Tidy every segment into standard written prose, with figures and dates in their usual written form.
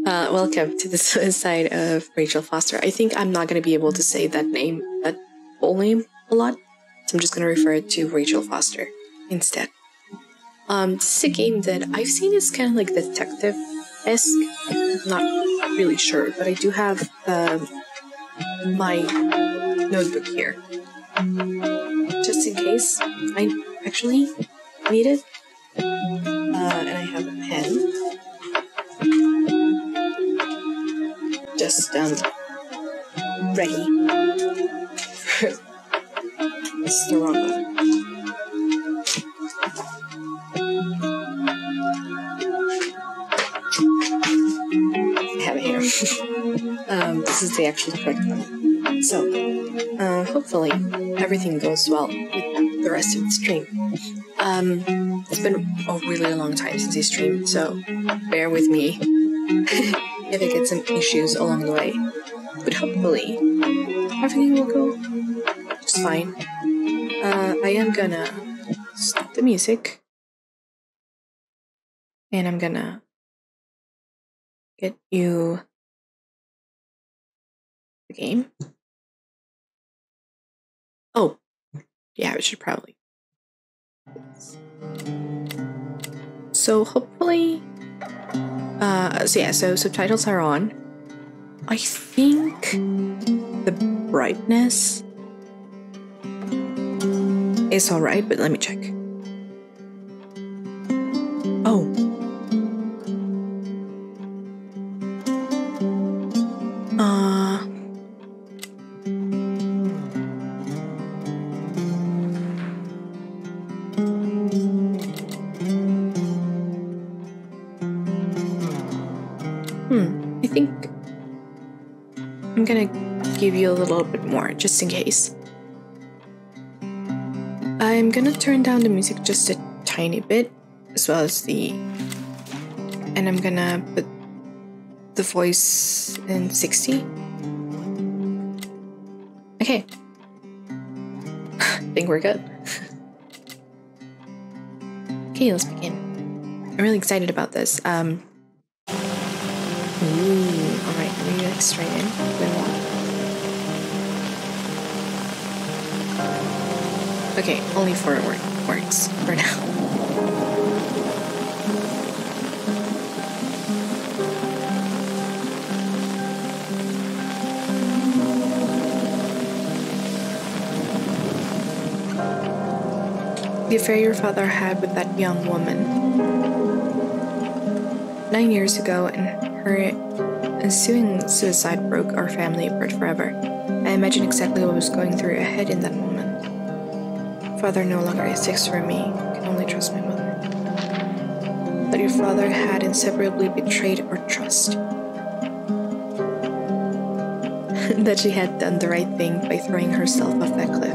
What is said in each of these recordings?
Welcome to the suicide of Rachel Foster. I think I'm not going to be able to say that full name a lot, so I'm just going to refer to Rachel Foster instead. This is a game that I've seen is kind of like detective-esque. I'm not really sure, but I do have my notebook here, just in case I actually need it. And I have a pen. Just ready for this the wrong one. I have it here. This is the actual correct one. So, hopefully everything goes well with the rest of the stream. It's been a really long time since I streamed, so bear with me if I get some issues along the way. But hopefully everything will go just fine. I am gonna stop the music, and I'm gonna get you the game. Oh, yeah, I should probably. So hopefully, so subtitles are on. I think the brightness is alright, but let me check. Oh. I think I'm gonna give you a little bit more, just in case. I'm gonna turn down the music just a tiny bit, as well as and I'm gonna put the voice in 60. Okay. I think we're good. Okay, let's begin. I'm really excited about this. Alright, let me get straight in. Okay, only 4 words for now. The affair your father had with that young woman 9 years ago, and her ensuing suicide broke our family apart forever. I imagine exactly what was going through your head in that moment. Father no longer exists for me. I can only trust my mother. But your father had inseparably betrayed our trust. That she had done the right thing by throwing herself off that cliff.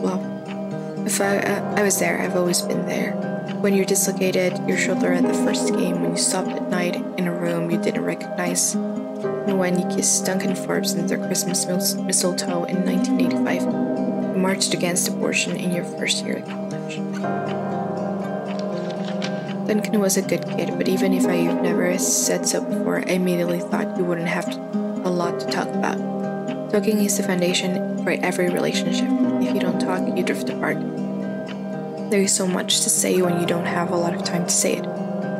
Well, if I was there, I've always been there. When you dislocated your shoulder at the first game, when you stopped at night in a room you didn't recognize, and when you kissed Duncan Forbes under Christmas mistletoe in 1985, you marched against abortion in your first year at college. Duncan was a good kid, but even if I've never said so before, I immediately thought you wouldn't have a lot to talk about. Talking is the foundation for every relationship. If you don't talk, you drift apart. There is so much to say when you don't have a lot of time to say it.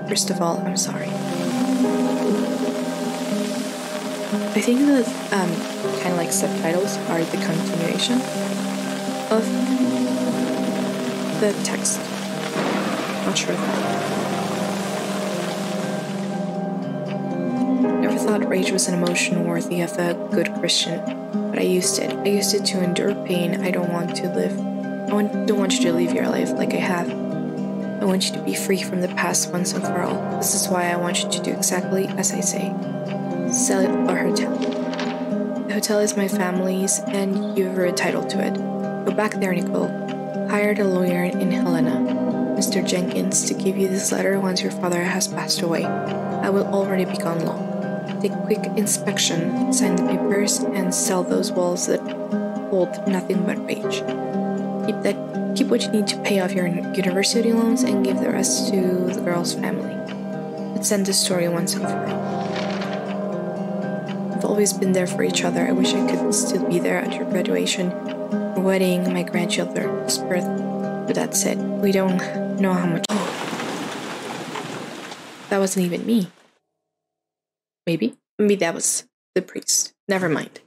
First of all, I'm sorry. I think that kind of like subtitles are the continuation of the text. Not sure of that. Never thought rage was an emotion worthy of a good Christian, but I used it. I used it to endure pain. I don't want you to live your life like I have. I want you to be free from the past once and for all. This is why I want you to do exactly as I say. Sell our hotel. The hotel is my family's, and you're entitled to it. Go back there, Nicole. Hired a lawyer in Helena, Mr. Jenkins, to give you this letter once your father has passed away. I will already be gone long. Take a quick inspection, sign the papers, and sell those walls that hold nothing but rage. Keep what you need to pay off your university loans and give the rest to the girl's family. Let's end this story once and for all. We've always been there for each other. I wish I could still be there at your graduation, your wedding, my grandchildren's birth. But that's it. We don't know how much. Oh. That wasn't even me. Maybe that was the priest. Never mind.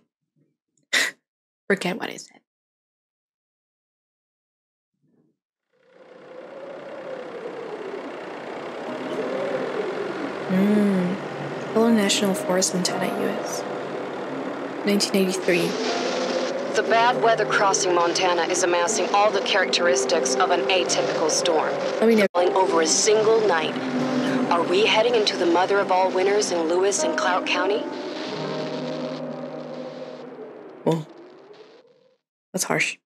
Forget what I said. Hello, National Forest, Montana, U.S. 1983. The bad weather crossing Montana is amassing all the characteristics of an atypical storm. Falling over a single night. Are we heading into the mother of all winters in Lewis and Clark County? Whoa. That's harsh.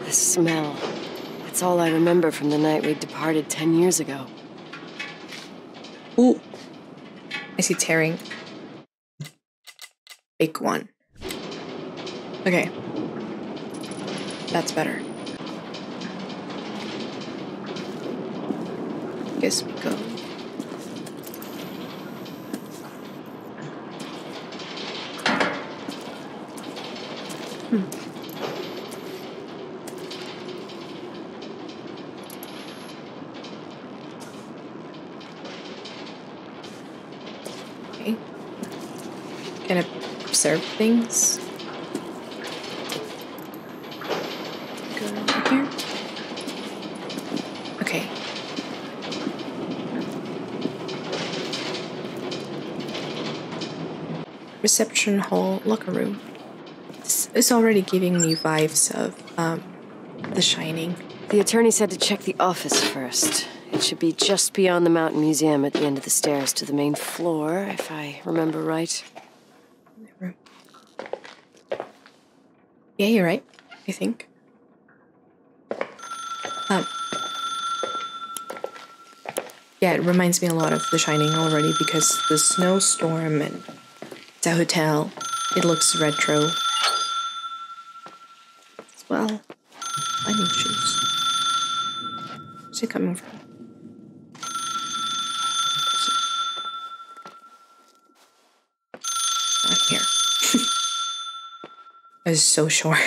The smell. It's all I remember from the night we departed 10 years ago. Ooh. I see tearing. Big one. Okay. That's better. Guess we go. Okay. Kind of observe things. Go over here. Okay. Reception hall, locker room. It's already giving me vibes of The Shining. The attorney said to check the office first. It should be just beyond the Mountain Museum at the end of the stairs to the main floor, if I remember right. Yeah, you're right, I think. Yeah, it reminds me a lot of The Shining already because the snowstorm and the hotel, it looks retro. As well, climbing shoes. Where's it coming from? Not here. I was so sure.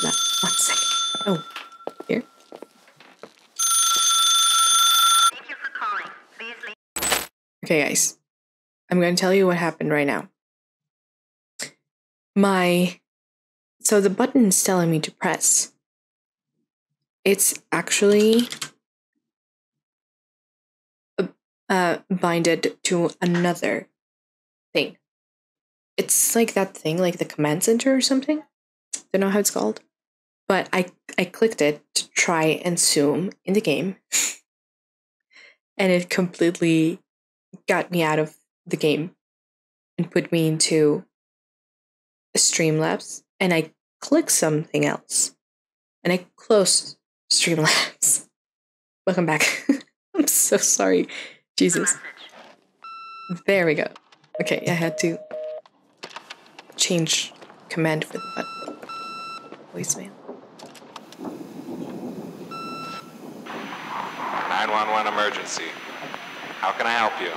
That 1 second. Oh, here. Thank you for calling. Please leave. Okay, guys. I'm going to tell you what happened right now. So the button is telling me to press. It's actually binded to another thing. It's like that thing, like the command center or something. Don't know how it's called. But I clicked it to try and zoom in the game. And it completely got me out of the game and put me into Streamlabs. And I clicked something else. And I closed Streamlabs. Welcome back. I'm so sorry. Jesus. There we go. Okay, I had to change command for the button. Voicemail. 911 emergency. How can I help you?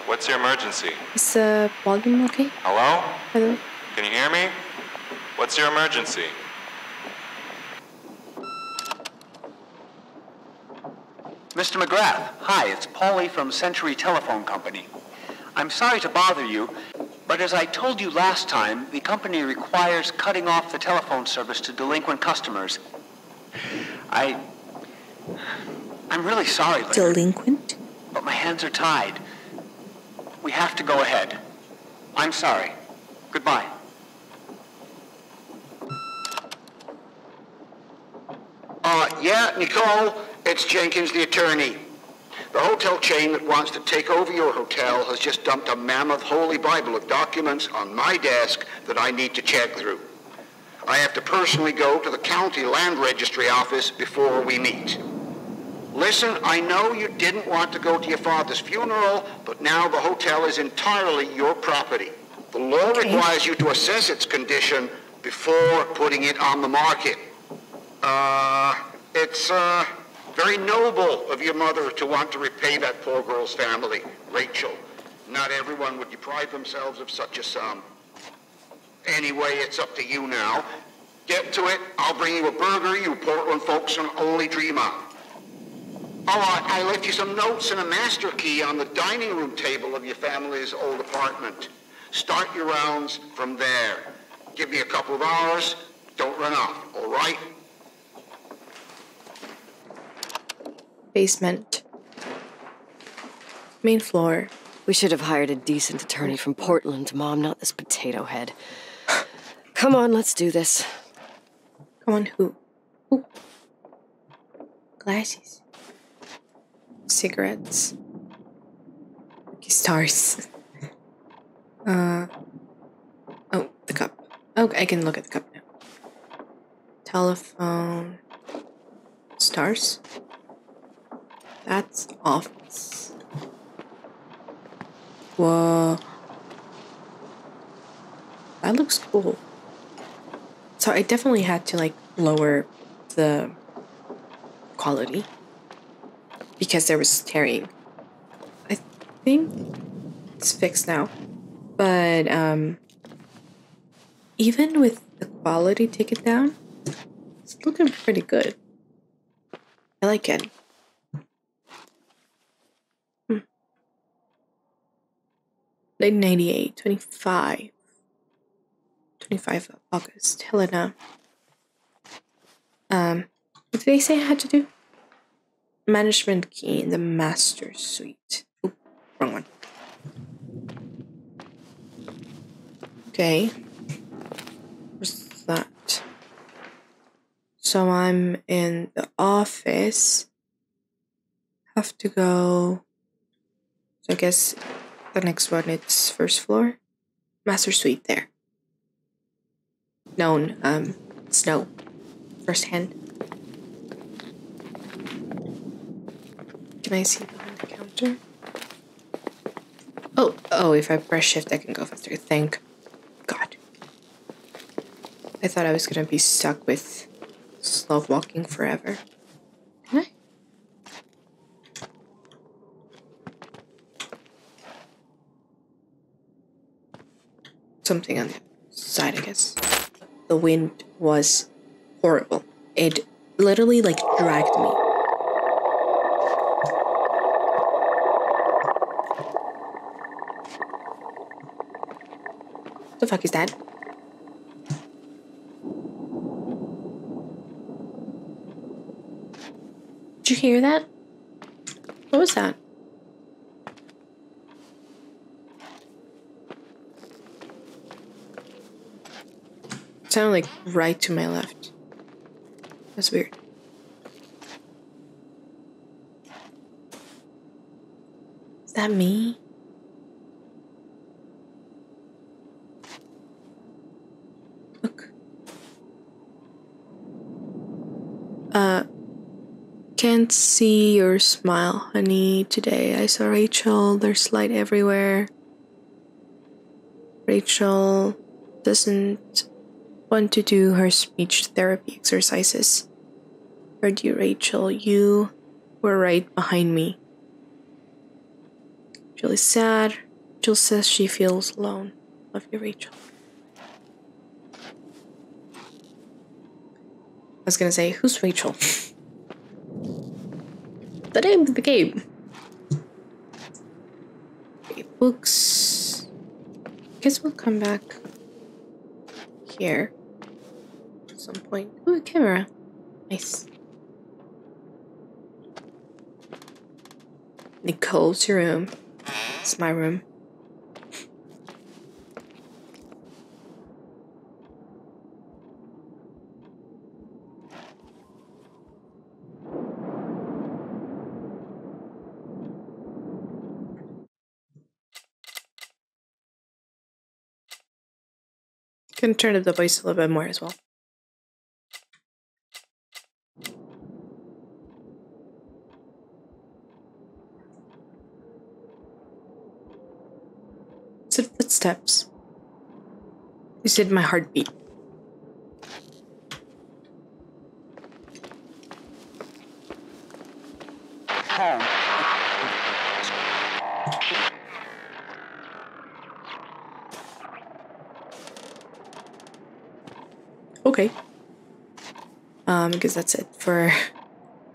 What's your emergency? Is the volume okay? Hello? Hello? Can you hear me? What's your emergency? Mr. McGrath, hi, it's Paulie from Century Telephone Company. I'm sorry to bother you, but as I told you last time, the company requires cutting off the telephone service to delinquent customers. I'm really sorry, Larry, Delinquent? but my hands are tied. We have to go ahead. I'm sorry. Goodbye. Yeah, Nicole, it's Jenkins, the attorney. The hotel chain that wants to take over your hotel has just dumped a mammoth holy Bible of documents on my desk that I need to check through. I have to personally go to the county land registry office before we meet. Listen, I know you didn't want to go to your father's funeral, but now the hotel is entirely your property. The law requires you to assess its condition before putting it on the market. It's very noble of your mother to want to repay that poor girl's family, Rachel. Not everyone would deprive themselves of such a sum. Anyway, it's up to you now. Get to it. I'll bring you a burger you Portland folks can only dream of. Oh, I left you some notes and a master key on the dining room table of your family's old apartment. Start your rounds from there. Give me a couple of hours. Don't run off, all right? Basement. Main floor. We should have hired a decent attorney from Portland, Mom, not this potato head. Come on, let's do this. Come on, who? Ooh. Glasses. Cigarettes. Lucky stars. Oh, the cup. Oh, I can look at the cup now. Telephone. Stars. That's office. Whoa. That looks cool. So I definitely had to lower the quality because there was tearing. I think it's fixed now. But even with the quality taken down, it's looking pretty good. I like it. Late 98, 25 of August. Helena. What did they say I had to do? Management key in the master suite. Oh, wrong one. Okay. What's that? So I'm in the office. Have to go. So I guess the next one it's first floor. Master suite there. Known, snow. First hand. Can I see behind the counter? Oh, if I press shift I can go faster. Thank God. I thought I was gonna be stuck with slow walking forever. Can I? Something on the side, I guess. The wind was horrible. It literally dragged me. What the fuck is that? Did you hear that? What was that? It sounded like right to my left. That's weird. Is that me? Look. Can't see your smile, honey. Today I saw Rachel. There's light everywhere. Rachel doesn't want to do her speech therapy exercises. Heard you, Rachel. You were right behind me. Rachel is sad. Rachel says she feels alone. Love you, Rachel. I was gonna say, who's Rachel? The name of the game. Okay, books. Guess we'll come back here at some point. Ooh, a camera. Nice. Nicole's room. It's my room. Can turn up the voice a little bit more as well. Is it footsteps? You said my heartbeat. Okay. Because that's it for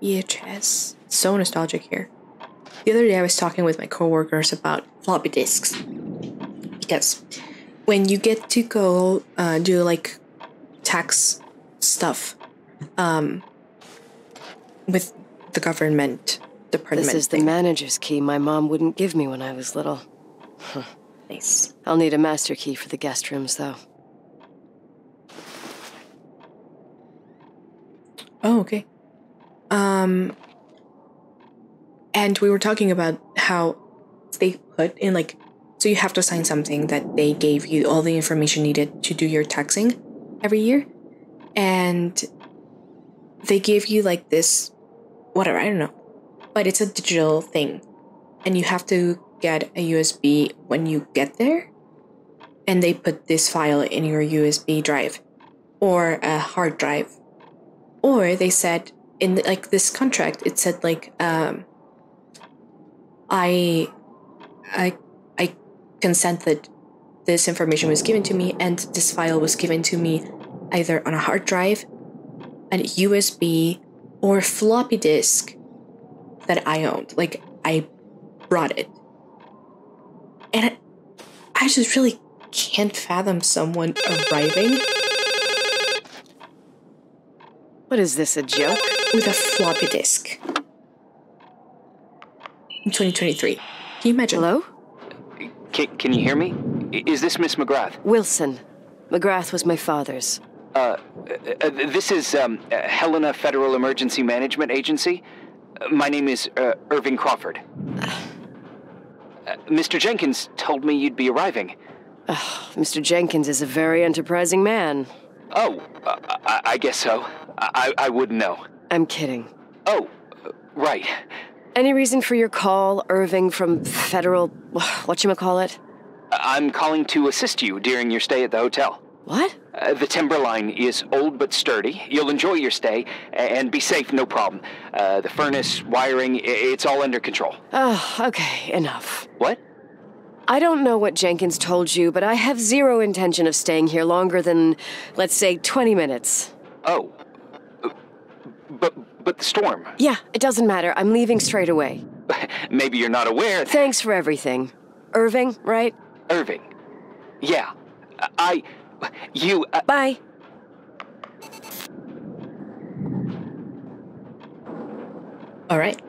VHS. So nostalgic here. The other day I was talking with my coworkers about floppy disks. Because when you get to go do like tax stuff with the government department. This is the manager's key my mom wouldn't give me when I was little. Nice. I'll need a master key for the guest rooms, though. Oh, okay. And we were talking about how they put in like, so you have to sign something that they gave you all the information needed to do your taxing every year. And they give you like this, whatever, I don't know. But it's a digital thing. And you have to get a USB when you get there. And they put this file in your USB drive or a hard drive. Or they said in like this contract, it said like, I consent that this information was given to me and this file was given to me either on a hard drive, a USB, or floppy disk that I owned. Like, I brought it. And I just really can't fathom someone arriving. What is this, a joke? With a floppy disk. In 2023. Can you imagine? Hello? Can you hear me? Is this Miss McGrath? Wilson. McGrath was my father's. This is Helena Federal Emergency Management Agency. My name is Irving Crawford. Mr. Jenkins told me you'd be arriving. Mr. Jenkins is a very enterprising man. Oh, I guess so. I wouldn't know. I'm kidding. Oh, right. Any reason for your call, Irving from Federal... whatchamacallit? I'm calling to assist you during your stay at the hotel. What? The Timberline is old but sturdy. You'll enjoy your stay, and be safe, no problem. The furnace, wiring, it's all under control. Oh, okay, enough. What? I don't know what Jenkins told you, but I have zero intention of staying here longer than, let's say, 20 minutes. Oh. But the storm. Yeah, it doesn't matter. I'm leaving straight away. Maybe you're not aware. Thanks for everything. Irving, right? Irving. Yeah. Bye. Alright.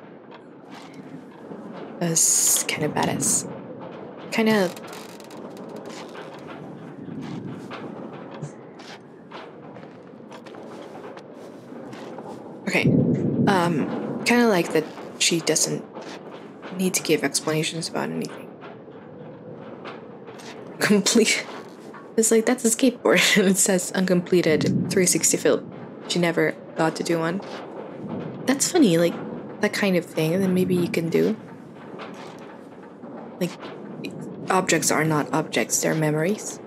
That's kind of badass. Kind of... Okay. Kind of like that she doesn't need to give explanations about anything. Complete. It's like, that's a skateboard. And it says uncompleted 360 film. She never thought to do one. That's funny, like, that kind of thing. And then maybe you can do. Like, objects are not objects, they're memories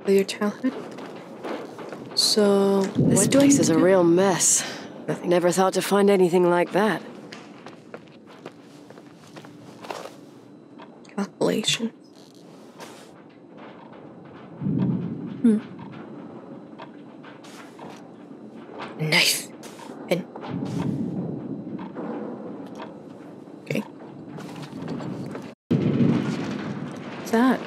of your childhood. So, This place is a real mess. Nothing. Never thought to find anything like that. Calculation. Knife. Pen. Okay. What's that?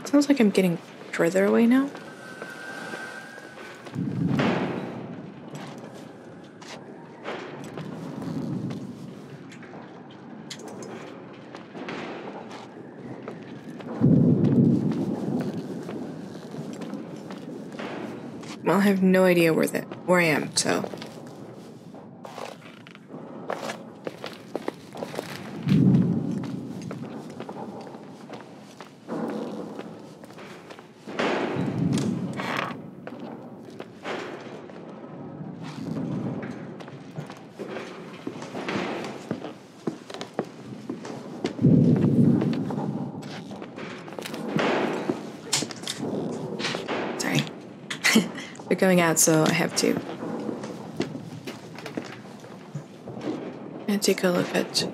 Sounds like I'm getting further away now. Well, I have no idea where I am, so. We're going out, so I have to. And take a look at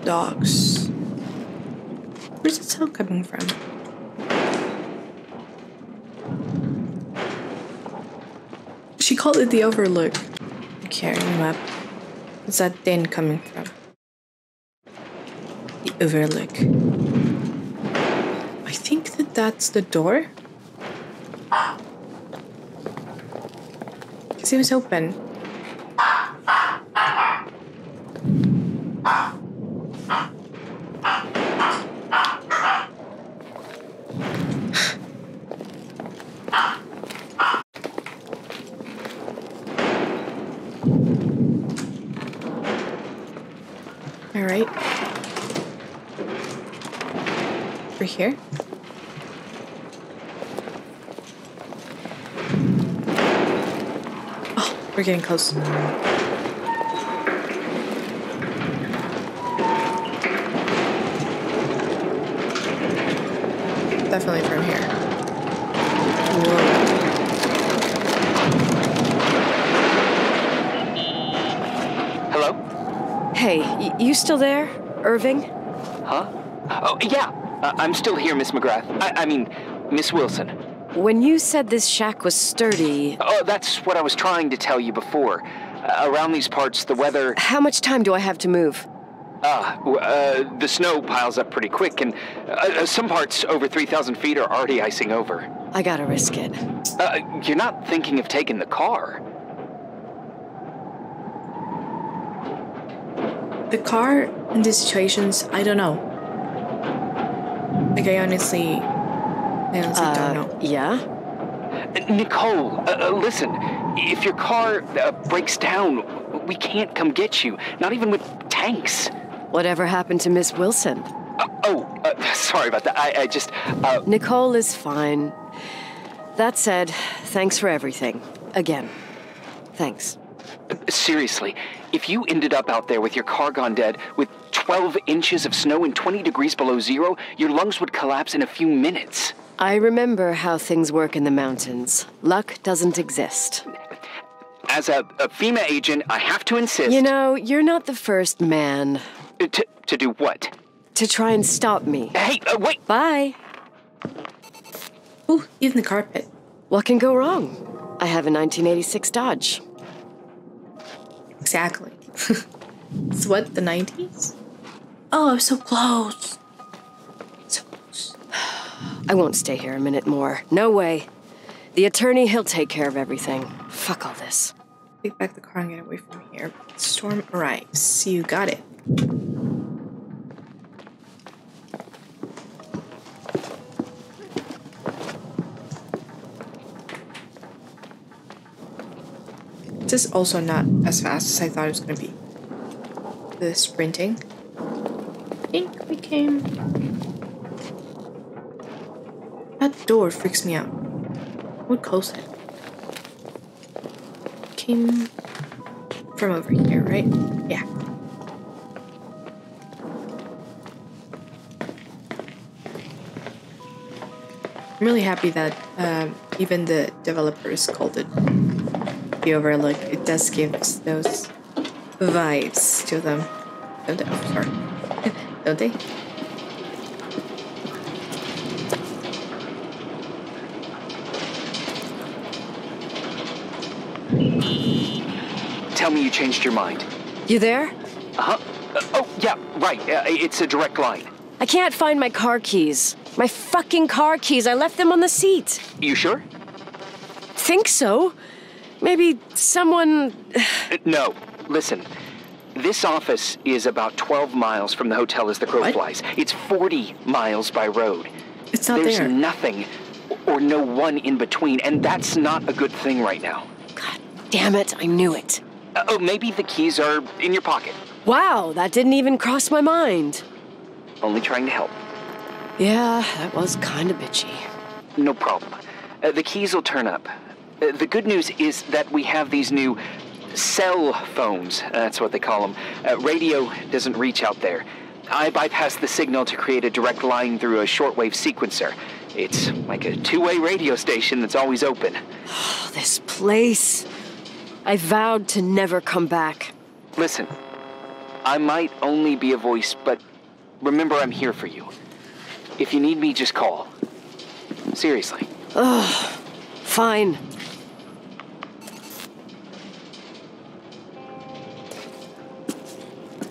dogs. Where's the sound coming from? She called it the Overlook. Carrying him up. What's that then coming from? The Overlook. I think that's the door. Because it was open. Alright. Over here. Oh, we're getting close. Definitely from here. Whoa. Hello? Hey, you still there, Irving? Huh? Oh, yeah. I'm still here, Miss McGrath. I mean, Miss Wilson. When you said this shack was sturdy... Oh, that's what I was trying to tell you before. Around these parts, the weather... How much time do I have to move? The snow piles up pretty quick, and some parts over 3,000 feet are already icing over. I gotta risk it. You're not thinking of taking the car? The car in these situations, I don't know. Like, I honestly don't know. Yeah? Nicole, listen. If your car breaks down, we can't come get you. Not even with tanks. Whatever happened to Miss Wilson? Sorry about that. I just... Nicole is fine. That said, thanks for everything. Again. Thanks. Seriously, if you ended up out there with your car gone dead, with 12 inches of snow and 20 degrees below zero, your lungs would collapse in a few minutes. I remember how things work in the mountains. Luck doesn't exist. As a FEMA agent, I have to insist... You know, you're not the first man... To do what? To try and stop me. Hey, wait! Bye. Ooh, even the carpet. What can go wrong? I have a 1986 Dodge. Exactly. It's what, the 90s? Oh, I'm so close. So close. I won't stay here a minute more. No way. The attorney, he'll take care of everything. Fuck all this. Take back the car and get away from here. Storm arrives. You got it. This is also not as fast as I thought it was going to be. The sprinting. I think we came... That door freaks me out. I would close it. Came from over here, right? Yeah. I'm really happy that even the developers called it the Overlook. It does give those vibes to them. Don't they? Oh, sorry. Don't they? Tell me you changed your mind. You there? Uh-huh. Oh, yeah, right. It's a direct line. I can't find my car keys. My fucking car keys. I left them on the seat. You sure? Think so. Maybe someone... No. Listen. This office is about 12 miles from the hotel as the crow flies. It's 40 miles by road. It's not There's there. nothing or no one in between, and that's not a good thing right now. God damn it, I knew it. Maybe the keys are in your pocket. Wow, that didn't even cross my mind. Only trying to help. Yeah, that was kind of bitchy. No problem. The keys will turn up. The good news is that we have these new cell phones. That's what they call them. Radio doesn't reach out there. I bypassed the signal to create a direct line through a shortwave sequencer. It's like a two-way radio station that's always open. Oh, this place. I vowed to never come back. Listen, I might only be a voice, but remember I'm here for you. If you need me, just call. Seriously. Ugh. Fine.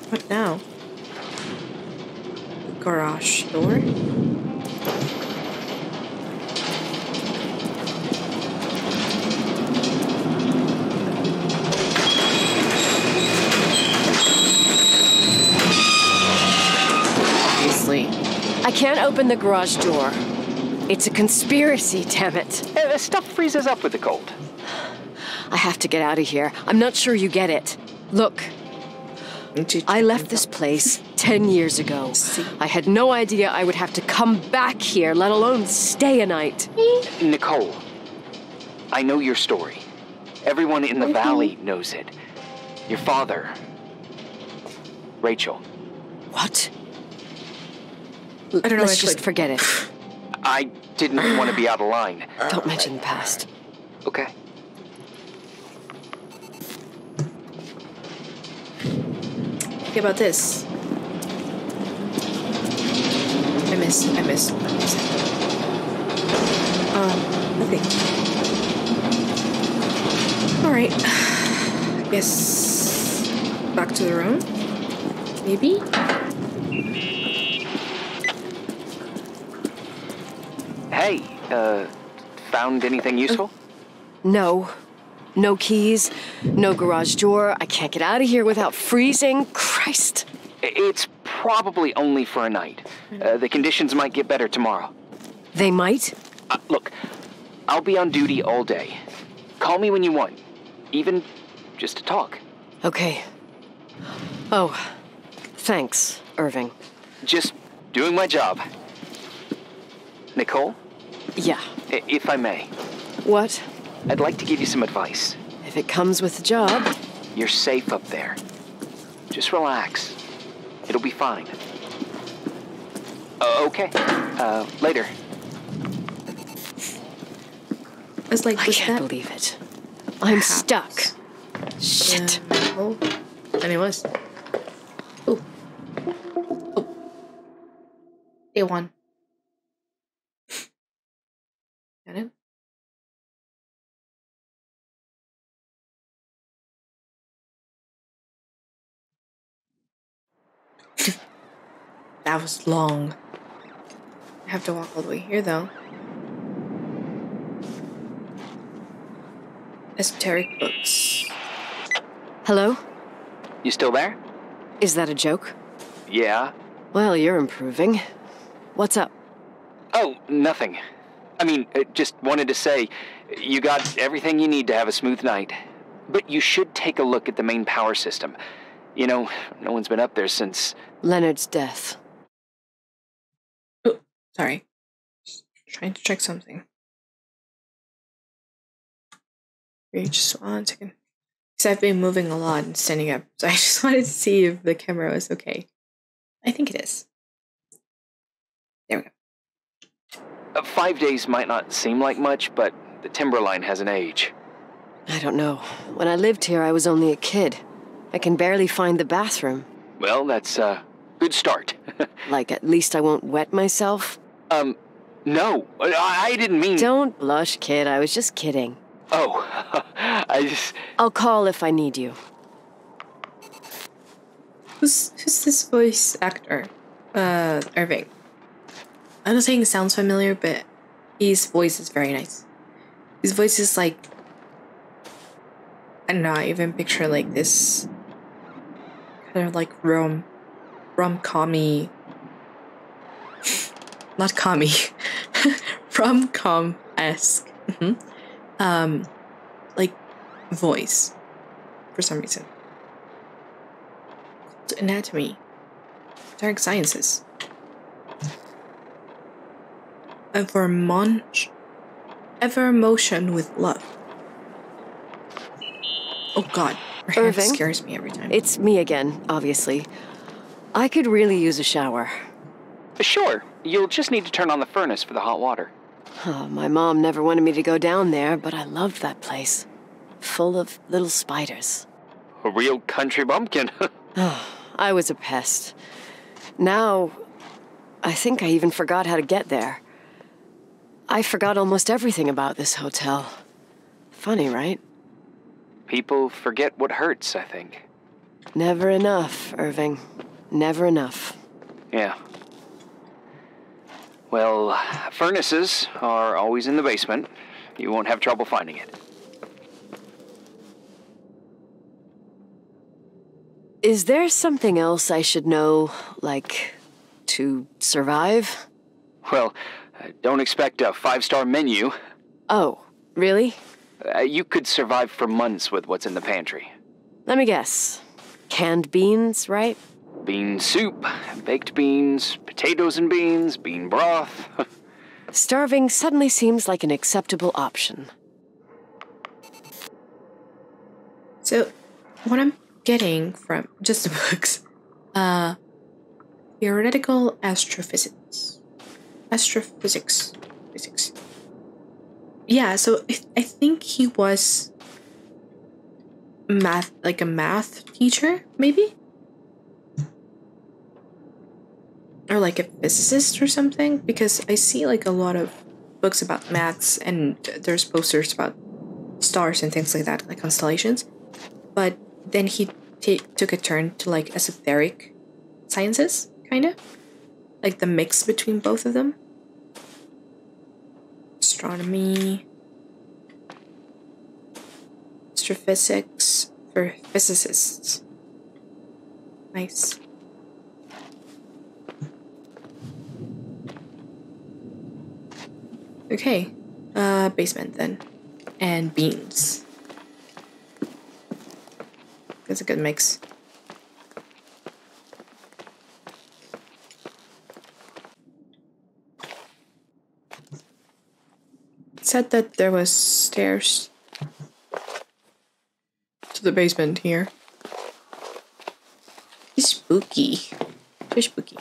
What now? Garage door? Obviously. I can't open the garage door. It's a conspiracy, damn it. Stuff freezes up with the cold. I have to get out of here. I'm not sure you get it. Look. I left this place 10 years ago. I had no idea I would have to come back here, let alone stay a night. Nicole, I know your story. Everyone in the valley knows it. Your father, Rachel. What? I don't know. Let's just forget it. I didn't want to be out of line. Don't mention the past. Okay. Okay, about this. I missed. Nothing. Alright. I guess back to the room? Maybe? Hey, found anything useful? No. No keys, no garage door. I can't get out of here without freezing. Christ. It's probably only for a night. The conditions might get better tomorrow. They might? Look, I'll be on duty all day. Call me when you want, even just to talk. Okay. Oh, thanks, Irving. Just doing my job. Nicole? Yeah. If I may. What? I'd like to give you some advice. If it comes with the job. You're safe up there. Just relax. It'll be fine. Okay. Later. It's like, I can't believe it. I'm stuck. Shit. Oh, and it was. Oh. Day one. Got it? That was long. I have to walk all the way here, though. Esoteric books. Hello? You still there? Is that a joke? Yeah. Well, you're improving. What's up? Oh, nothing. I mean, just wanted to say, you got everything you need to have a smooth night. But you should take a look at the main power system. You know, no one's been up there since... Leonard's death. Oh, sorry. Just trying to check something. Wait, just 1 second. Because I've been moving a lot and standing up, so I just wanted to see if the camera was okay. I think it is. There we go. 5 days might not seem like much, but the timberline has an age. I don't know. When I lived here, I was only a kid. I can barely find the bathroom. Well, that's a good start. Like, at least I won't wet myself? No. I didn't mean... Don't blush, kid. I was just kidding. Oh, I'll call if I need you. Who's this voice actor? Irving. I'm not saying it sounds familiar, but his voice is very nice. His voice is like... I don't know, I even picture like this... kind of like rom-commy... not commie. Rom-com-esque. Like, voice. For some reason. Anatomy. Dark sciences. Ever motion with love. Oh god. Her hand scares me every time. It's me again, obviously. I could really use a shower. Sure, you'll just need to turn on the furnace for the hot water. Oh, my mom never wanted me to go down there, but I loved that place. Full of little spiders. A real country bumpkin. Oh, I was a pest. Now, I think I even forgot how to get there. I forgot almost everything about this hotel. Funny, right? People forget what hurts, I think. Never enough, Irving. Never enough. Yeah. Well, furnaces are always in the basement. You won't have trouble finding it. Is there something else I should know, like, to survive? Well, don't expect a 5-star menu. Oh, really? You could survive for months with what's in the pantry. Let me guess. Canned beans, right? Bean soup, baked beans, potatoes and beans, bean broth. Starving suddenly seems like an acceptable option. So, what I'm getting from just the books, theoretical astrophysics. Physics. Yeah, so I think he was like a math teacher, maybe? Or like a physicist or something, because I see like a lot of books about maths and there's posters about stars and things like that, like constellations. But then he took a turn to like esoteric sciences, kind of. Like the mix between both of them. Astronomy. Astrophysics for physicists. Nice. Okay. Basement then. And beans. That's a good mix. It said that there was stairs to the basement here. It's spooky. Very spooky.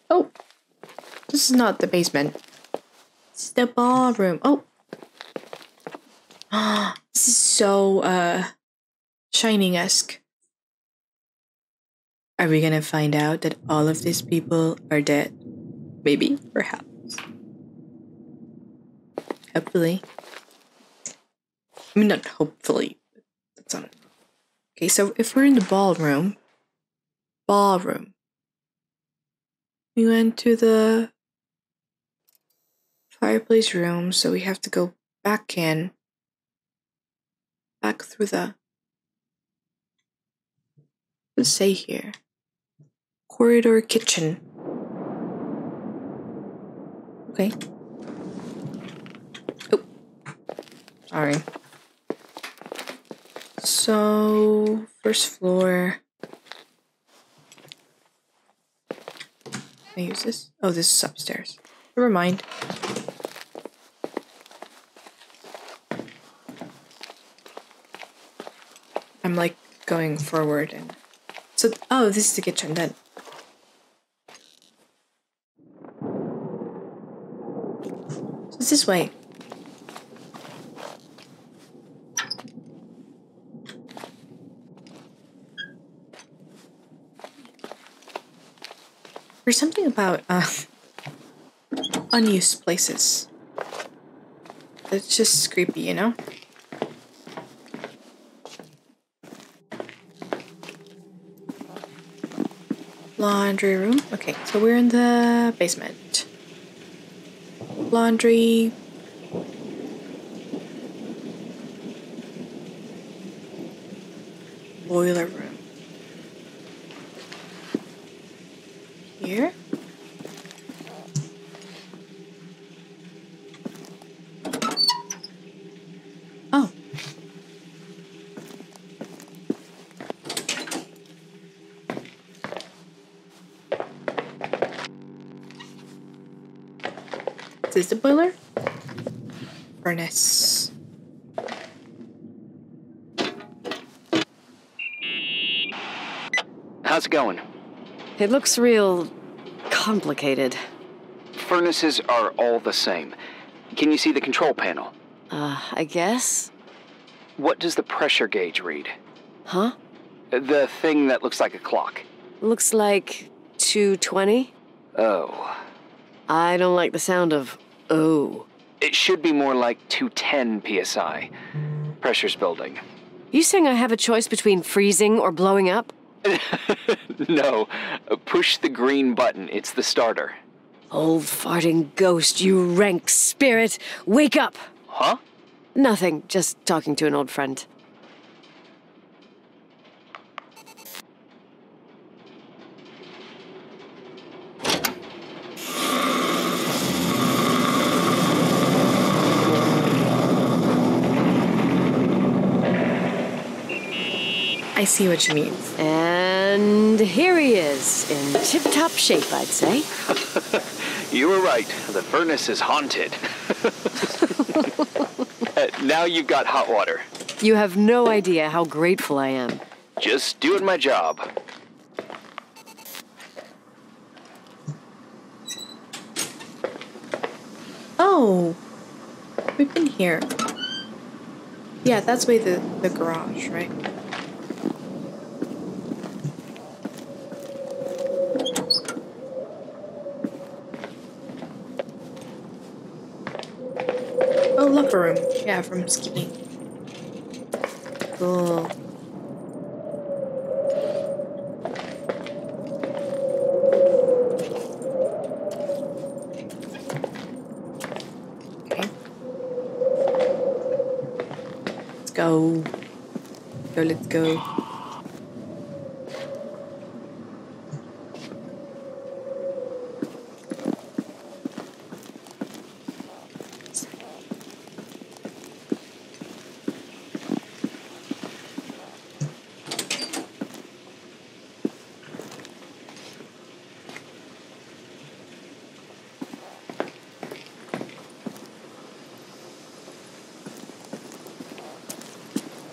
Oh! This is not the basement. It's the ballroom. Oh! Ah, this is so, Shining-esque. Are we gonna find out that all of these people are dead? Maybe, perhaps. Hopefully. I mean, not hopefully. That's not it. Okay, so if we're in the ballroom. We went to the fireplace room, so we have to go back in. Back through the... Let's say here. Corridor kitchen. Okay. Oh. Sorry. So, first floor. Can I use this? Oh, this is upstairs. Never mind. I'm like going forward and so oh, this is the kitchen then. So it's this way. There's something about unused places. It's just creepy, you know? Laundry room. Okay, so we're in the basement. Laundry. Boiler room. Here. Oh. Is this the boiler? Furnace. How's it going? It looks real complicated. Furnaces are all the same. Can you see the control panel? I guess? What does the pressure gauge read? Huh? The thing that looks like a clock. Looks like 220? Oh. I don't like the sound of oh. It should be more like 210 psi. Pressure's building. You saying I have a choice between freezing or blowing up? No. Push the green button. It's the starter. Old farting ghost, you rank spirit! Wake up! Huh? Nothing, just talking to an old friend. I see what you mean. And here he is, in tip-top shape, I'd say. You were right. The furnace is haunted. Now you've got hot water. You have no idea how grateful I am. Just doing my job. Oh, we've been here. Yeah, that's way the garage, right? Oh, locker room. Yeah, from skiing. Cool. Okay. Let's go. Let's go.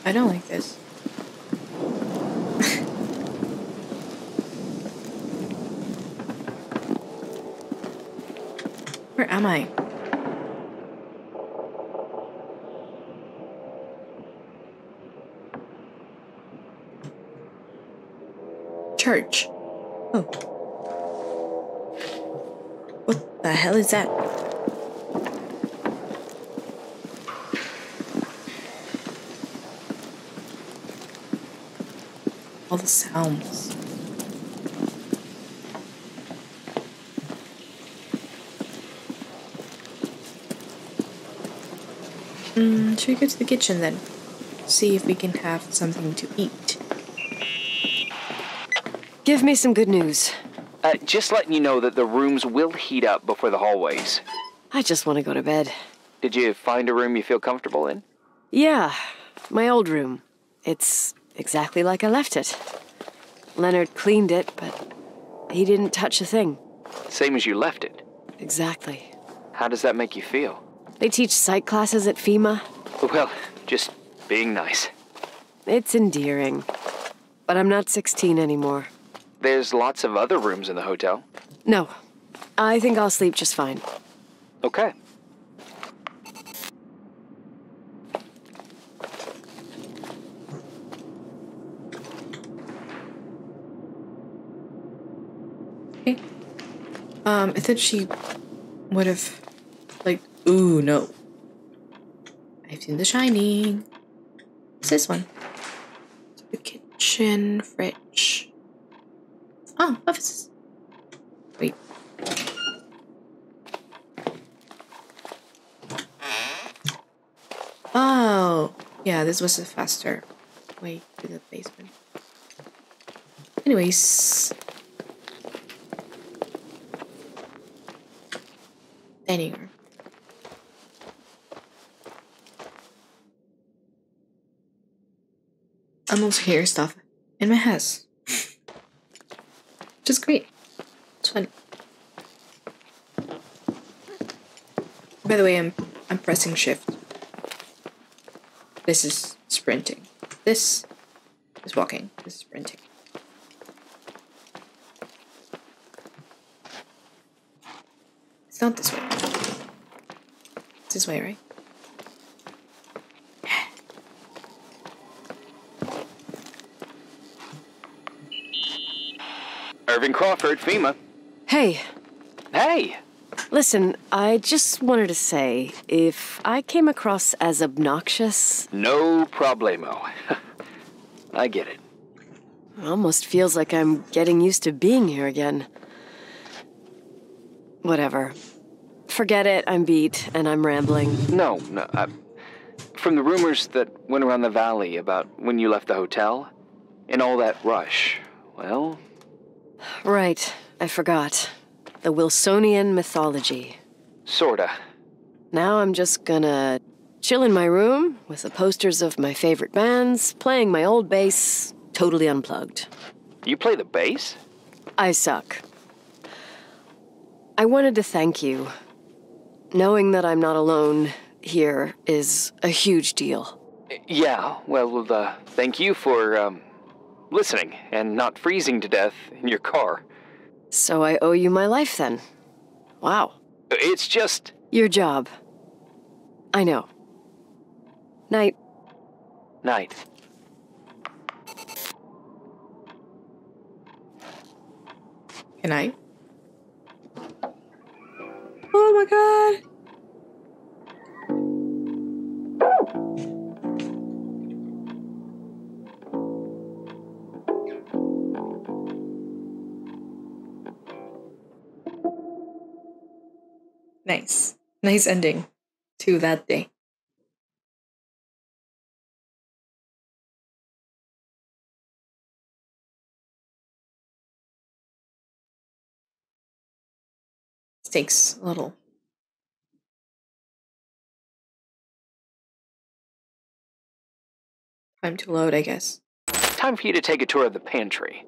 I don't like this. Where am I? Church. Oh. What the hell is that? All the sounds. Should we go to the kitchen then? See if we can have something to eat. Give me some good news. Just letting you know that the rooms will heat up before the hallways. I just want to go to bed. Did you find a room you feel comfortable in? Yeah, my old room. It's exactly like I left it. Leonard cleaned it, but he didn't touch a thing. Same as you left it. Exactly. How does that make you feel? They teach psych classes at FEMA. Well, just being nice. It's endearing. But I'm not 16 anymore. There's lots of other rooms in the hotel. No. I think I'll sleep just fine. Okay. Okay. I thought she would have, like, ooh, no. I've seen The Shining. What's this one? The kitchen, fridge. Oh, offices. Wait. Oh, yeah, this was a faster way to the basement. Anyways. Dining room. I'm also hearing stuff in my house. Which is great. It's fun. By the way, I'm pressing shift. This is sprinting. This is walking. This is sprinting. It's not this way. It's this way, right? Irving Crawford, FEMA. Hey. Hey! Listen, I just wanted to say, if I came across as obnoxious... No problemo. I get it. It almost feels like I'm getting used to being here again. Whatever. Forget it, I'm beat, and I'm rambling. No. From the rumors that went around the valley about when you left the hotel, and all that rush, well... Right, I forgot. The Wilsonian mythology. Sorta. Now I'm just gonna chill in my room with the posters of my favorite bands, playing my old bass, totally unplugged. You play the bass? I suck. I wanted to thank you. Knowing that I'm not alone here is a huge deal. Yeah, well, thank you for, listening and not freezing to death in your car. So I owe you my life then. Wow. It's just... Your job. I know. Night. Night. Good night. Oh my god! Nice. Nice ending to that day. This takes a little time to load, I guess. Time for you to take a tour of the pantry.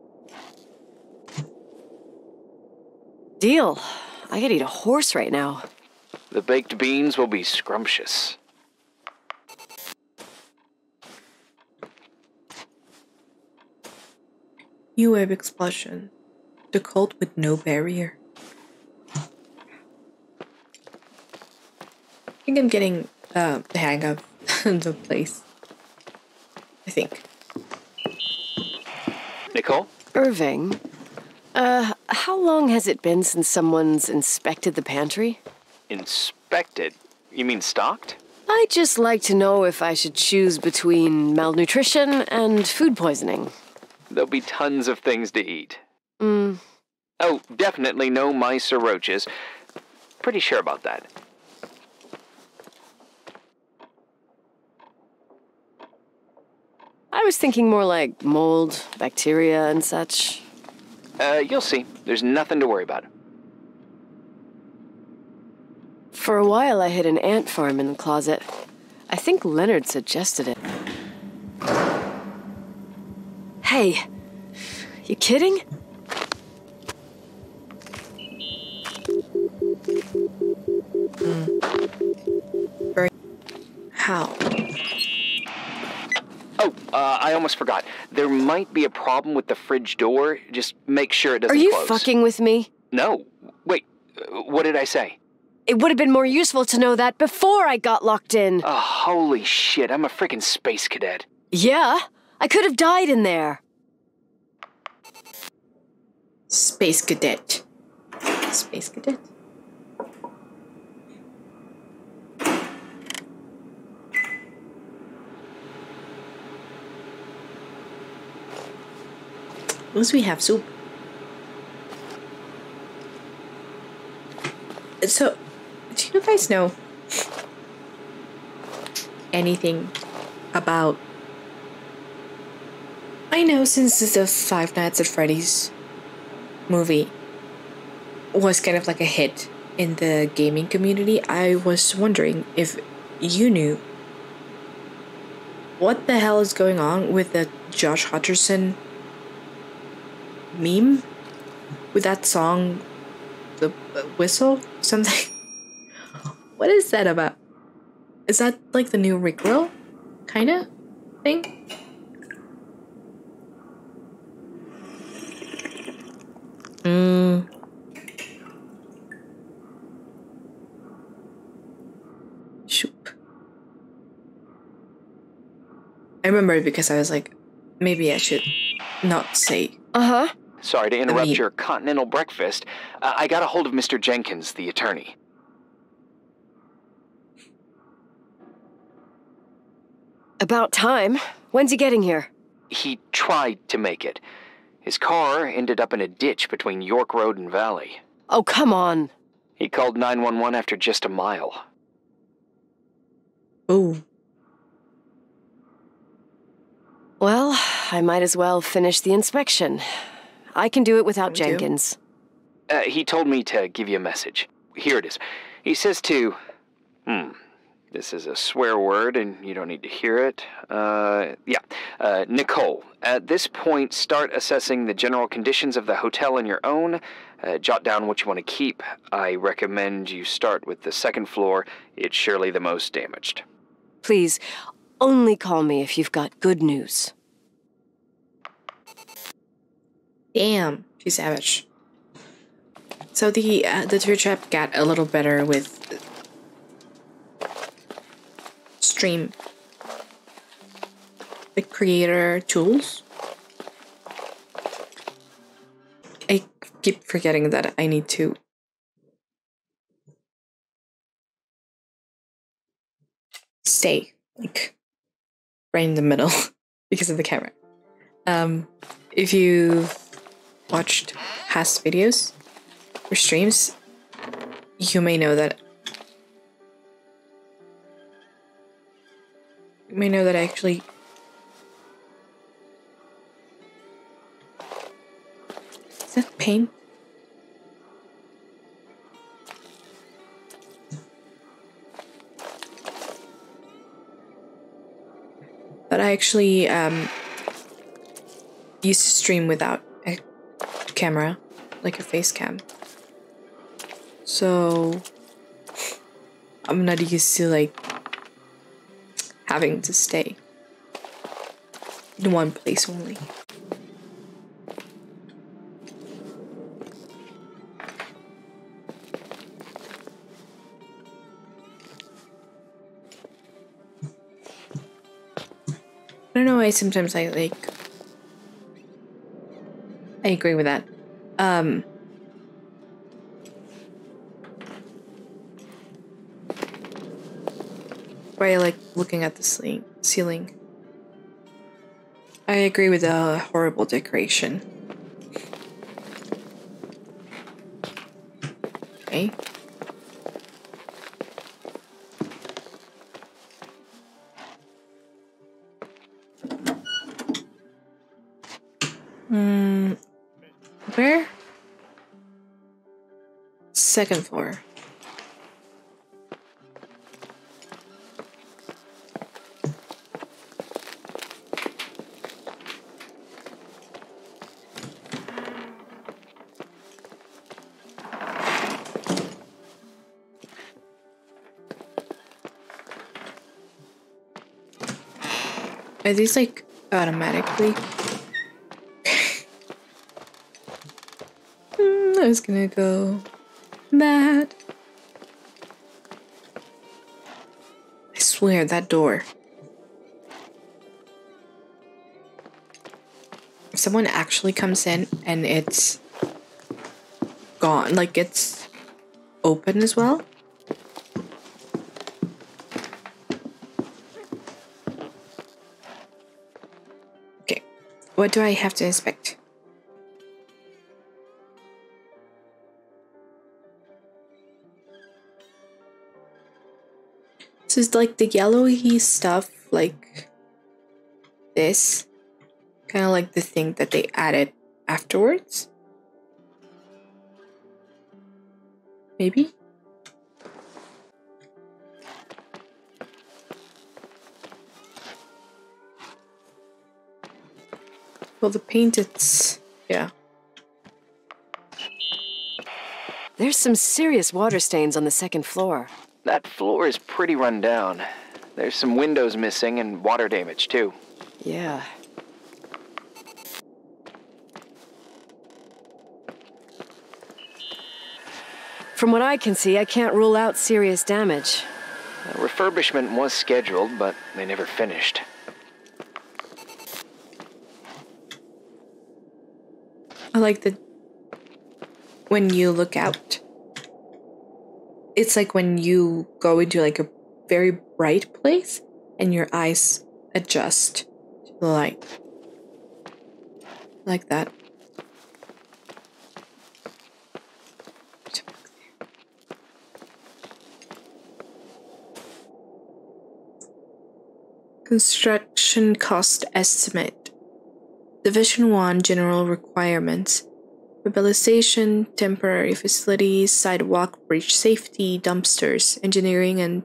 Deal. I could eat a horse right now. The baked beans will be scrumptious. New wave explosion. The cult with no barrier. I think I'm getting the hang of the place. I think. Nicole? Irving, how long has it been since someone's inspected the pantry? Inspected? You mean stocked? I'd just like to know if I should choose between malnutrition and food poisoning. There'll be tons of things to eat. Oh, definitely no mice or roaches. Pretty sure about that. I was thinking more like mold, bacteria, and such. You'll see. There's nothing to worry about. For a while, I hid an ant farm in the closet. I think Leonard suggested it. Hey, you kidding? How? Oh, I almost forgot. There might be a problem with the fridge door. Just make sure it doesn't close. Are you close. fucking with me? No. Wait, what did I say? It would have been more useful to know that before I got locked in. Oh, holy shit, I'm a freaking space cadet. Yeah, I could have died in there. Space cadet. Space cadet. At least we have soup. So, do you guys know anything about... I know since the Five Nights at Freddy's movie was kind of like a hit in the gaming community, I was wondering if you knew what the hell is going on with the Josh Hutcherson meme with that song, the whistle, something. What is that about? Is that like the new Rickroll kind of thing? remember because I was like, maybe I should not say. Uh-huh. Sorry to interrupt your continental breakfast. I got a hold of Mr. Jenkins, the attorney. About time. When's he getting here? He tried to make it. His car ended up in a ditch between York Road and Valley. Oh, come on. He called 911 after just a mile. Oh. Well, I might as well finish the inspection. I can do it without Jenkins. He told me to give you a message. Here it is. He says to... This is a swear word, and you don't need to hear it. Nicole, at this point, start assessing the general conditions of the hotel on your own. Jot down what you want to keep. I recommend you start with the second floor. It's surely the most damaged. Please, only call me if you've got good news. Damn, she's savage. So the tour trap got a little better with stream, the creator tools. I keep forgetting that I need to stay like right in the middle because of the camera. If you watched past videos or streams, you may know that I actually is that pain? But I actually used to stream without a camera, like a face cam. So I'm not used to like having to stay in one place only. I don't know why sometimes I agree with that. Why I like looking at the ceiling. I agree with the horrible decoration. Okay. Where? Second floor. Are these like automatically? I was gonna go mad. I swear that door. If someone actually comes in and it's gone, like it's open as well. Okay, what do I have to inspect? So it's like the yellowy stuff, like this, kind of like the thing that they added afterwards. Maybe? Well, the paint, it's... yeah. There's some serious water stains on the second floor. That floor is pretty run down. There's some windows missing and water damage, too. Yeah. From what I can see, I can't rule out serious damage. Refurbishment was scheduled, but they never finished. I like that when you look out, it's like when you go into like a very bright place and your eyes adjust to the light. Like that. Construction cost estimate. Division 1 general requirements. Rehabilitation, temporary facilities, sidewalk, bridge safety, dumpsters, engineering and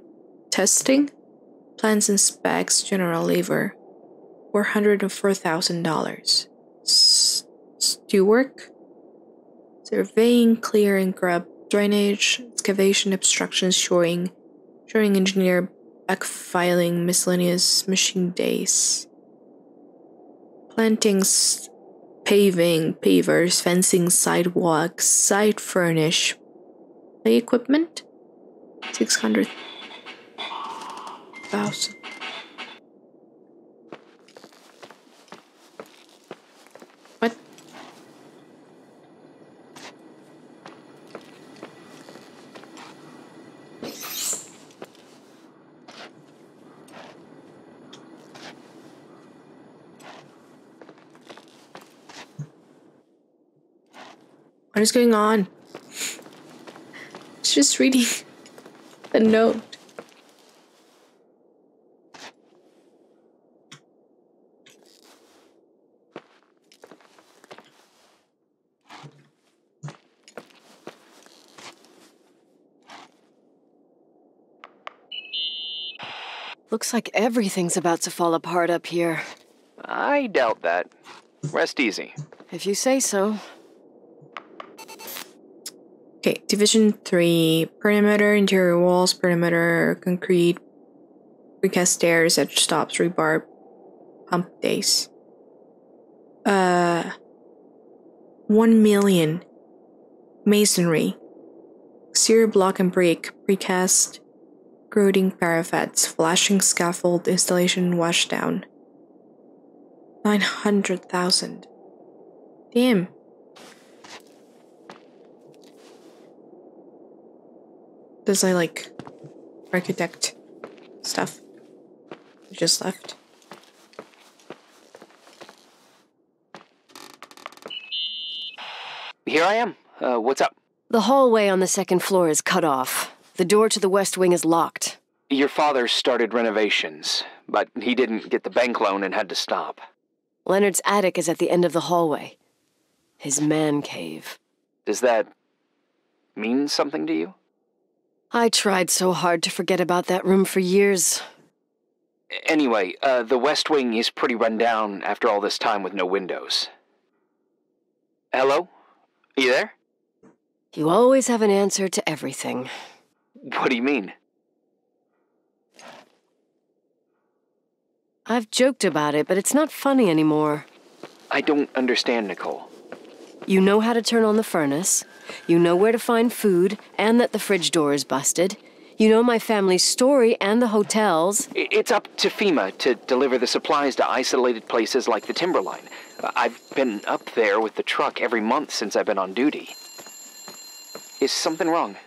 testing, plans and specs, general labor. $404,000. Stew work, surveying, clearing, grub, drainage, excavation, obstructions, shoring engineer, backfiling, miscellaneous machine days, plantings, paving, pavers, fencing, sidewalks, site furnish, play equipment, 600,000. What? What is going on? It's just reading the note. Looks like everything's about to fall apart up here. I doubt that. Rest easy. If you say so. Okay, Division 3, perimeter, interior walls, perimeter, concrete, precast stairs, edge stops, rebar, pump days. 1 million. Masonry. Exterior block and brick, precast, grouting parapets, flashing scaffold, installation, washdown. 900,000. Damn. Does I like architect stuff? I just left. Here I am. What's up? The hallway on the second floor is cut off. The door to the west wing is locked. Your father started renovations, but he didn't get the bank loan and had to stop. Leonard's attic is at the end of the hallway. His man cave. Does that mean something to you? I tried so hard to forget about that room for years. Anyway, the west wing is pretty run down after all this time with no windows. Hello? Are you there? You always have an answer to everything. What do you mean? I've joked about it, but it's not funny anymore. I don't understand, Nicole. You know how to turn on the furnace. You know where to find food, and that the fridge door is busted. You know my family's story and the hotels. It's up to FEMA to deliver the supplies to isolated places like the Timberline. I've been up there with the truck every month since I've been on duty. Is something wrong?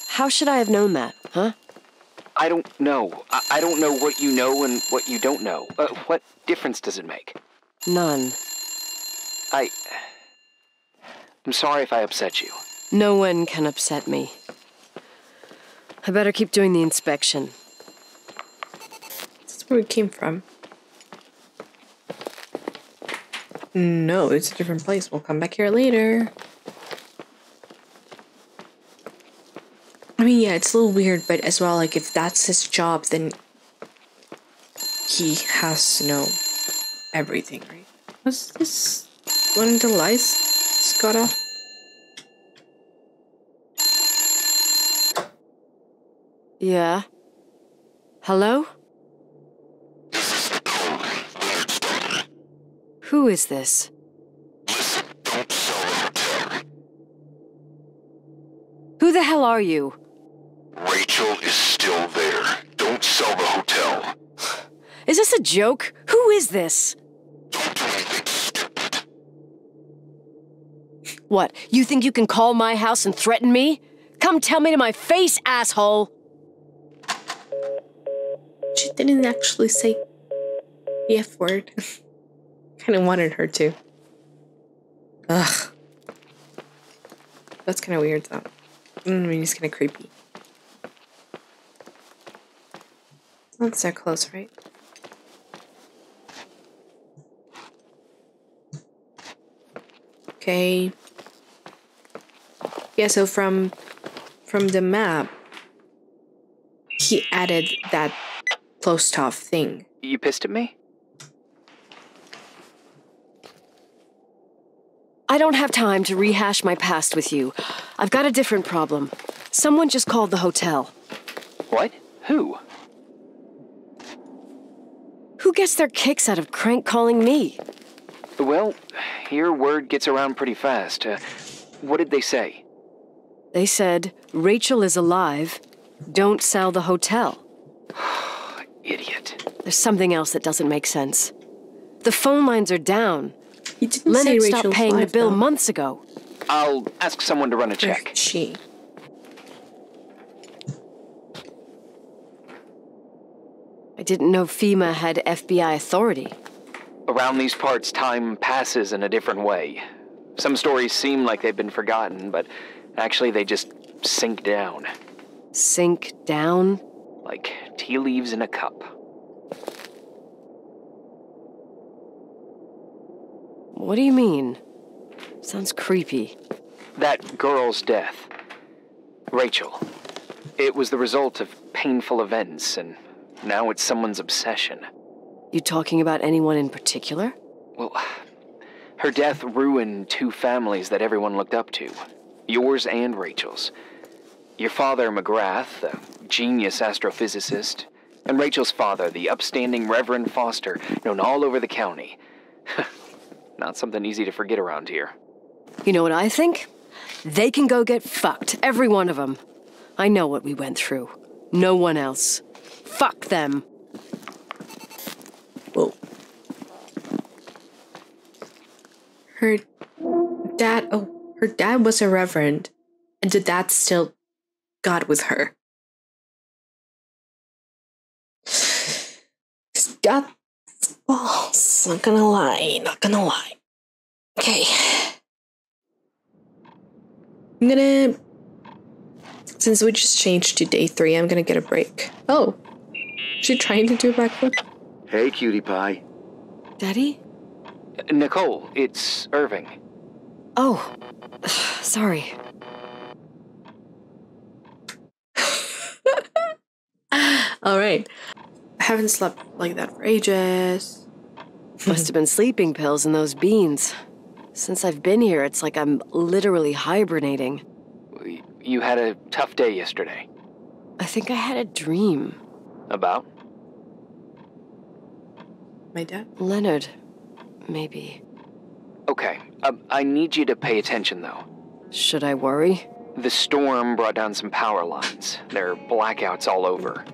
How should I have known that, huh? I don't know. I don't know what you know and what you don't know. What difference does it make? None. I'm sorry if I upset you. No one can upset me. I better keep doing the inspection. That's where it came from. No, it's a different place. We'll come back here later. I mean, yeah, it's a little weird, but as well, like, if that's his job, then he has to know everything, right? Was this one of the lights got off? Yeah? Hello? This is Nicole, Leonard's daughter. Who is this? Listen, don't sell the hotel. Who the hell are you? Rachel is still there. Don't sell the hotel. Is this a joke? Who is this? Don't do anything What, you think you can call my house and threaten me? Come tell me to my face, asshole! She didn't actually say the F word. Kind of wanted her to. Ugh. That's kind of weird, though. I mean, it's kind of creepy. It's not so close, right? Okay. Yeah, so from the map, he added that closed off thing. You pissed at me? I don't have time to rehash my past with you. I've got a different problem. Someone just called the hotel. What? Who? Who gets their kicks out of crank calling me? Well, your word gets around pretty fast. What did they say? They said, Rachel is alive. Don't sell the hotel. Idiot. There's something else that doesn't make sense. The phone lines are down. He didn't Leonard say stopped Rachel's paying the live, bill though. months ago. I'll ask someone to run a check. She. I didn't know FEMA had FBI authority. Around these parts, time passes in a different way. Some stories seem like they've been forgotten, but actually they just sink down. Sink down? Like tea leaves in a cup. What do you mean? Sounds creepy. That girl's death. Rachel. It was the result of painful events, and now it's someone's obsession. You talking about anyone in particular? Well, her death ruined two families that everyone looked up to. Yours and Rachel's. Your father, McGrath, the genius astrophysicist, and Rachel's father, the upstanding Reverend Foster, known all over the county. Not something easy to forget around here. You know what I think? They can go get fucked, every one of them. I know what we went through. No one else. Fuck them. Whoa. Her dad was a reverend, and the dad still got with her. Got balls. Not gonna lie. Okay. I'm gonna, since we just changed to day 3, I'm gonna get a break. Oh, she trying to do a backflip? Hey, cutie pie. Daddy? Nicole, it's Irving. Oh, sorry. All right. I haven't slept like that for ages. Must have been sleeping pills in those beans. Since I've been here, it's like I'm literally hibernating. You had a tough day yesterday. I think I had a dream. About? My dad? Leonard, maybe. Okay, I need you to pay attention, though. Should I worry? The storm brought down some power lines. There are blackouts all over.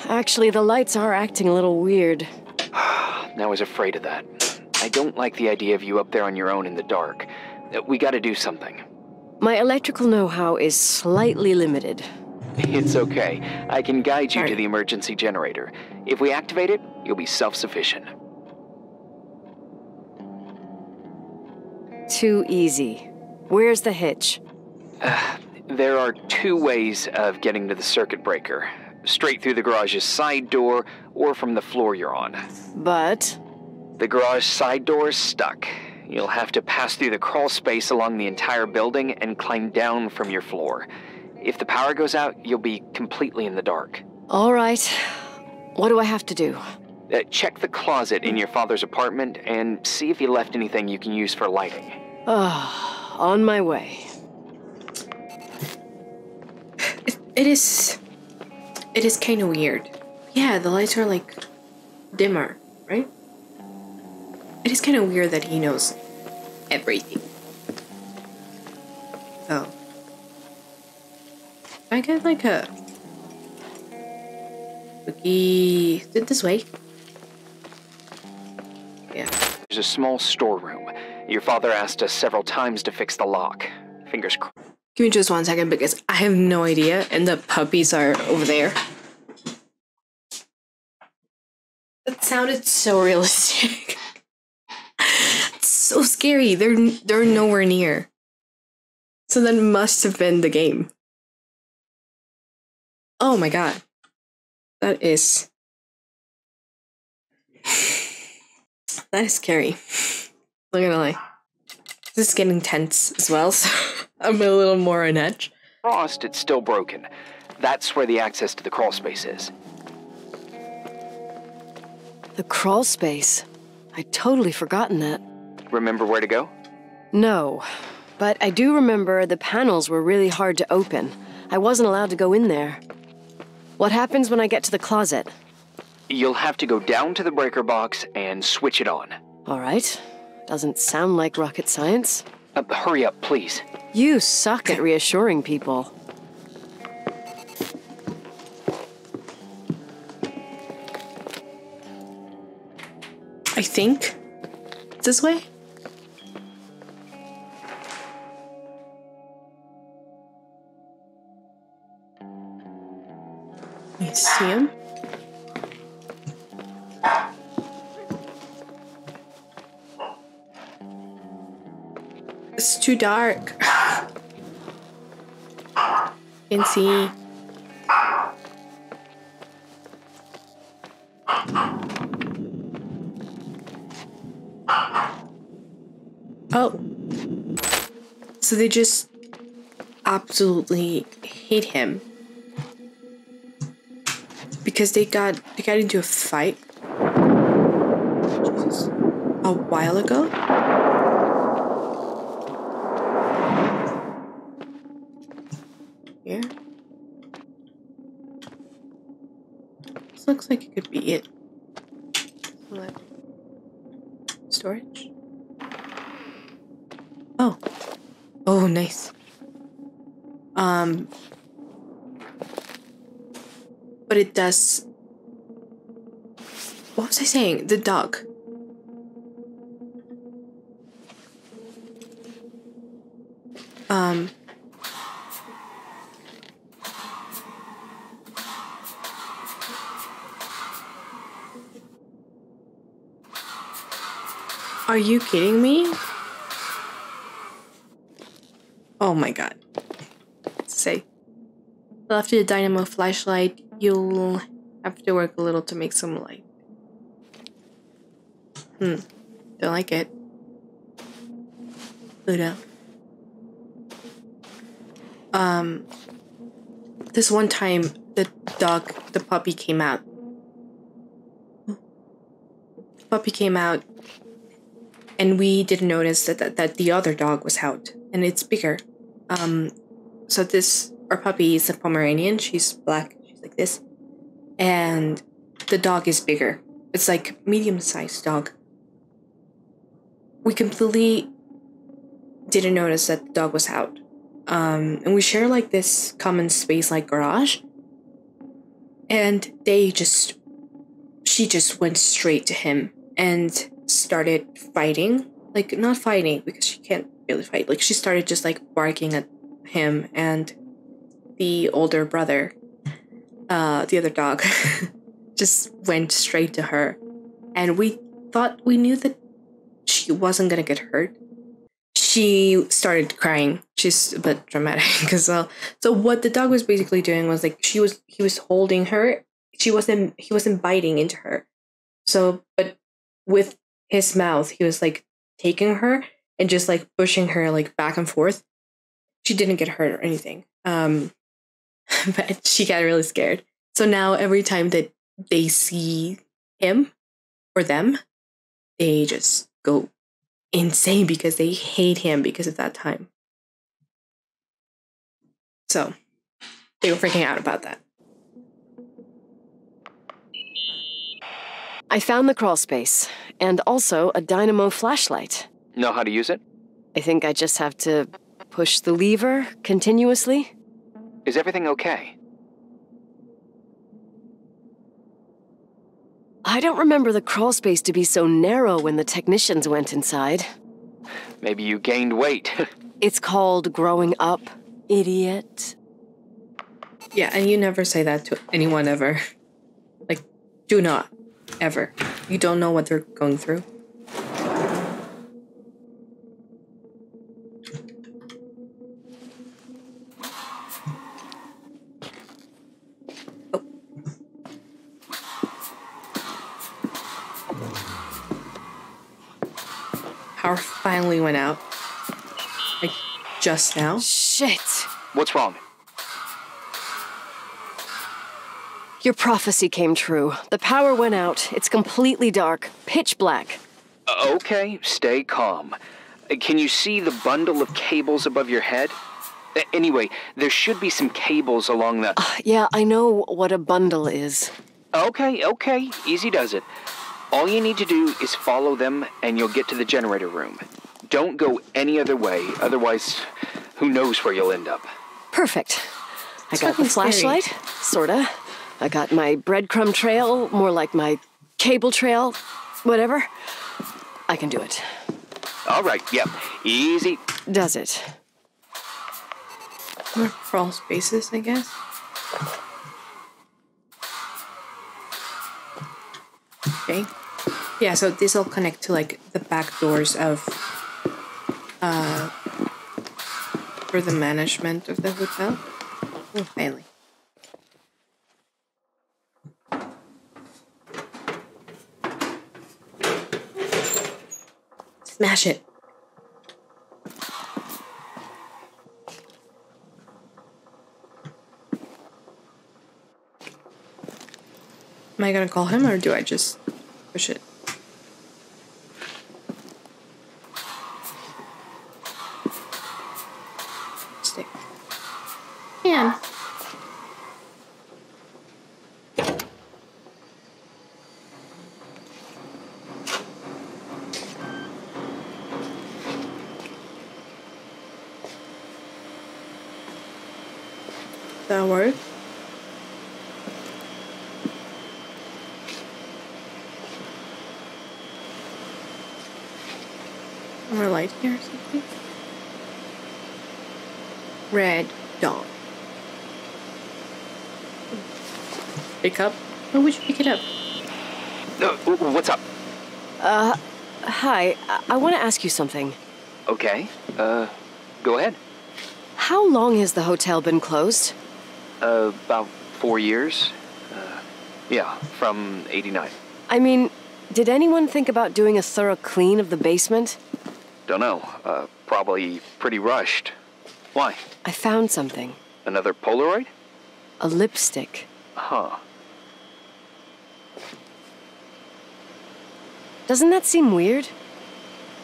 Actually, the lights are acting a little weird. I was afraid of that. I don't like the idea of you up there on your own in the dark. We gotta do something. My electrical know-how is slightly limited. It's okay. I can guide you to the emergency generator. If we activate it, you'll be self-sufficient. Too easy. Where's the hitch? There are 2 ways of getting to the circuit breaker. Straight through the garage's side door, or from the floor you're on. But? The garage side door is stuck. You'll have to pass through the crawl space along the entire building and climb down from your floor. If the power goes out, you'll be completely in the dark. All right. What do I have to do? Check the closet in your father's apartment and see if he left anything you can use for lighting. On my way. It is kind of weird. Yeah, the lights are like dimmer, right? It is kind of weird that he knows everything. Oh. I get like a cookie. Is it this way? there's a small storeroom. Your father asked us several times to fix the lock. Fingers crossed. Give me just 1 second because I have no idea, and the puppies are over there. That sounded so realistic. It's so scary. They're nowhere near. So that must have been the game. Oh my god. That is scary. Not gonna lie. This is getting tense as well, so I'm a little more on edge. Frost, it's still broken. That's where the access to the crawl space is. The crawl space? I'd totally forgotten that. Remember where to go? No, but I do remember the panels were really hard to open. I wasn't allowed to go in there. What happens when I get to the closet? You'll have to go down to the breaker box and switch it on. All right. Doesn't sound like rocket science. Hurry up, please. You suck at reassuring people. I think this way. You see him? It's too dark. Can't see. Oh. So they just absolutely hate him. Because they got into a fight. Jesus. A while ago? Here? This looks like it could be it. Storage? Oh. Oh, nice. But it does... What was I saying? The dog. Are you kidding me? Oh my god. Say. After the dynamo flashlight, you'll have to work a little to make some light. Don't like it. Ludo. This one time, the puppy came out. The puppy came out, and we didn't notice that the other dog was out, and it's bigger. So our puppy is a Pomeranian. She's black. She's like this. And the dog is bigger. It's like medium-sized dog. We completely didn't notice that the dog was out. And we share like this common space like garage. And she just went straight to him and started fighting. Like, not fighting because she can't really fight. Like, she started just like barking at him and the older brother, the other dog, just went straight to her. And we knew that she wasn't gonna get hurt. She started crying. She's a bit dramatic as well. So what the dog was basically doing was like he was holding her. He wasn't biting into her. So, but with his mouth, he was like taking her and just like pushing her like back and forth. She didn't get hurt or anything. But she got really scared. So now every time that they see him or them, they just go insane because they hate him because of that time. So they were freaking out about that. I found the crawl space, and also a dynamo flashlight. Know how to use it? I think I just have to push the lever continuously. Is everything okay? I don't remember the crawl space to be so narrow when the technicians went inside. Maybe you gained weight. It's called growing up, idiot. Yeah, and you never say that to anyone ever. Like, do not. Ever. You don't know what they're going through. Power finally went out. Like, just now. Shit. What's wrong? Your prophecy came true. The power went out. It's completely dark. Pitch black. Okay, stay calm. Can you see the bundle of cables above your head? Anyway, there should be some cables along the... Yeah, I know what a bundle is. Okay. Easy does it. All you need to do is follow them, and you'll get to the generator room. Don't go any other way, otherwise, who knows where you'll end up. Perfect. I got the flashlight, sorta. I got my breadcrumb trail, more like my cable trail, whatever. I can do it. All right, yep, easy. Does it? More crawl spaces, I guess. Okay. Yeah, so this will connect to like the back doors of for the management of the hotel. Oh, finally. Smash it. Am I gonna call him or do I just push it? Stick. And that work? More light here or something? Red dot. Pick up? Why would you pick it up? What's up? Hi. I want to ask you something. Okay, go ahead. How long has the hotel been closed? About 4 years. Yeah, from 89. I mean, did anyone think about doing a thorough clean of the basement? Don't know. Probably pretty rushed. Why? I found something. Another Polaroid? A lipstick. Huh. Doesn't that seem weird?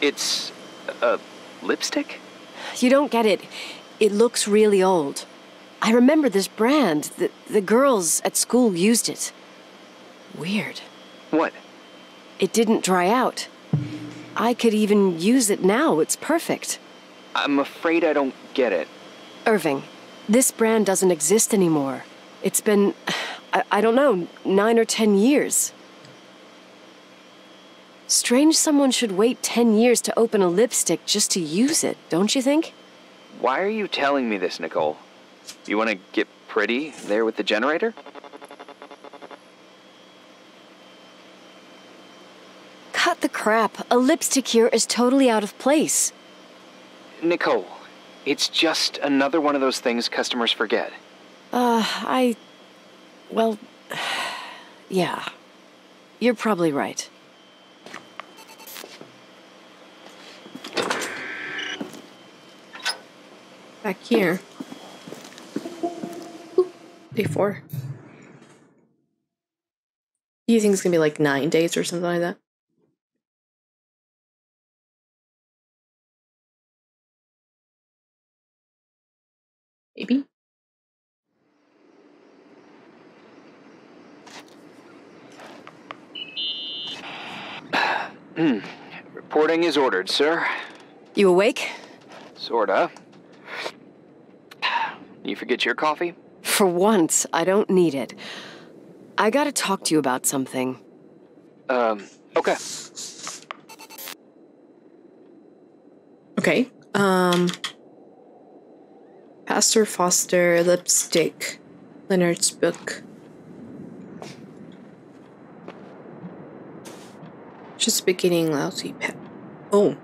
It's a lipstick? You don't get it. It looks really old. I remember this brand. The girls at school used it. Weird. What? It didn't dry out. I could even use it now. It's perfect. I'm afraid I don't get it. Irving, this brand doesn't exist anymore. It's been, I don't know, 9 or 10 years. Strange someone should wait 10 years to open a lipstick just to use it, don't you think? Why are you telling me this, Nicole? You want to get pretty there with the generator? Cut the crap. A lipstick here is totally out of place. Nicole, it's just another one of those things customers forget. Well, yeah. You're probably right. Back here. Ooh, day 4. Do you think it's gonna be like 9 days or something like that? Maybe. Reporting is ordered, sir. You awake? Sorta. You forget your coffee? For once, I don't need it. I gotta talk to you about something. Okay. Okay. Pastor Foster, Lipstick, Leonard's book. Just beginning lousy pet. Oh.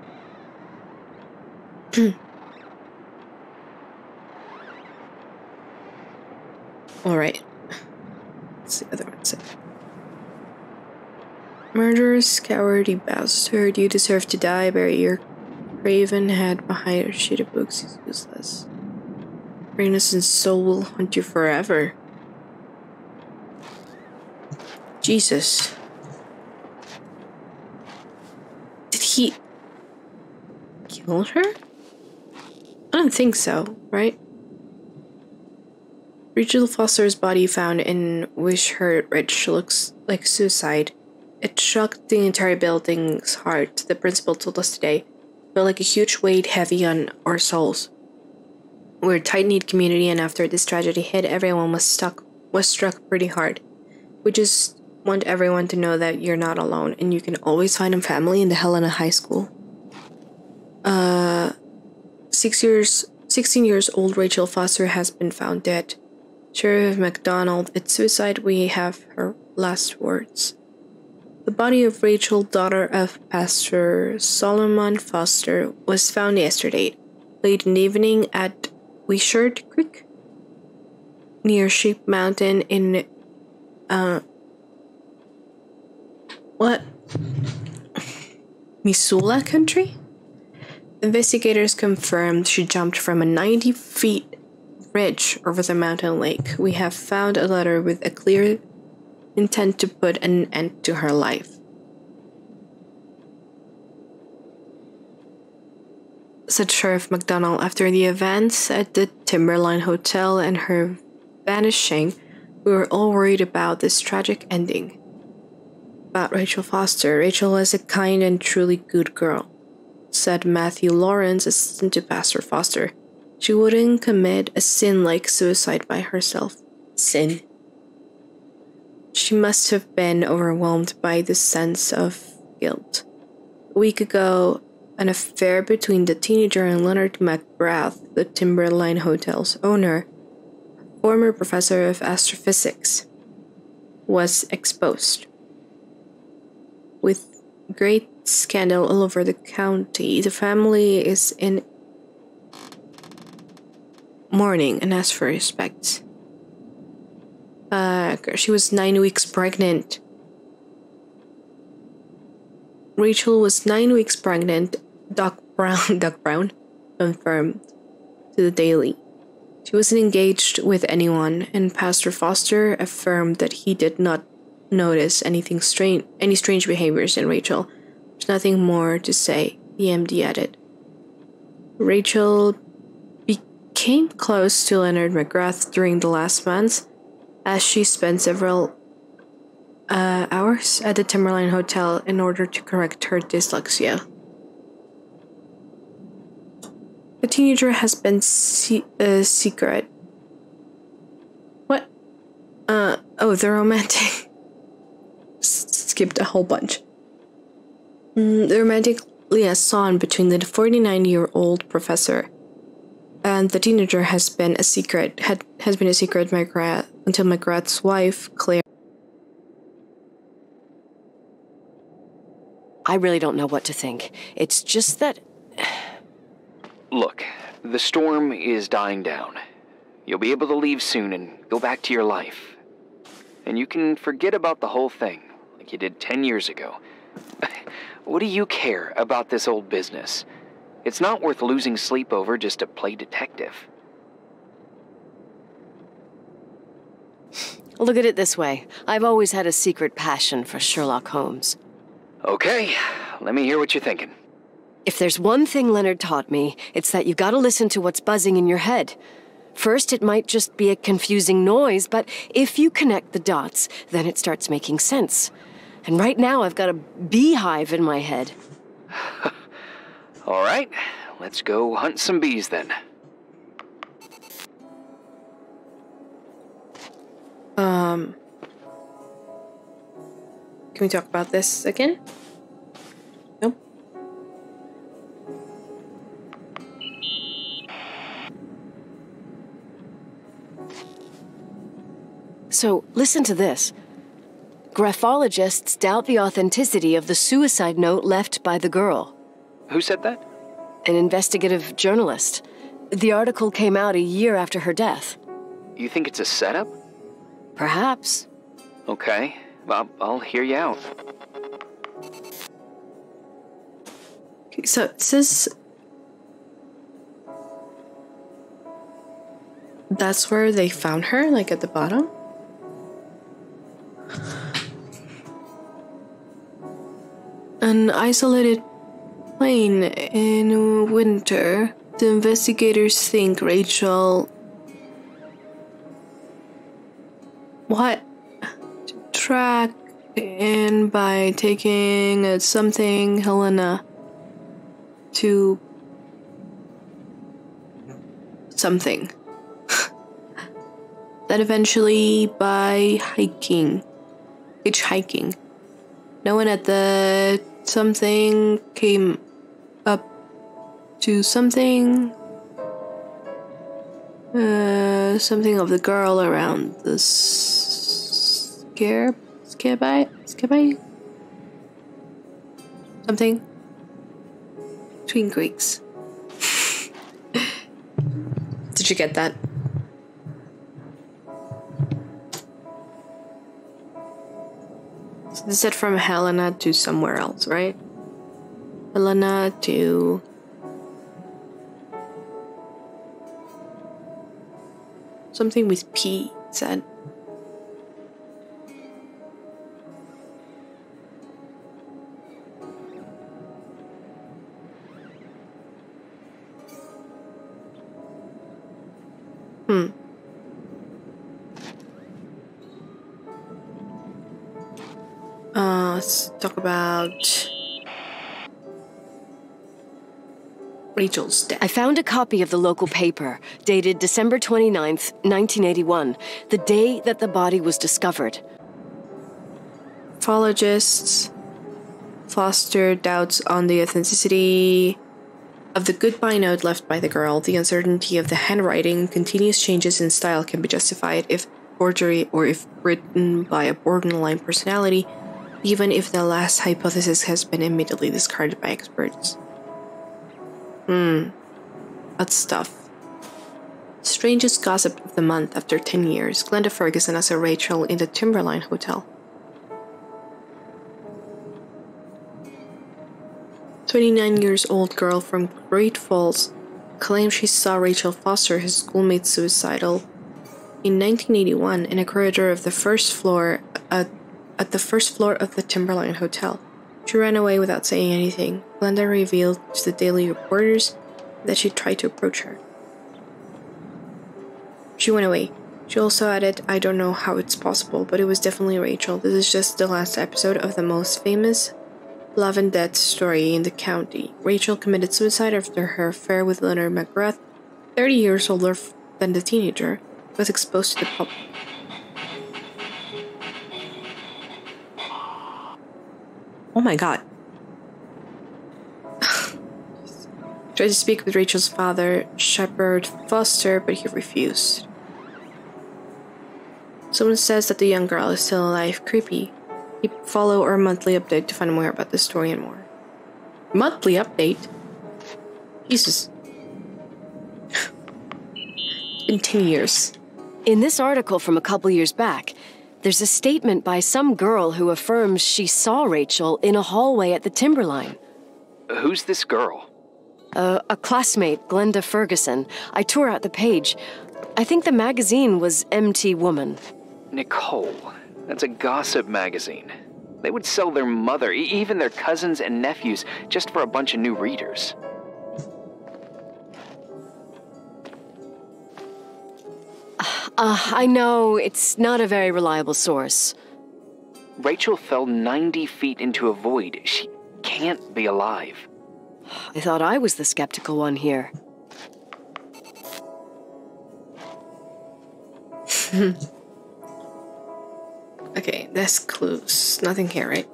Alright. What's the other one say? Murderous, cowardly bastard, you deserve to die. Bury your craven head behind a sheet of books is useless. Your innocent soul will haunt you forever. Jesus. Did he kill her? I don't think so, right? Rachel Foster's body found in Wishart Ridge looks like suicide. It shocked the entire building's heart, the principal told us today. It felt like a huge weight heavy on our souls. We're a tight-knit community, and after this tragedy hit, everyone was struck pretty hard. We just want everyone to know that you're not alone, and you can always find a family in the Helena High School. 16 years old Rachel Foster has been found dead. Sheriff McDonald, it's suicide. We have her last words. The body of Rachel, daughter of Pastor Solomon Foster, was found yesterday, late in the evening at Wishart Creek, near Sheep Mountain in, Missoula country? Investigators confirmed she jumped from a 90-foot ridge over the mountain lake. We have found a letter with a clear intent to put an end to her life. Said Sheriff McDonald after the events at the Timberline Hotel and her vanishing. We were all worried about this tragic ending. About Rachel Foster. Rachel was a kind and truly good girl, said Matthew Lawrence, assistant to Pastor Foster. She wouldn't commit a sin like suicide by herself. Sin. She must have been overwhelmed by the sense of guilt. A week ago, an affair between the teenager and Leonard McGrath, the Timberline Hotel's owner, former professor of astrophysics, was exposed. With great scandal all over the county, the family is in mourning and asks for respect. She was 9 weeks pregnant. Rachel was 9 weeks pregnant, Doc Brown confirmed to the Daily. She wasn't engaged with anyone, and Pastor Foster affirmed that he did not notice any strange behaviors in Rachel. There's nothing more to say, the MD added. Rachel became close to Leonard McGrath during the last months, as she spent several hours at the Timberline Hotel in order to correct her dyslexia. The teenager has been secret. What? The romantic. Skipped a whole bunch. The romantic liaison between the 49-year-old professor and the teenager has been a secret. Has been a secret until McGrath's wife, Claire. I really don't know what to think. It's just that... Look, the storm is dying down. You'll be able to leave soon and go back to your life. And you can forget about the whole thing, like you did 10 years ago. What do you care about this old business? It's not worth losing sleep over just to play detective. Look at it this way. I've always had a secret passion for Sherlock Holmes. Okay, let me hear what you're thinking. If there's one thing Leonard taught me, it's that you gotta listen to what's buzzing in your head. First, it might just be a confusing noise, but if you connect the dots, then it starts making sense. And right now, I've got a beehive in my head. All right, let's go hunt some bees then. Can we talk about this again? Nope. So, listen to this. Graphologists doubt the authenticity of the suicide note left by the girl. Who said that? An investigative journalist. The article came out a year after her death. You think it's a setup? Perhaps. Okay, I'll hear you out. Okay, so it says that's where they found her, like at the bottom. An isolated plain in winter. The investigators think Rachel... What? Track in by taking something Helena to something. Then eventually by hitchhiking. No one at the something came up to something. Something of the girl around the scaby? Something. Twin Creeks. Did you get that? So they said from Helena to somewhere else, right? Helena to... something with P, it said. Let's talk about Rachel's death. I found a copy of the local paper, dated December 29th, 1981, the day that the body was discovered. Pathologists foster doubts on the authenticity of the goodbye note left by the girl. The uncertainty of the handwriting, continuous changes in style can be justified if forgery or if written by a borderline personality, even if the last hypothesis has been immediately discarded by experts. That's tough. Strangest gossip of the month after 10 years. Glenda Ferguson as a Rachel in the Timberline Hotel. 29-year-old girl from Great Falls claims she saw Rachel Foster, his schoolmate, suicidal in 1981 in a corridor of the first floor at the first floor of the Timberline Hotel. She ran away without saying anything. Glenda revealed to the Daily Reporters that she tried to approach her. She went away. She also added, "I don't know how it's possible, but it was definitely Rachel. This is just the last episode of the most famous love and death story in the county. Rachel committed suicide after her affair with Leonard McGrath, 30 years older than the teenager, was exposed to the public." Oh my god. Tried to speak with Rachel's father, Shepard Foster, but he refused. Someone says that the young girl is still alive. Creepy. Follow our monthly update to find more about this story and more. Monthly update? Jesus. It's been 10 years. In this article from a couple years back, there's a statement by some girl who affirms she saw Rachel in a hallway at the Timberline. Who's this girl? A classmate, Glenda Ferguson. I tore out the page. I think the magazine was MT Woman. Nicole. That's a gossip magazine. They would sell their mother, even their cousins and nephews, just for a bunch of new readers. I know, it's not a very reliable source. Rachel fell 90 feet into a void. She can't be alive. I thought I was the skeptical one here. Okay, that's clues. Nothing here, right?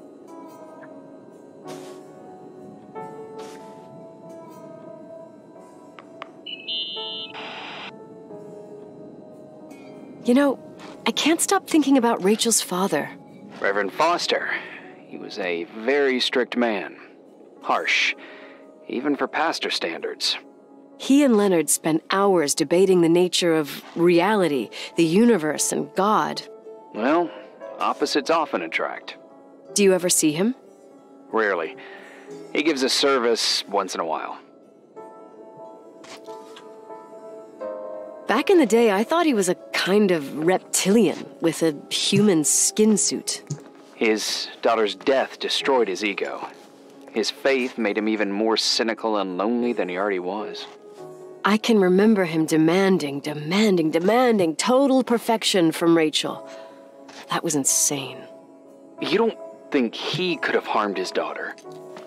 You know, I can't stop thinking about Rachel's father. Reverend Foster. He was a very strict man. Harsh, even for pastor standards. He and Leonard spent hours debating the nature of reality, the universe, and God. Well, opposites often attract. Do you ever see him? Rarely. He gives a service once in a while. Back in the day, I thought he was a kind of reptilian with a human skin suit. His daughter's death destroyed his ego. His faith made him even more cynical and lonely than he already was. I can remember him demanding total perfection from Rachel. That was insane. You don't think he could have harmed his daughter?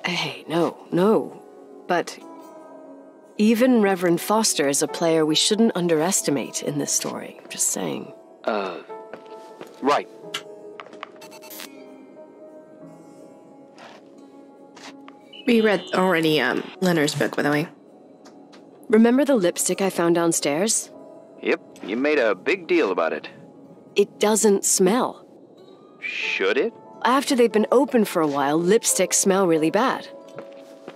Hey, no. But even Reverend Foster is a player we shouldn't underestimate in this story. I'm just saying. Right. We read already, Leonard's book, by the way. Remember the lipstick I found downstairs? Yep, you made a big deal about it. It doesn't smell. Should it? After they've been open for a while, lipsticks smell really bad.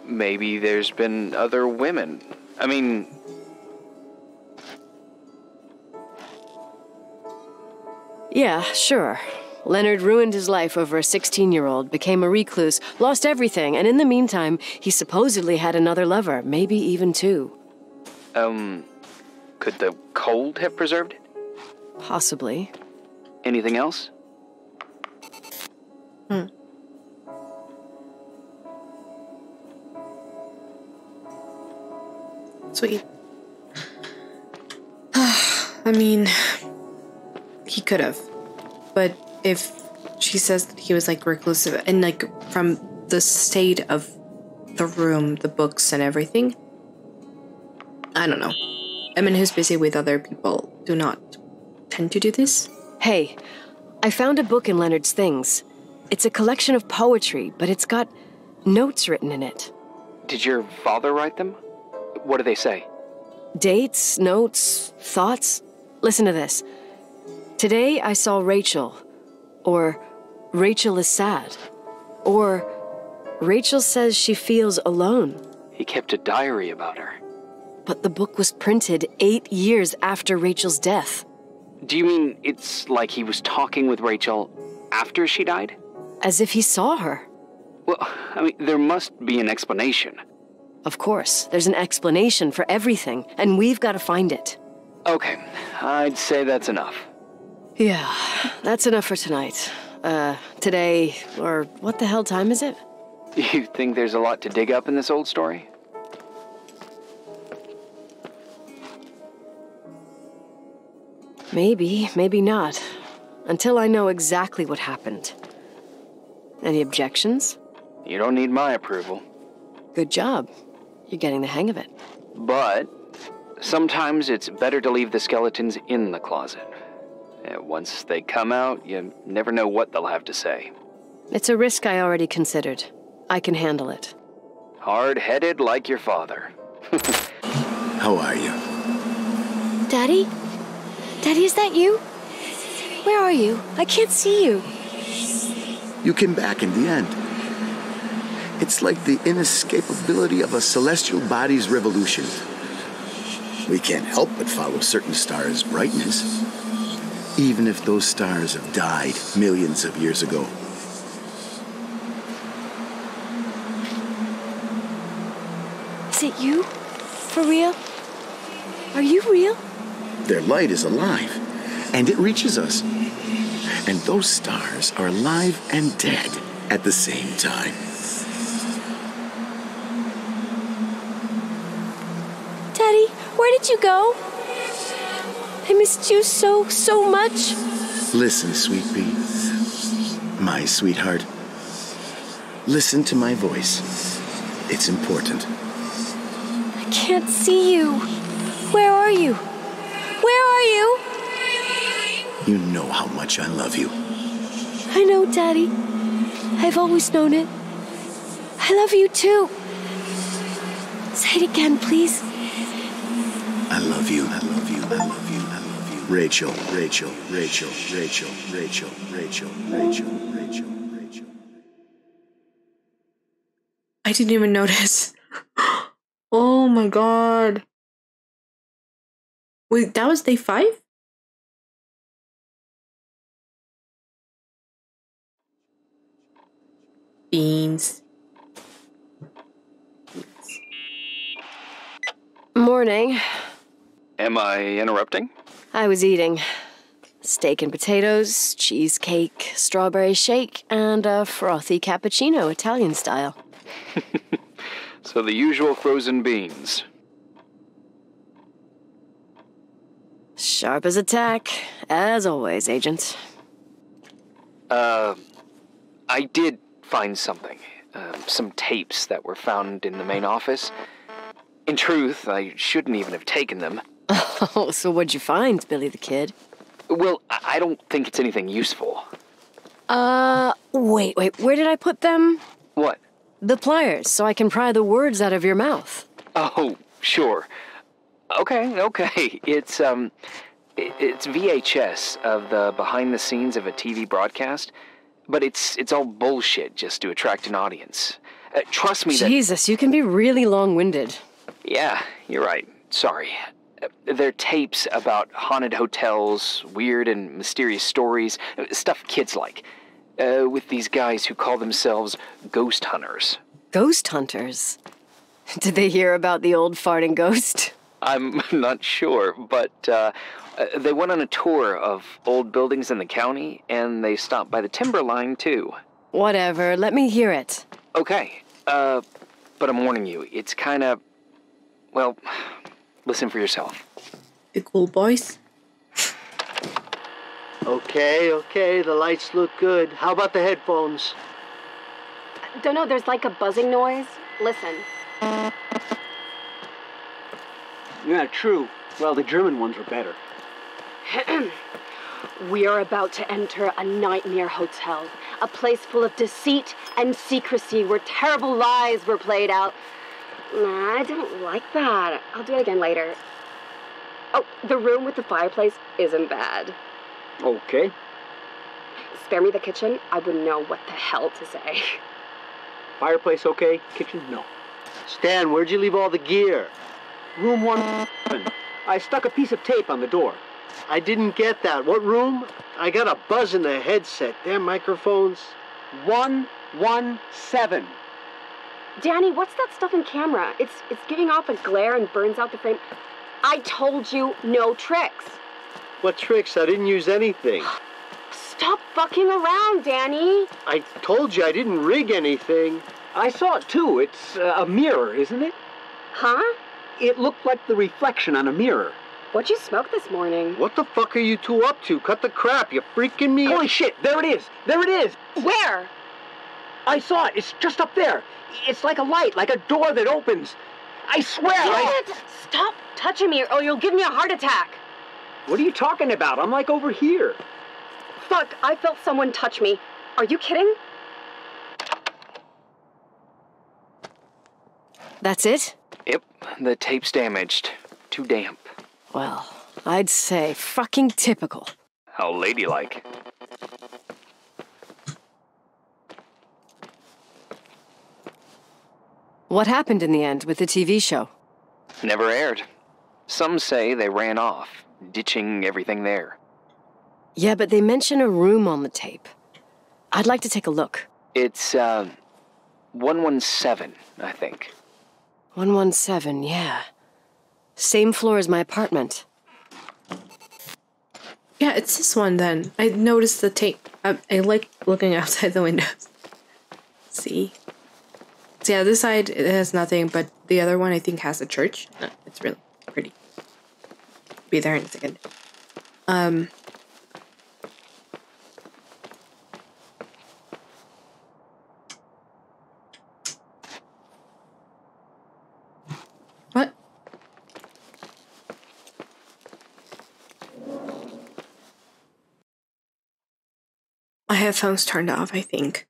Maybe there's been other women. I mean... Yeah, sure. Leonard ruined his life over a 16-year-old, became a recluse, lost everything, and in the meantime, he supposedly had another lover, maybe even two. Could the cold have preserved it? Possibly. Anything else? Sweet. I mean, he could have. But if she says that he was like reclusive and like from the state of the room, the books and everything, I don't know. I mean, who's busy with other people do not tend to do this. Hey, I found a book in Leonard's things. It's a collection of poetry, but it's got notes written in it. Did your father write them? What do they say? Dates, notes, thoughts. Listen to this. Today I saw Rachel. Or Rachel is sad. Or Rachel says she feels alone. He kept a diary about her. But the book was printed 8 years after Rachel's death. Do you mean it's like he was talking with Rachel after she died? As if he saw her. Well, I mean, there must be an explanation. Of course, there's an explanation for everything, and we've got to find it. Okay, I'd say that's enough. Yeah, that's enough for tonight. Today, or what the hell time is it? You think there's a lot to dig up in this old story? Maybe, maybe not. Until I know exactly what happened. Any objections? You don't need my approval. Good job. You're getting the hang of it. But sometimes it's better to leave the skeletons in the closet. Once they come out, you never know what they'll have to say. It's a risk I already considered. I can handle it. Hard-headed like your father. How are you? Daddy? Daddy, is that you? Where are you? I can't see you. You came back in the end. It's like the inescapability of a celestial body's revolution. We can't help but follow certain stars' brightness, even if those stars have died millions of years ago. Is it you? For real? Are you real? Their light is alive, and it reaches us. And those stars are alive and dead at the same time. Daddy, where did you go? I missed you so much. Listen, sweet pea. My sweetheart. Listen to my voice. It's important. I can't see you. Where are you? Where are you? You know how much I love you. I know, Daddy. I've always known it. I love you too. Say it again, please. I love you. I love you. I love you. I love you. Rachel, Rachel, Rachel, Rachel, Rachel, Rachel, Rachel, Rachel, Rachel. I didn't even notice. Oh my god. Wait, that was day 5? Beans. Morning. Am I interrupting? I was eating steak and potatoes, cheesecake, strawberry shake, and a frothy cappuccino, Italian style. So the usual frozen beans. Sharp as a tack, as always, Agent. I did find something. Some tapes that were found in the main office. In truth, I shouldn't even have taken them. Oh, so what'd you find, Billy the Kid? Well, I don't think it's anything useful. Wait, where did I put them? What? The pliers, so I can pry the words out of your mouth. Oh, sure. Okay. It's VHS of the behind the scenes of a TV broadcast, but it's all bullshit just to attract an audience. Trust me that... Jesus, you can be really long-winded. Yeah, you're right. Sorry. They're tapes about haunted hotels, weird and mysterious stories, stuff kids like. With these guys who call themselves ghost hunters. Ghost hunters? Did they hear about the old farting ghost? I'm not sure, but they went on a tour of old buildings in the county, and they stopped by the timberline, too. Whatever, let me hear it. Okay, but I'm warning you, it's kind of... Well, listen for yourself. The cool boys. Okay, the lights look good. How about the headphones? Don't know, there's like a buzzing noise. Listen. Yeah, true. Well, the German ones were better. We are about to enter a nightmare hotel. A place full of deceit and secrecy where terrible lies were played out. Nah, I don't like that. I'll do it again later. Oh, the room with the fireplace isn't bad. Okay. Spare me the kitchen. I wouldn't know what the hell to say. Fireplace okay? Kitchen no. Stan, where'd you leave all the gear? Room 1. I stuck a piece of tape on the door. I didn't get that. What room? I got a buzz in the headset. Damn microphones. 117. Danny, what's that stuff in camera? It's giving off a glare and burns out the frame. I told you no tricks. What tricks? I didn't use anything. Stop fucking around, Danny. I told you I didn't rig anything. I saw it too. It's a mirror, isn't it? Huh? It looked like the reflection on a mirror. What'd you smoke this morning? What the fuck are you two up to? Cut the crap. You freaking me. Holy shit, there it is. There it is. Where? I saw it. It's just up there. It's like a light, like a door that opens. I swear. Damn it! Stop touching me or you'll give me a heart attack. What are you talking about? I'm like over here. Fuck, I felt someone touch me. Are you kidding? That's it? Yep, the tape's damaged. Too damp. Well, I'd say fucking typical. How ladylike. What happened in the end with the TV show? Never aired. Some say they ran off, ditching everything there. Yeah, but they mention a room on the tape. I'd like to take a look. It's, 117, I think. 117, yeah. Same floor as my apartment. Yeah, it's this one then. I noticed the tape. I like looking outside the windows. See? So yeah, this side, it has nothing, but the other one I think has a church. It's really pretty. Be there in a second. What? My headphones turned off, I think.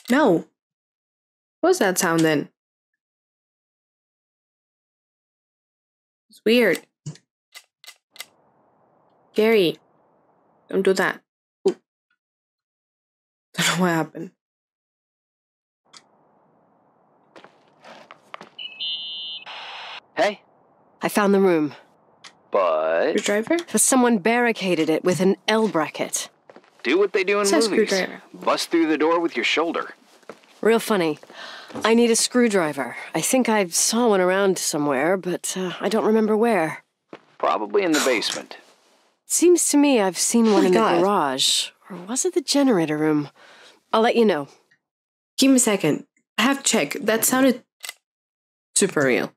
No. What was that sound then? It's weird. Gary, don't do that. Ooh. Don't know what happened. Hey. I found the room. But... Screwdriver? But someone barricaded it with an L bracket. Do what they do in movies. Screwdriver. Bust through the door with your shoulder. Real funny. I need a screwdriver. I think I saw one around somewhere, but I don't remember where. Probably in the basement. Seems to me I've seen one in the God. garage. Or was it the generator room? I'll let you know. Give me a second. I have to check. That sounded super real.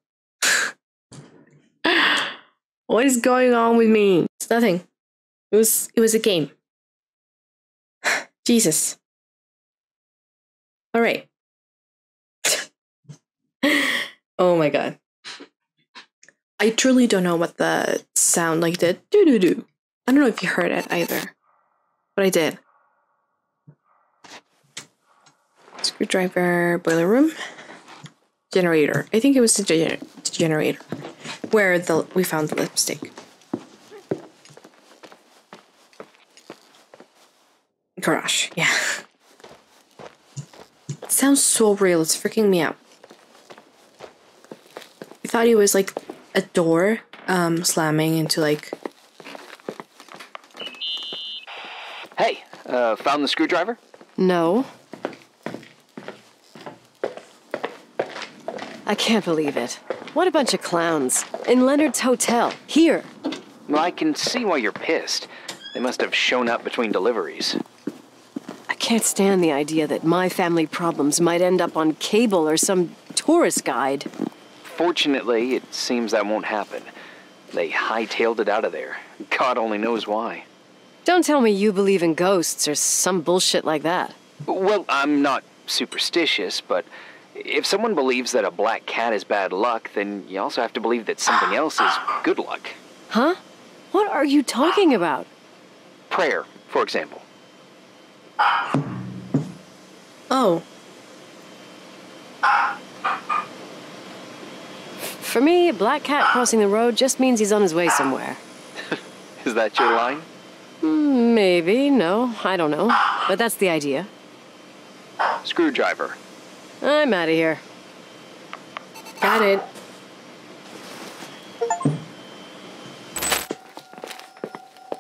What is going on with me? It's nothing. It was a game. Jesus. All right. Oh my god. I truly don't know what the sound like did. Do-do-do. I don't know if you heard it either. But I did. Screwdriver, boiler room. Generator. I think it was the generator. Where we found the lipstick. Garage, yeah. It sounds so real, it's freaking me out. I thought it was like a door slamming into like... Hey, found the screwdriver? No. I can't believe it. What a bunch of clowns. In Leonard's hotel. Here. Well, I can see why you're pissed. They must have shown up between deliveries. I can't stand the idea that my family problems might end up on cable or some tourist guide. Fortunately, it seems that won't happen. They hightailed it out of there. God only knows why. Don't tell me you believe in ghosts or some bullshit like that. Well, I'm not superstitious, but if someone believes that a black cat is bad luck, then you also have to believe that something else is good luck. Huh? What are you talking about? Prayer, for example. Oh. For me, a black cat crossing the road just means he's on his way somewhere. Is that your line? Maybe, no, I don't know. But that's the idea. Screwdriver. I'm out of here. Got it.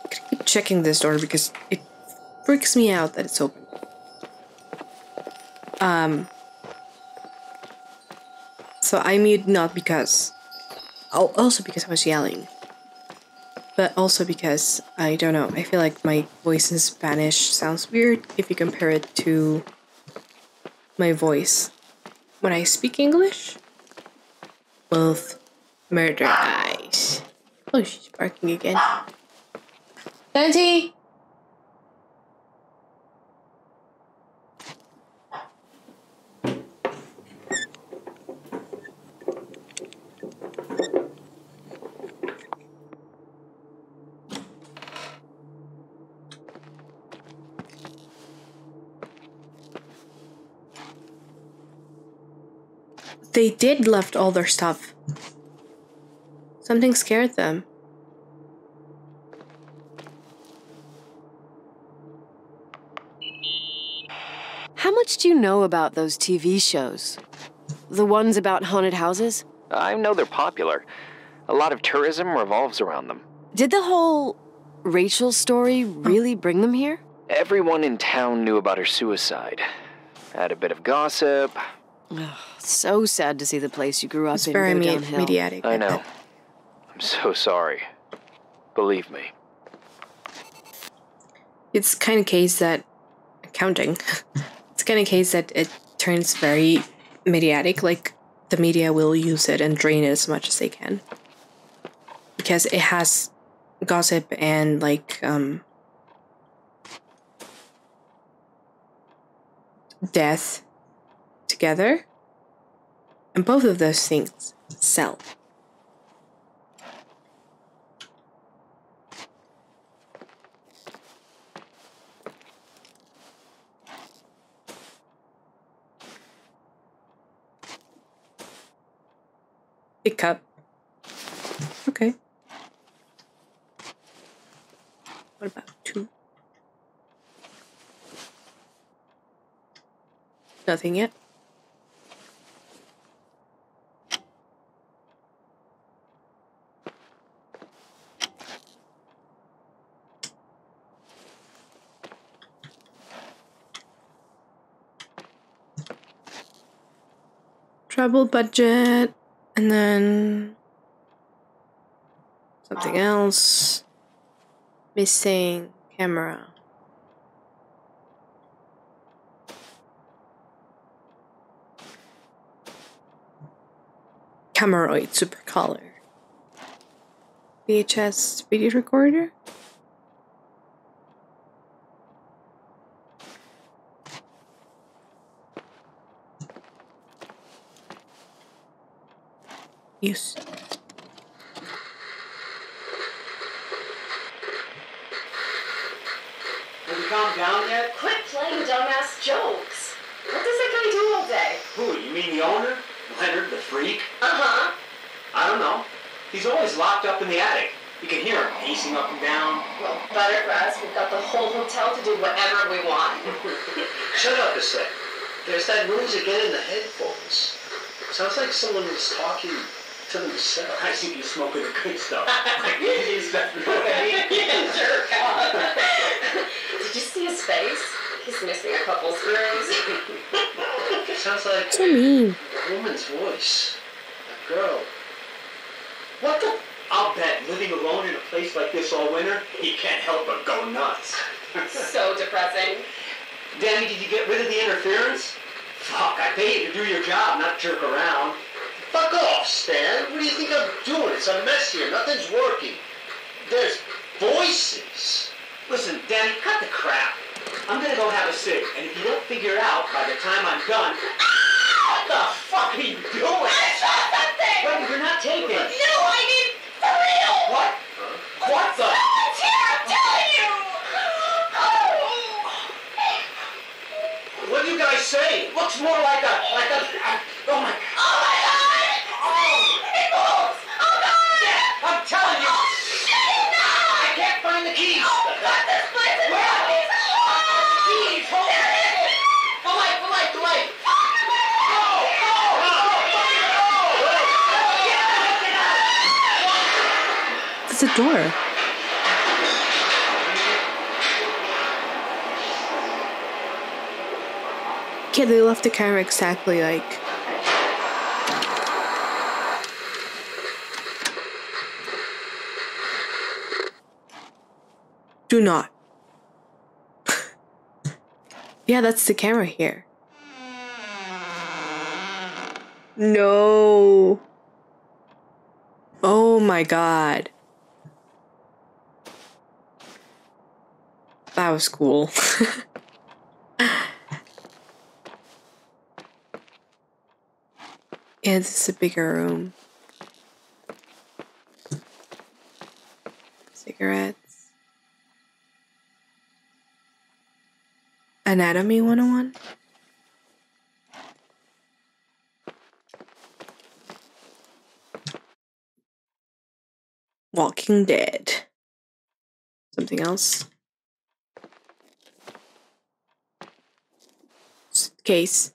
I keep checking this door because it freaks me out that it's open. So I mute not because... also because I was yelling. But also because, I don't know, I feel like my voice in Spanish sounds weird if you compare it to my voice when I speak English. Both murder eyes. Oh, she's barking again. Auntie! They did left all their stuff. Something scared them. How much do you know about those TV shows? The ones about haunted houses? I know they're popular. A lot of tourism revolves around them. Did the whole Rachel story really bring them here? Everyone in town knew about her suicide. Had a bit of gossip. So sad to see the place you grew up It's in very go downhill. mediatic. I know. I'm so sorry. Believe me. It's kind of case that accounting. It's kind of case that it turns very mediatic. Like the media will use it and drain it as much as they can because it has gossip and like death together, and both of those things sell. Pickup. Okay. What about 2? Nothing yet. Travel budget, and then something else. Missing camera. Cameroid supercolor. VHS video recorder. Use. Have you calmed down yet? Quit playing dumbass jokes. What does that guy do all day? Who, you mean the owner? Leonard, the freak? Uh-huh. I don't know. He's always locked up in the attic. You can hear him pacing up and down. Well, better for us. We've got the whole hotel to do whatever we want. Shut up a sec. There's that noise again in the headphones. Sounds like someone was talking to themselves. I think you're smoking the good stuff. Like Indian stuff, you know what I mean? Yeah, jerk off. Did you see his face? He's missing a couple screws. Sounds like So mean. a woman's voice. A girl. What the? I'll bet living alone in a place like this all winter, he can't help but go nuts. So depressing. Danny, did you get rid of the interference? Fuck, I pay you to do your job, not jerk around. Fuck off, Stan. What do you think I'm doing? It's a mess here. Nothing's working. There's voices. Listen, Danny, cut the crap. I'm gonna go have a cig, and if you don't figure it out by the time I'm done... What the fuck are you doing? I saw something! Wait, you're not taping. No, I mean, for real! What? What the? Someone's here, I'm telling you! What do you guys say? It looks more like a... oh my... Oh my god! It moves! Oh god! I'm telling you! Oh shit, no! I can't find the keys! Oh god, this place is Where? keys! Keys! Hold There it is! The light! It's a door. Okay, they left the camera exactly like... Do not. Yeah, that's the camera here. No. Oh my god. That was cool. Yeah, this is a bigger room. Cigarettes. Anatomy 101. Walking Dead. Something else. Case.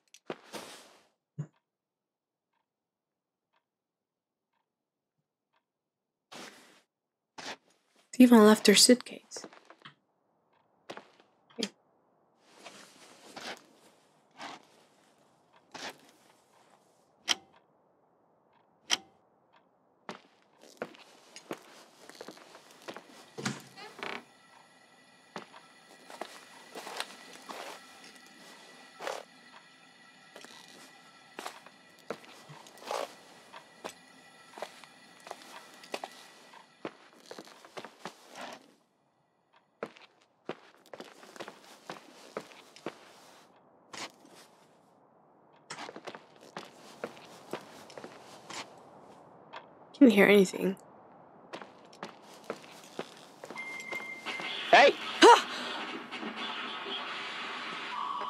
They even left their suitcase. Okay. Can't hear anything. Hey!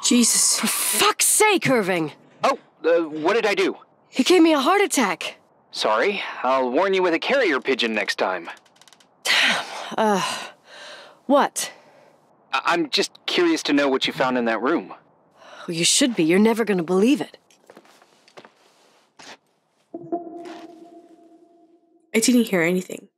Jesus. For fuck's sake, Irving! Oh, what did I do? He gave me a heart attack. Sorry, I'll warn you with a carrier pigeon next time. What? I'm just curious to know what you found in that room. Well, you should be. You're never gonna believe it. I didn't hear anything.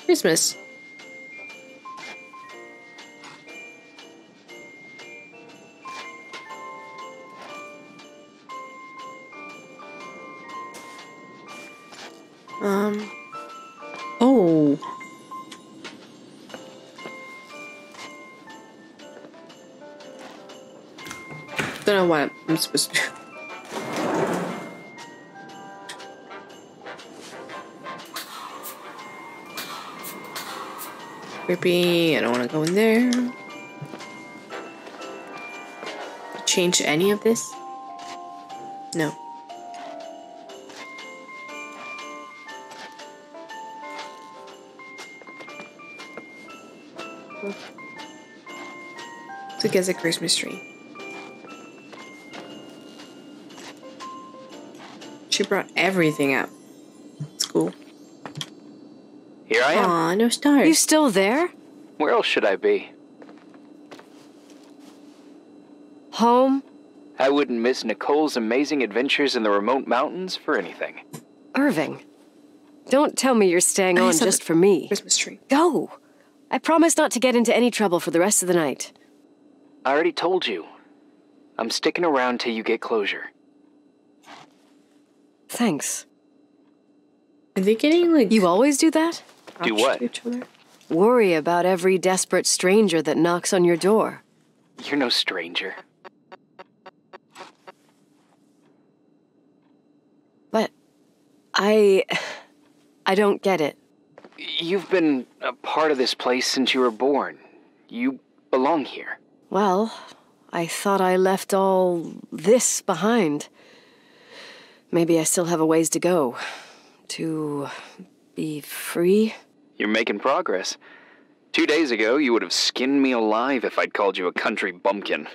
Christmas. Oh. Don't know what I'm supposed to do. Creepy, I don't want to go in there. Change any of this? No. So it gets a Christmas tree. She brought everything out. It's cool. Here I am. Aw, no stars. You still there? Where else should I be? Home? I wouldn't miss Nicole's amazing adventures in the remote mountains for anything. Irving, don't tell me you're staying on just for me. Christmas tree. Go! I promise not to get into any trouble for the rest of the night. I already told you. I'm sticking around till you get closure. Thanks. Are they getting, like... You always do that? Do what? Each other? Worry about every desperate stranger that knocks on your door. You're no stranger. But I don't get it. You've been a part of this place since you were born. You belong here. Well, I thought I left all this behind. Maybe I still have a ways to go. To be free? You're making progress. 2 days ago, you would have skinned me alive if I'd called you a country bumpkin.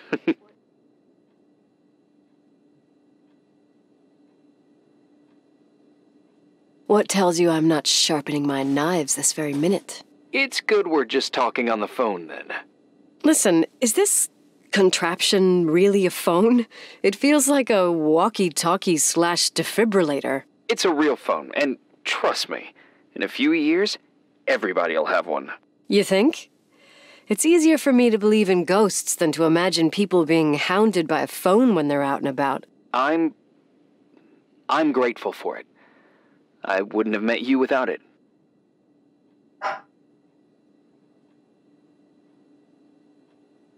What tells you I'm not sharpening my knives this very minute? It's good we're just talking on the phone, then. Listen, is this contraption really a phone? It feels like a walkie-talkie / defibrillator. It's a real phone, and trust me, in a few years, everybody'll have one. You think? It's easier for me to believe in ghosts than to imagine people being hounded by a phone when they're out and about. I'm grateful for it. I wouldn't have met you without it.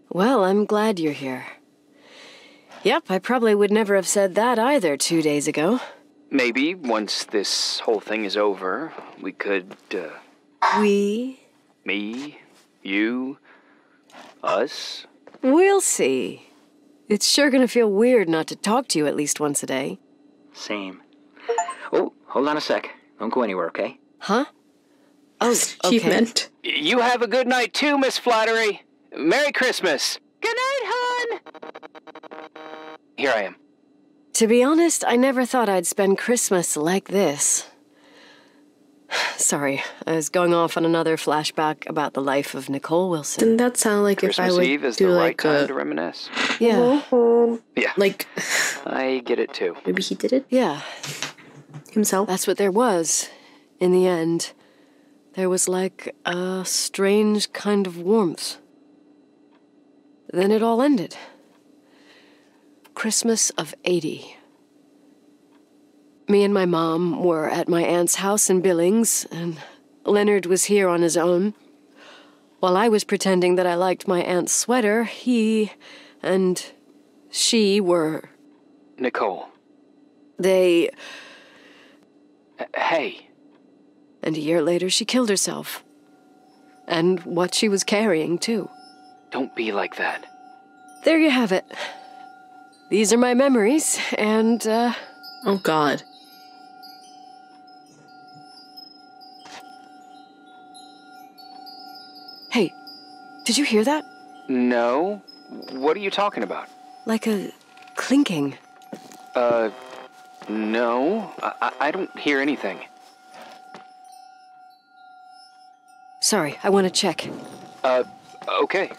Well, I'm glad you're here. Yep, I probably would never have said that either 2 days ago. Maybe, once this whole thing is over, we could, We? Me, you, us? We'll see. It's sure gonna feel weird not to talk to you at least once a day. Same. Oh, hold on a sec. Don't go anywhere, okay? Huh? Oh, okay. You have a good night too, Miss Flattery. Merry Christmas. Good night, hon! Here I am. To be honest, I never thought I'd spend Christmas like this. Sorry, I was going off on another flashback about the life of Nicole Wilson. Didn't that sound like Christmas if I would Eve is do the right like time a... to reminisce. Yeah. Yeah. Like... I get it too. Maybe he did it? Yeah. Himself? That's what there was, in the end. There was like a strange kind of warmth. Then it all ended. Christmas of '80. Me and my mom were at my aunt's house in Billings, and Leonard was here on his own. While I was pretending that I liked my aunt's sweater, he and she were... Nicole. They... Hey. And a year later, she killed herself. And what she was carrying, too. Don't be like that. There you have it. These are my memories, and, Oh, God. Hey, did you hear that? No. What are you talking about? Like a clinking. No. I don't hear anything. Sorry, I want to check. Okay.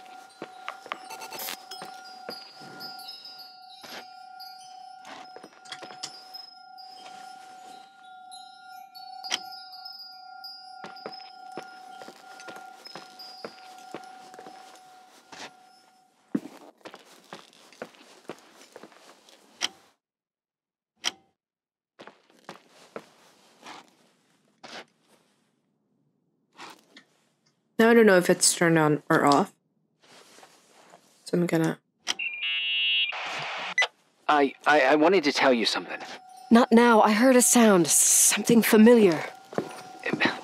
Now I don't know if it's turned on or off. So I'm gonna... I wanted to tell you something. Not now. I heard a sound. Something familiar.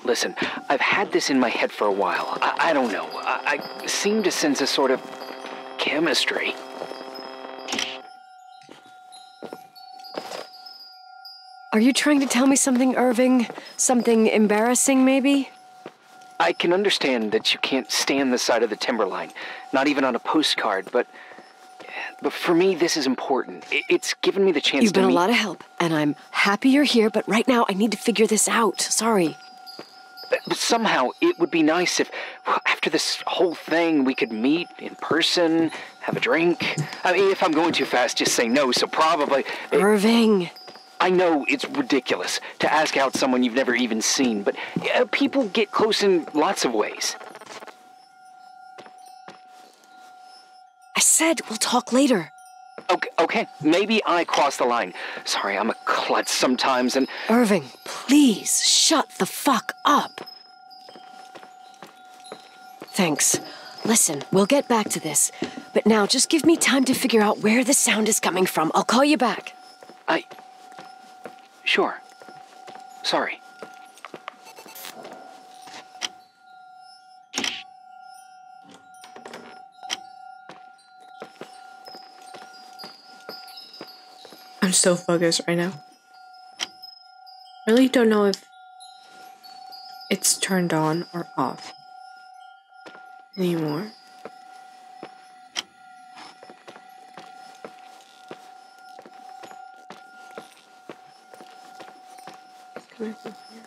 Listen, I've had this in my head for a while. I don't know. I seem to sense a sort of chemistry. Are you trying to tell me something, Irving? Something embarrassing, maybe? I can understand that you can't stand the side of the timberline, not even on a postcard, but for me, this is important. It's given me the chance to You've been meet... a lot of help, and I'm happy you're here, but right now I need to figure this out. Sorry. But somehow, it would be nice if, after this whole thing, we could meet in person, have a drink. I mean, if I'm going too fast, just say no, so probably... Irving! I know it's ridiculous to ask out someone you've never even seen, but people get close in lots of ways. I said we'll talk later. Okay. Maybe I crossed the line. Sorry, I'm a klutz sometimes, and... Irving, please, shut the fuck up. Thanks. Listen, we'll get back to this, but now just give me time to figure out where the sound is coming from. I'll call you back. Sure. Sorry. I'm so focused right now. I really don't know if it's turned on or off anymore. Coming from here.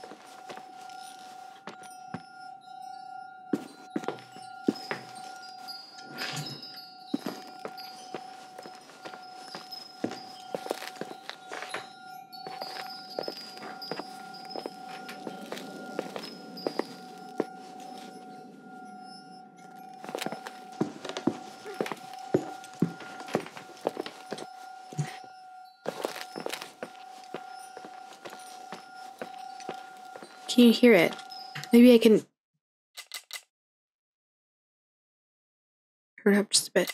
Can you hear it? Maybe I can turn it up just a bit.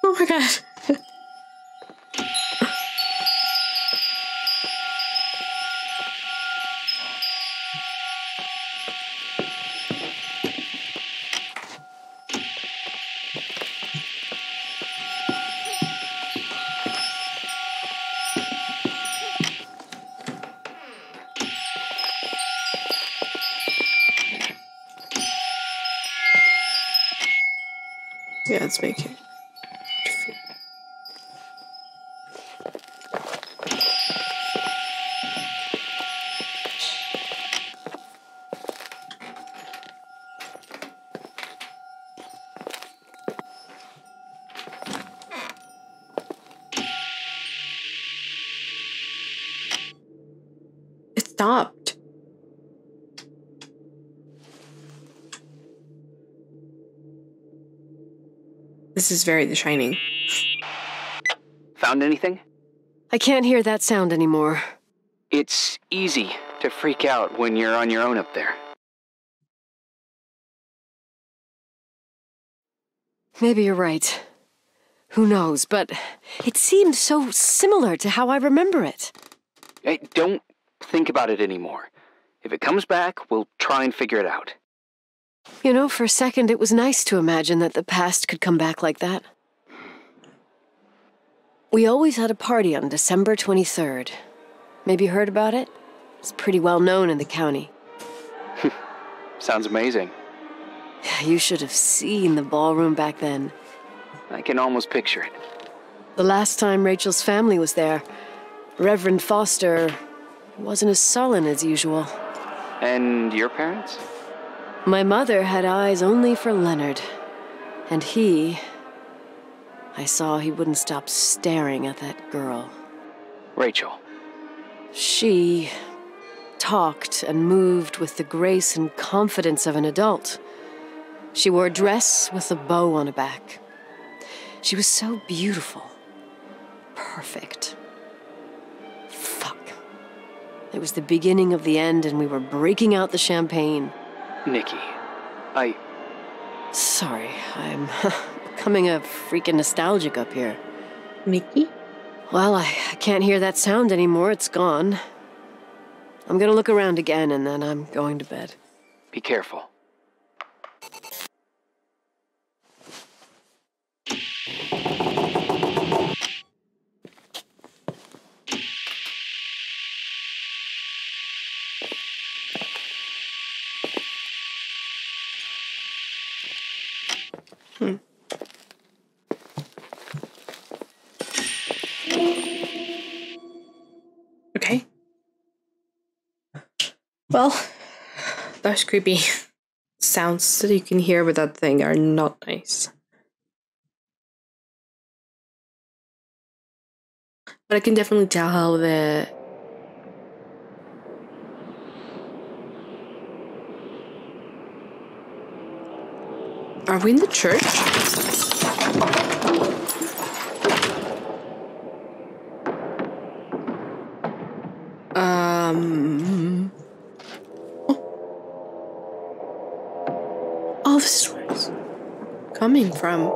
Oh my god. Yeah, let's make it. stopped. This is very The Shining. Found anything? I can't hear that sound anymore. It's easy to freak out when you're on your own up there. Maybe you're right. Who knows, but it seemed so similar to how I remember it. Hey, don't think about it anymore. If it comes back, we'll try and figure it out. You know, for a second it was nice to imagine that the past could come back like that. We always had a party on December 23rd. Maybe you heard about it? It's pretty well known in the county. Sounds amazing. You should have seen the ballroom back then. I can almost picture it. The last time Rachel's family was there, Reverend Foster wasn't as sullen as usual. And your parents? My mother had eyes only for Leonard. And I saw he wouldn't stop staring at that girl. Rachel. She talked and moved with the grace and confidence of an adult. She wore a dress with a bow on her back. She was so beautiful. Perfect. Fuck. It was the beginning of the end, and we were breaking out the champagne. Nikki, Sorry, I'm becoming a freaking nostalgic up here. Mickey? Well, I can't hear that sound anymore. It's gone. I'm gonna look around again, and then I'm going to bed. Be careful. Okay. Well, those creepy sounds that you can hear with that thing are not nice. But I can definitely tell how the... Are we in the church? All the stories coming from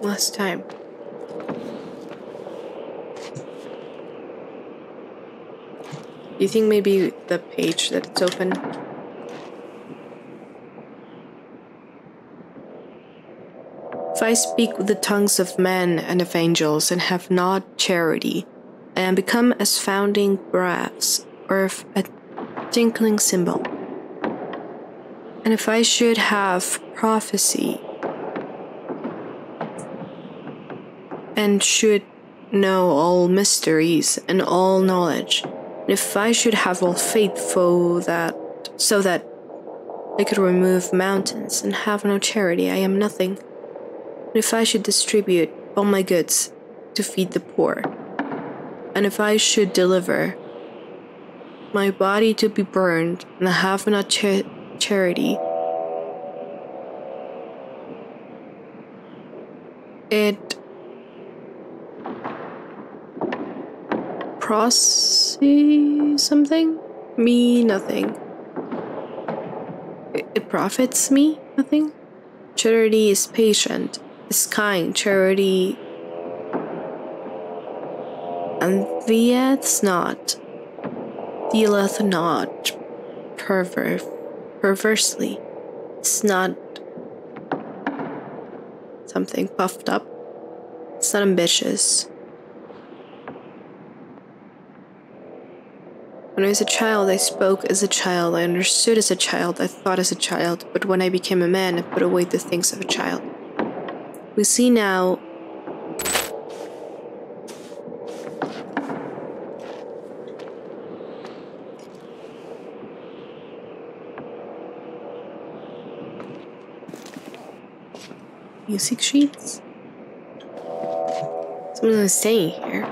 last time. You think maybe the page that it's open? If I speak with the tongues of men and of angels and have not charity, I am become as founding brass or a tinkling cymbal. And if I should have prophecy and should know all mysteries and all knowledge, and if I should have all faith so that I could remove mountains and have no charity, I am nothing. And if I should distribute all my goods to feed the poor, and if I should deliver my body to be burned and have not charity, it something? Me nothing. It profits me nothing. Charity is patient, is kind. Charity envieth not, dealeth not perversely. It's not something puffed up. It's not ambitious. When I was a child, I spoke as a child, I understood as a child, I thought as a child, but when I became a man, I put away the things of a child. We see now music sheets? Someone's staying here.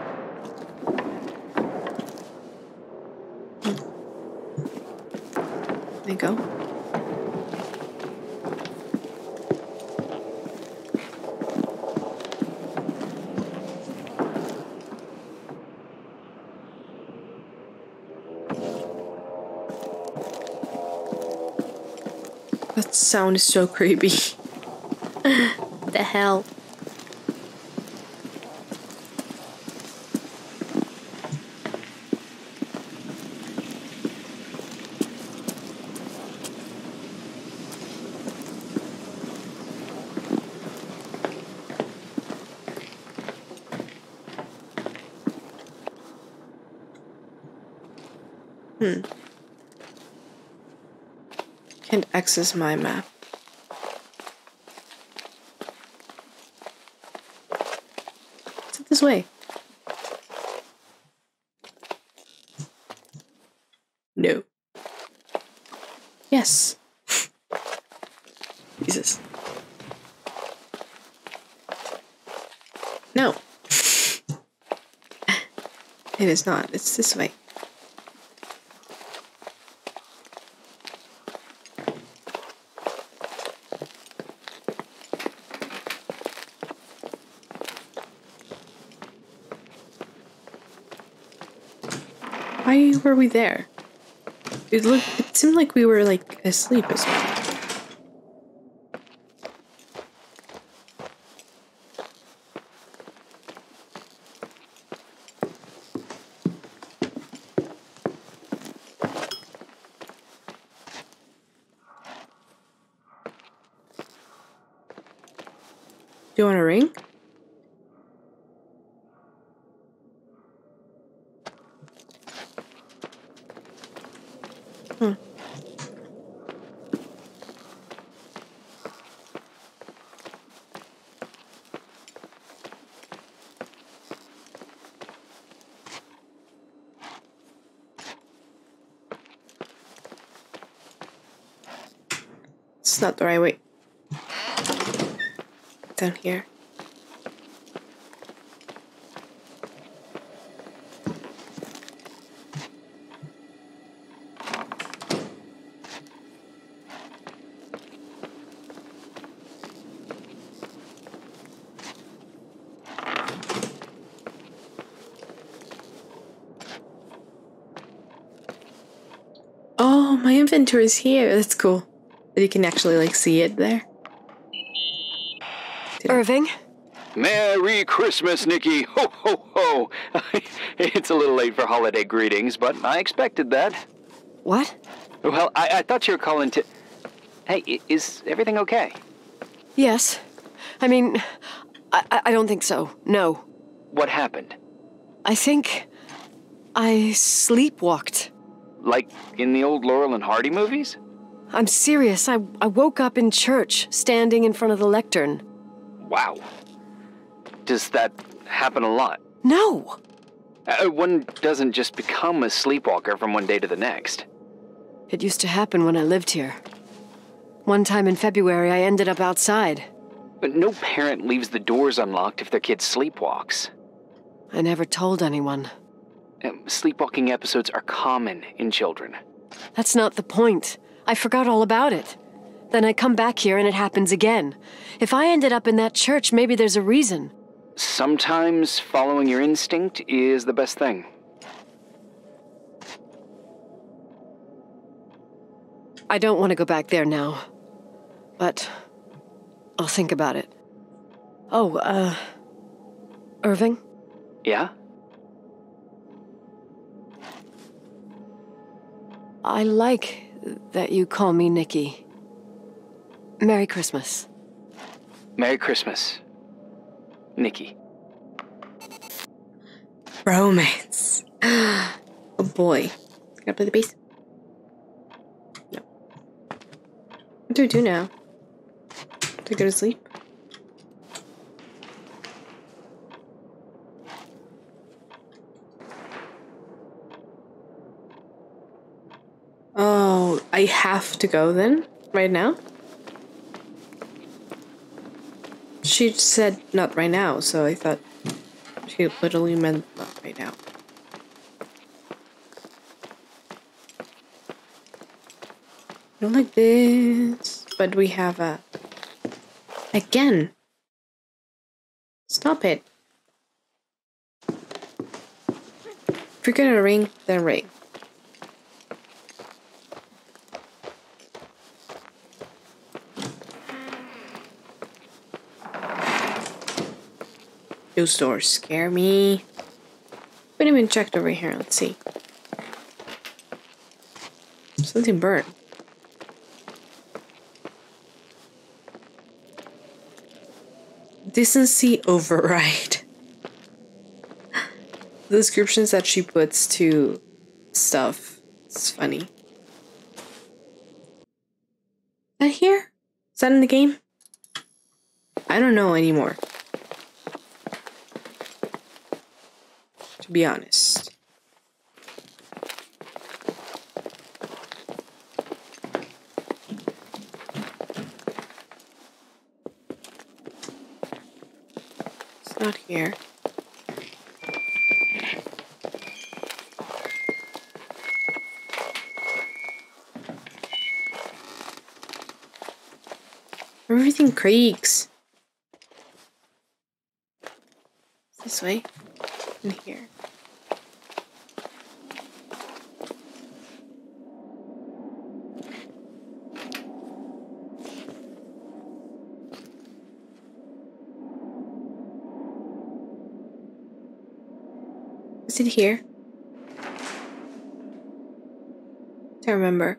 sound is so creepy. The hell? Can't access my map. Is it this way? No. Yes. Jesus. No. It is not. It's this way. Why were we there? It seemed like we were like asleep as well. Do you want a ring? It's not the right way. Down here. Oh, my inventory is here. That's cool. But you can actually like see it there. Irving? Merry Christmas, Nikki! Ho, ho, ho! It's a little late for holiday greetings, but I expected that. What? Well, I thought you were calling to... Hey, is everything okay? Yes. I mean, I don't think so. No. What happened? I think I sleepwalked. Like in the old Laurel and Hardy movies? I'm serious. I woke up in church, standing in front of the lectern. Wow. Does that happen a lot? No. One doesn't just become a sleepwalker from one day to the next. It used to happen when I lived here. One time in February, I ended up outside. But no parent leaves the doors unlocked if their kid sleepwalks. I never told anyone. Sleepwalking episodes are common in children. That's not the point. I forgot all about it. Then I come back here and it happens again. If I ended up in that church, maybe there's a reason. Sometimes following your instinct is the best thing. I don't want to go back there now. But I'll think about it. Oh, Irving? Yeah? I like that you call me Nikki. Merry Christmas. Merry Christmas, Nikki. Romance. Oh boy. Gotta play the bass. No. What do I do now? Do I go to sleep? Oh, I have to go then? Right now? She said not right now, so I thought she literally meant not right now. I don't like this, but we have a... Again! Stop it. If you're gonna ring, then ring. Those doors scare me. We haven't even checked over here. Let's see. Something burned. Decency override. The descriptions that she puts to stuff. It's funny. Is that here? Is that in the game? I don't know anymore. To be honest. It's not here. Everything creaks. This way. In here. Is it here? I remember.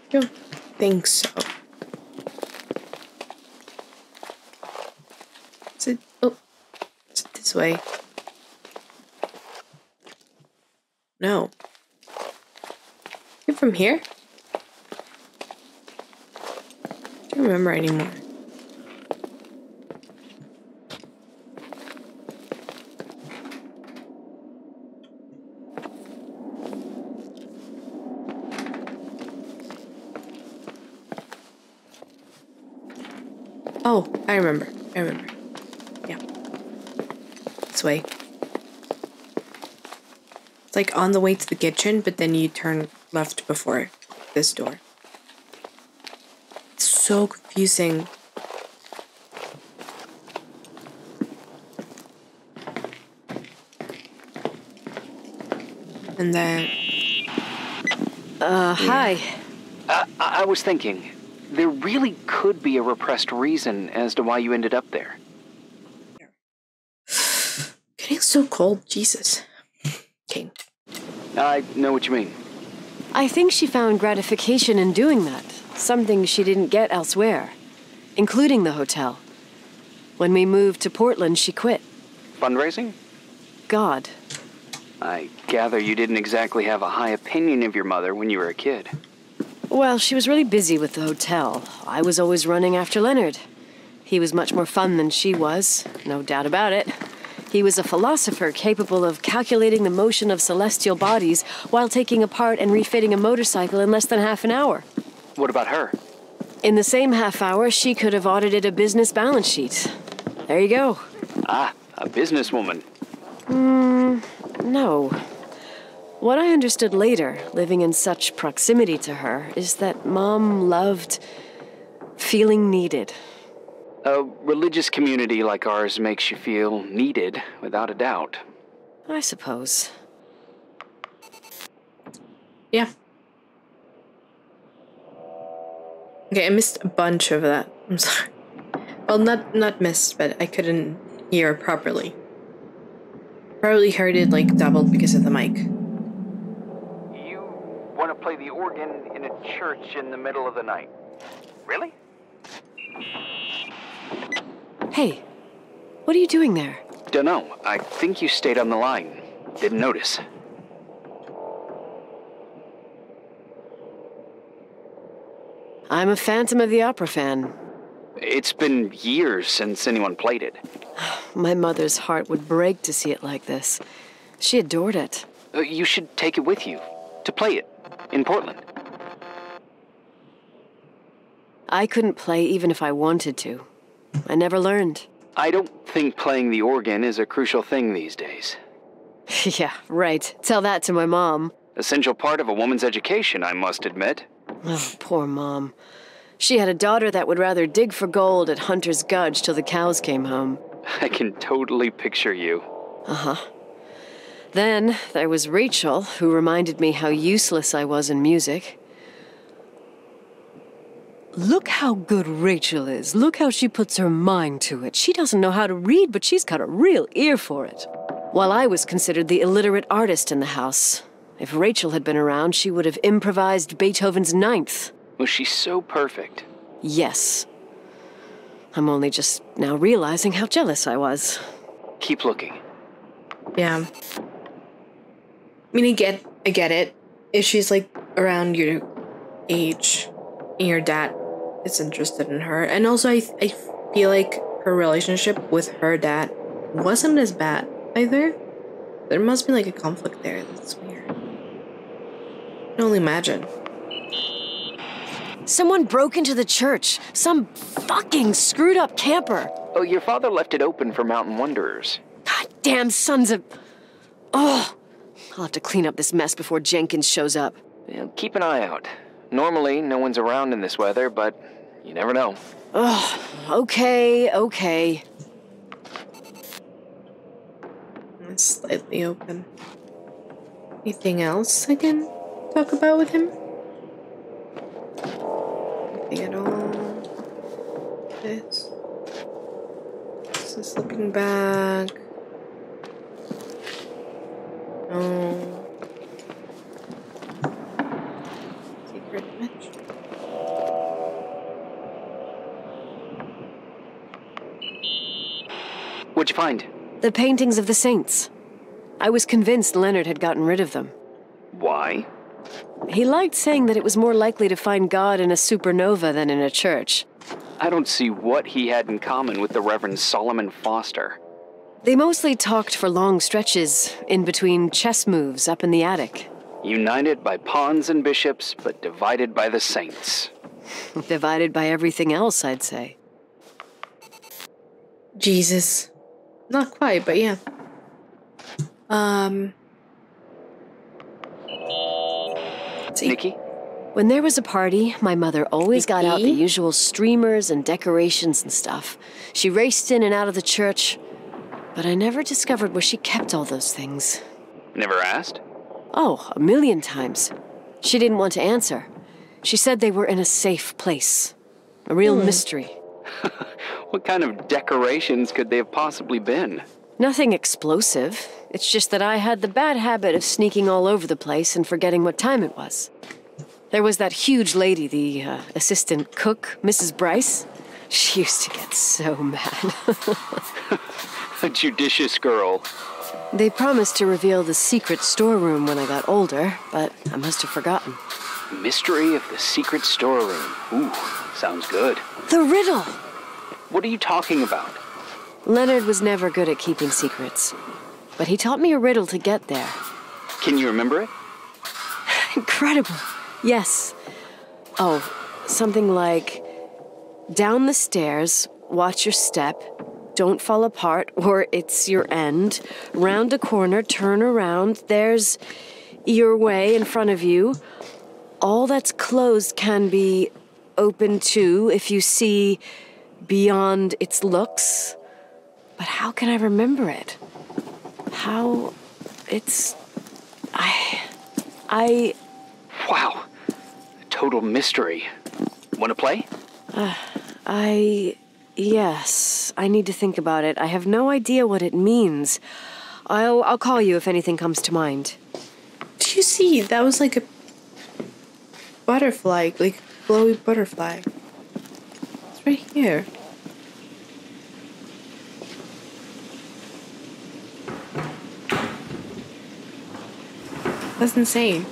I don't think so. Is it? Oh, is it this way? No. You're from here? I don't remember anymore. Oh, I remember. Yeah. This way. It's like on the way to the kitchen, but then you turn left before this door. It's so confusing. And then... Hi. I was thinking, there really could be a repressed reason as to why you ended up there. Getting so cold, Jesus. Okay. I know what you mean. I think she found gratification in doing that. Something she didn't get elsewhere, including the hotel. When we moved to Portland, she quit. Fundraising? God. I gather you didn't exactly have a high opinion of your mother when you were a kid. Well, she was really busy with the hotel. I was always running after Leonard. He was much more fun than she was, no doubt about it. He was a philosopher capable of calculating the motion of celestial bodies while taking apart and refitting a motorcycle in less than half an hour. What about her? In the same half hour, she could have audited a business balance sheet. There you go. Ah, a businesswoman. No. What I understood later, living in such proximity to her, is that Mom loved feeling needed. A religious community like ours makes you feel needed, without a doubt. I suppose. Yeah. Okay, I missed a bunch of that. I'm sorry. Well, not missed, but I couldn't hear properly. Probably heard it like doubled because of the mic. You want to play the organ in a church in the middle of the night? Really? Hey, what are you doing there? Dunno. I think you stayed on the line. Didn't notice. I'm a Phantom of the Opera fan. It's been years since anyone played it. My mother's heart would break to see it like this. She adored it. You should take it with you, to play it, in Portland. I couldn't play even if I wanted to. I never learned. I don't think playing the organ is a crucial thing these days. Yeah, right. Tell that to my mom. Essential part of a woman's education, I must admit. Oh, poor Mom. She had a daughter that would rather dig for gold at Hunter's Gulch till the cows came home. I can totally picture you. Uh-huh. Then there was Rachel, who reminded me how useless I was in music. Look how good Rachel is. Look how she puts her mind to it. She doesn't know how to read, but she's got a real ear for it. While I was considered the illiterate artist in the house. If Rachel had been around, she would have improvised Beethoven's Ninth. Was she so perfect? Yes. I'm only just now realizing how jealous I was. Keep looking. Yeah. I mean, I get it. If she's like around your age and your dad is interested in her. And also I feel like her relationship with her dad wasn't as bad either. There must be like a conflict there. That's weird. I can only imagine. Someone broke into the church. Some fucking screwed up camper. Oh, your father left it open for mountain wanderers. Goddamn sons of... Oh, I'll have to clean up this mess before Jenkins shows up. Yeah, keep an eye out. Normally, no one's around in this weather, but you never know. Oh, okay. It's slightly open. Anything else I can talk about with him? Nothing at all. This is looking back. No. Secret match. What'd you find? The paintings of the saints. I was convinced Leonard had gotten rid of them. Why? He liked saying that it was more likely to find God in a supernova than in a church. I don't see what he had in common with the Reverend Solomon Foster. They mostly talked for long stretches in between chess moves up in the attic. United by pawns and bishops, but divided by the saints. Divided by everything else, I'd say. Jesus. Not quite, but yeah. Nikki? When there was a party, my mother always got out the usual streamers and decorations and stuff. She raced in and out of the church, but I never discovered where she kept all those things. Never asked? Oh, 1,000,000 times. She didn't want to answer. She said they were in a safe place. A real mystery. What kind of decorations could they have possibly been? Nothing explosive. It's just that I had the bad habit of sneaking all over the place and forgetting what time it was. There was that huge lady, the assistant cook, Mrs. Bryce. She used to get so mad. A judicious girl. They promised to reveal the secret storeroom when I got older, but I must have forgotten. Mystery of the secret storeroom. Ooh, sounds good. The riddle! What are you talking about? Leonard was never good at keeping secrets, but he taught me a riddle to get there. Can you remember it? Incredible. Yes. Oh, something like, down the stairs, watch your step, don't fall apart or it's your end, round a corner, turn around, there's your way in front of you. All that's closed can be open too if you see beyond its looks. But how can I remember it? How it's... Wow. A total mystery. Want to play? Yes. I need to think about it. I have no idea what it means. I'll call you if anything comes to mind. Do you see? That was like a butterfly, like a glowy butterfly. It's right here. That's insane.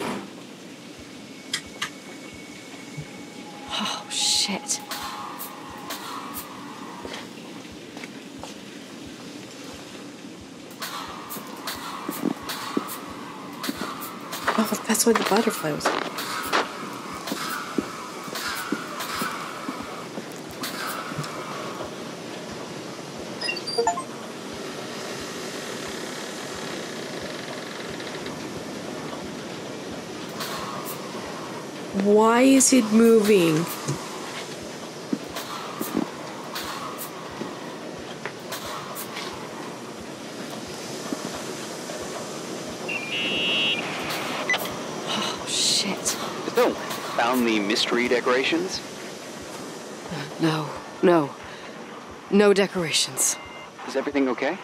Oh, shit. Oh, that's why the butterfly was. Why is it moving? Oh, shit. So, found the mystery decorations? No decorations. Is everything okay?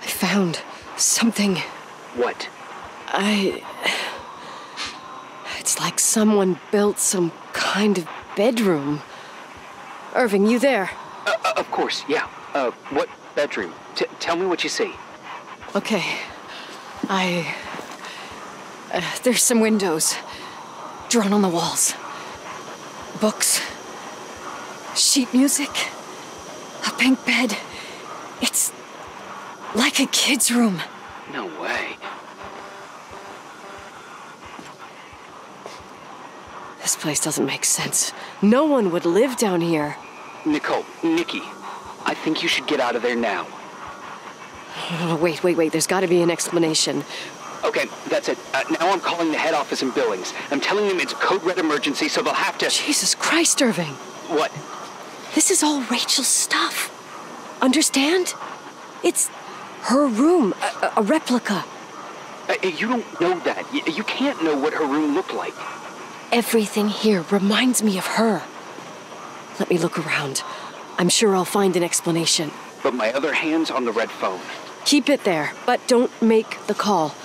I found something. What? It's like someone built some kind of bedroom. Irving, you there? Of course, yeah. What bedroom? Tell me what you see. Okay. There's some windows drawn on the walls. Books. Sheet music. A pink bed. It's like a kid's room. No way. This place doesn't make sense. No one would live down here. Nicole, Nikki, I think you should get out of there now. Oh, wait. There's got to be an explanation. Okay, that's it. Now I'm calling the head office in Billings. I'm telling them it's a code red emergency, so they'll have to... Jesus Christ, Irving. What? This is all Rachel's stuff. Understand? It's her room, a replica. You don't know that. You can't know what her room looked like. Everything here reminds me of her. Let me look around. I'm sure I'll find an explanation. But my other hand's on the red phone. Keep it there, but don't make the call.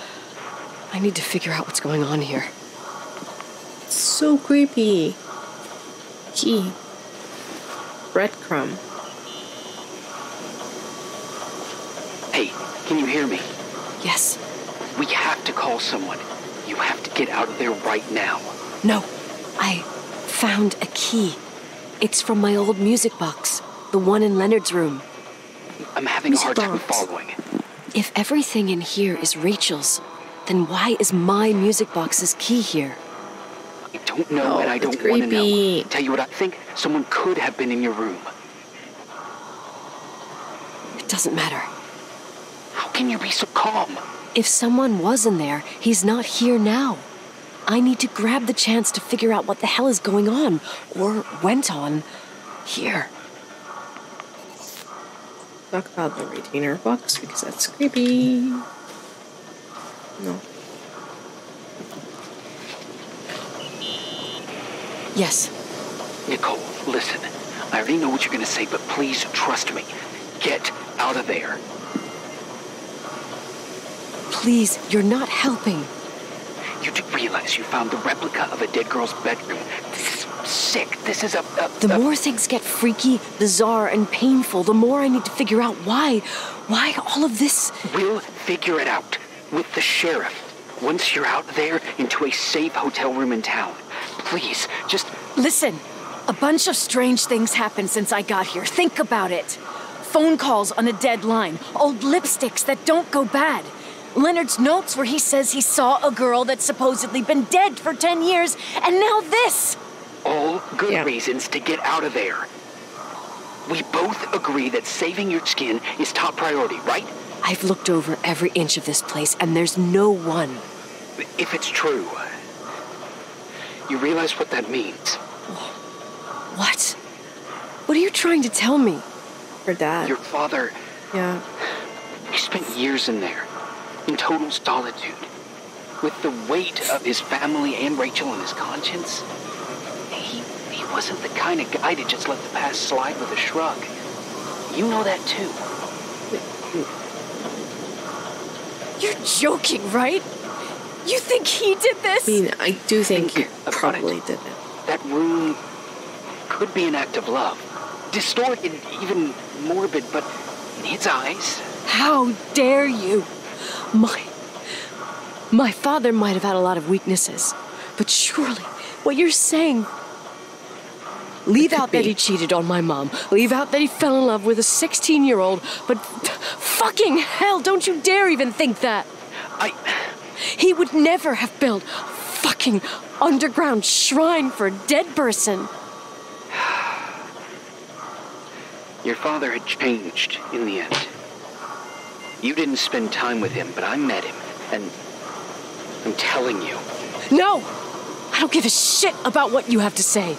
I need to figure out what's going on here. It's so creepy. Gee. Breadcrumb. Hey, can you hear me? Yes. We have to call someone. You have to get out of there right now. No. I found a key. It's from my old music box. The one in Leonard's room. I'm having a hard time following. If everything in here is Rachel's, then why is my music box's key here? I don't know, and I don't want to know. Tell you what I think? Someone could have been in your room. It doesn't matter. How can you be so calm? If someone was in there, he's not here now. I need to grab the chance to figure out what the hell is going on, or went on, here. Talk about the retainer box, because that's creepy. No. Yes. Nicole, listen. I already know what you're going to say, but please trust me. Get out of there. Please, you're not helping. You do realize you found the replica of a dead girl's bedroom. This is sick. This is The more things get freaky, bizarre, and painful, the more I need to figure out why all of this... We'll figure it out. With the sheriff. Once you're out there into a safe hotel room in town. Please, just... Listen, a bunch of strange things happened since I got here. Think about it. Phone calls on a dead line. Old lipsticks that don't go bad. Leonard's notes where he says he saw a girl that's supposedly been dead for 10 years, and now this! All good reasons to get out of there. We both agree that saving your skin is top priority, right? I've looked over every inch of this place, and there's no one. If it's true, you realize what that means. What? What are you trying to tell me? Her dad. Your father... Yeah. He spent years in there, in total solitude. With the weight of his family and Rachel on his conscience. He wasn't the kind of guy to just let the past slide with a shrug. You know that too. You're joking, right? You think he did this? I mean, I do think he probably did it. That room could be an act of love. Distorted, even morbid, but in his eyes... How dare you? My father might have had a lot of weaknesses, but surely what you're saying... Leave out that he cheated on my mom. Leave out that he fell in love with a 16-year-old, but fucking hell, don't you dare even think that. He would never have built a fucking underground shrine for a dead person. Your father had changed in the end. You didn't spend time with him, but I met him, and I'm telling you. No! I don't give a shit about what you have to say.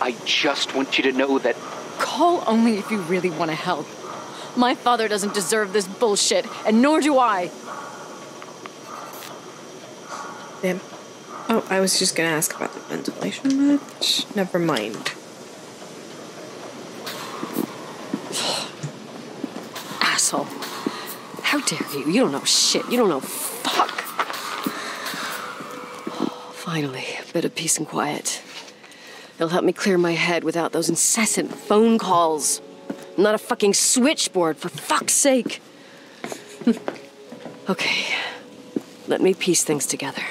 I just want you to know that... Call only if you really want to help. My father doesn't deserve this bullshit, and nor do I. Damn. Oh, I was just gonna ask about the ventilation, but never mind. Asshole. How dare you? You don't know shit. You don't know fuck. Finally, a bit of peace and quiet. It'll help me clear my head without those incessant phone calls. I'm not a fucking switchboard, for fuck's sake. Okay, let me piece things together.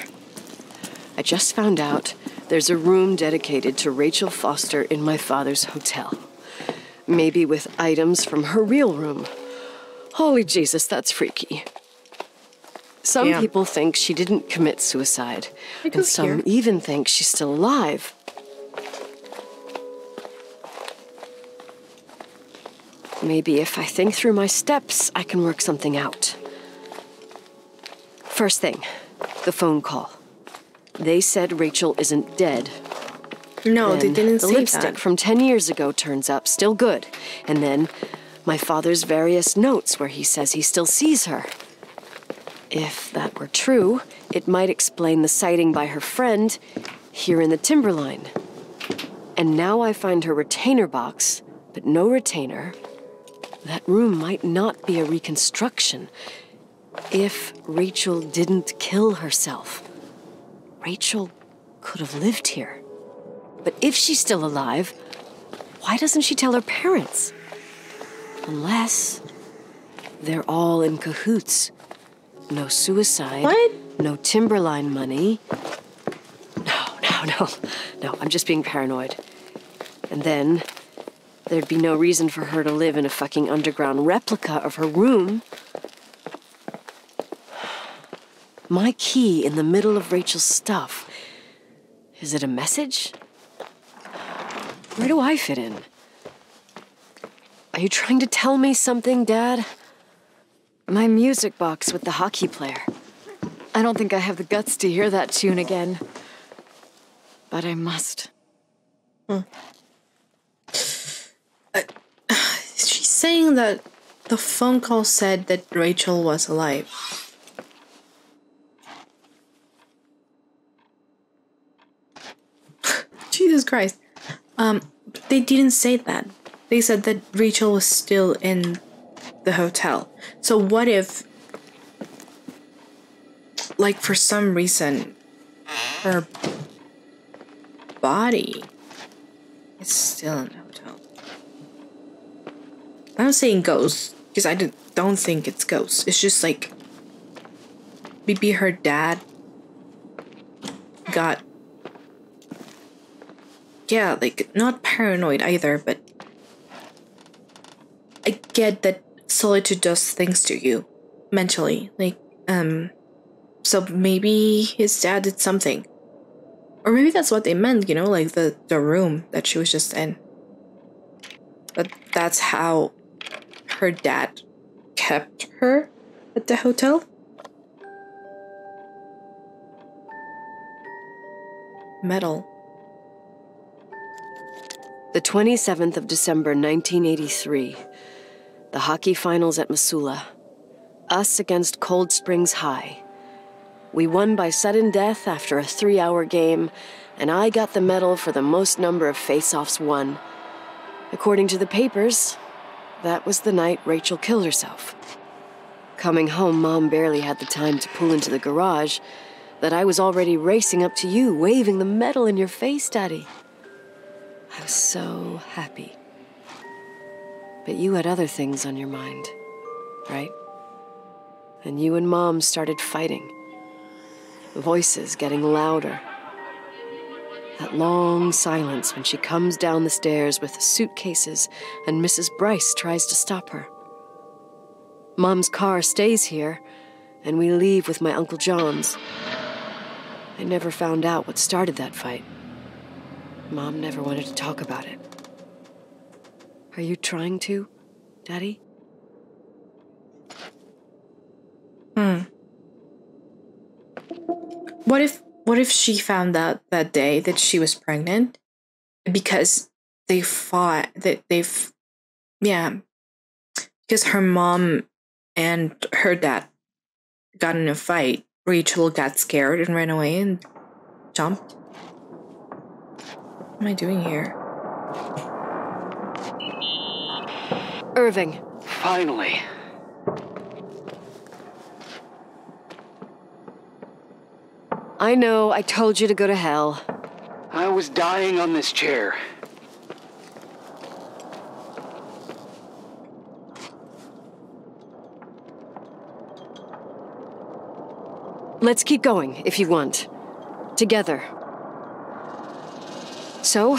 I just found out there's a room dedicated to Rachel Foster in my father's hotel. Maybe with items from her real room. Holy Jesus, that's freaky. Some people think she didn't commit suicide, and some even think she's still alive. Maybe if I think through my steps, I can work something out. First thing, the phone call. They said Rachel isn't dead. No, they didn't say that. The lipstick from 10 years ago turns up, still good. And then my father's various notes where he says he still sees her. If that were true, it might explain the sighting by her friend here in the timberline. And now I find her retainer box, but no retainer. That room might not be a reconstruction. If Rachel didn't kill herself, Rachel could have lived here. But if she's still alive, why doesn't she tell her parents? Unless they're all in cahoots. No suicide. What? No timberline money. No, I'm just being paranoid. And then there'd be no reason for her to live in a fucking underground replica of her room. My key in the middle of Rachel's stuff. Is it a message? Where do I fit in? Are you trying to tell me something, Dad? My music box with the hockey player. I don't think I have the guts to hear that tune again. But I must. She's saying that the phone call said that Rachel was alive. Jesus Christ. They didn't say that. They said that Rachel was still in the hotel. So what if, like, for some reason, her body is still in the hotel? I'm not saying ghosts, because I don't think it's ghosts. It's just like, maybe her dad got, yeah, like, not paranoid either, but I get that solitude does things to you mentally. Like, so maybe his dad did something. Or maybe that's what they meant, you know, like the room that she was just in. But that's how her dad kept her at the hotel. Metal. The 27th of December, 1983. The hockey finals at Missoula. Us against Cold Springs High. We won by sudden death after a 3-hour game, and I got the medal for the most number of face-offs won. According to the papers, that was the night Rachel killed herself. Coming home, Mom barely had the time to pull into the garage that I was already racing up to you, waving the medal in your face, Daddy. I was so happy. But you had other things on your mind, right? And you and Mom started fighting. Voices getting louder. That long silence when she comes down the stairs with the suitcases and Mrs. Bryce tries to stop her. Mom's car stays here, and we leave with my Uncle John's. I never found out what started that fight. Mom never wanted to talk about it. Are you trying to, Daddy? What if What if she found out that day that she was pregnant? Because they fought, because her mom and her dad got in a fight. Rachel got scared and ran away and jumped. What am I doing here? Irving. Finally. I know, I told you to go to hell. I was dying on this chair. Let's keep going, if you want. Together. So,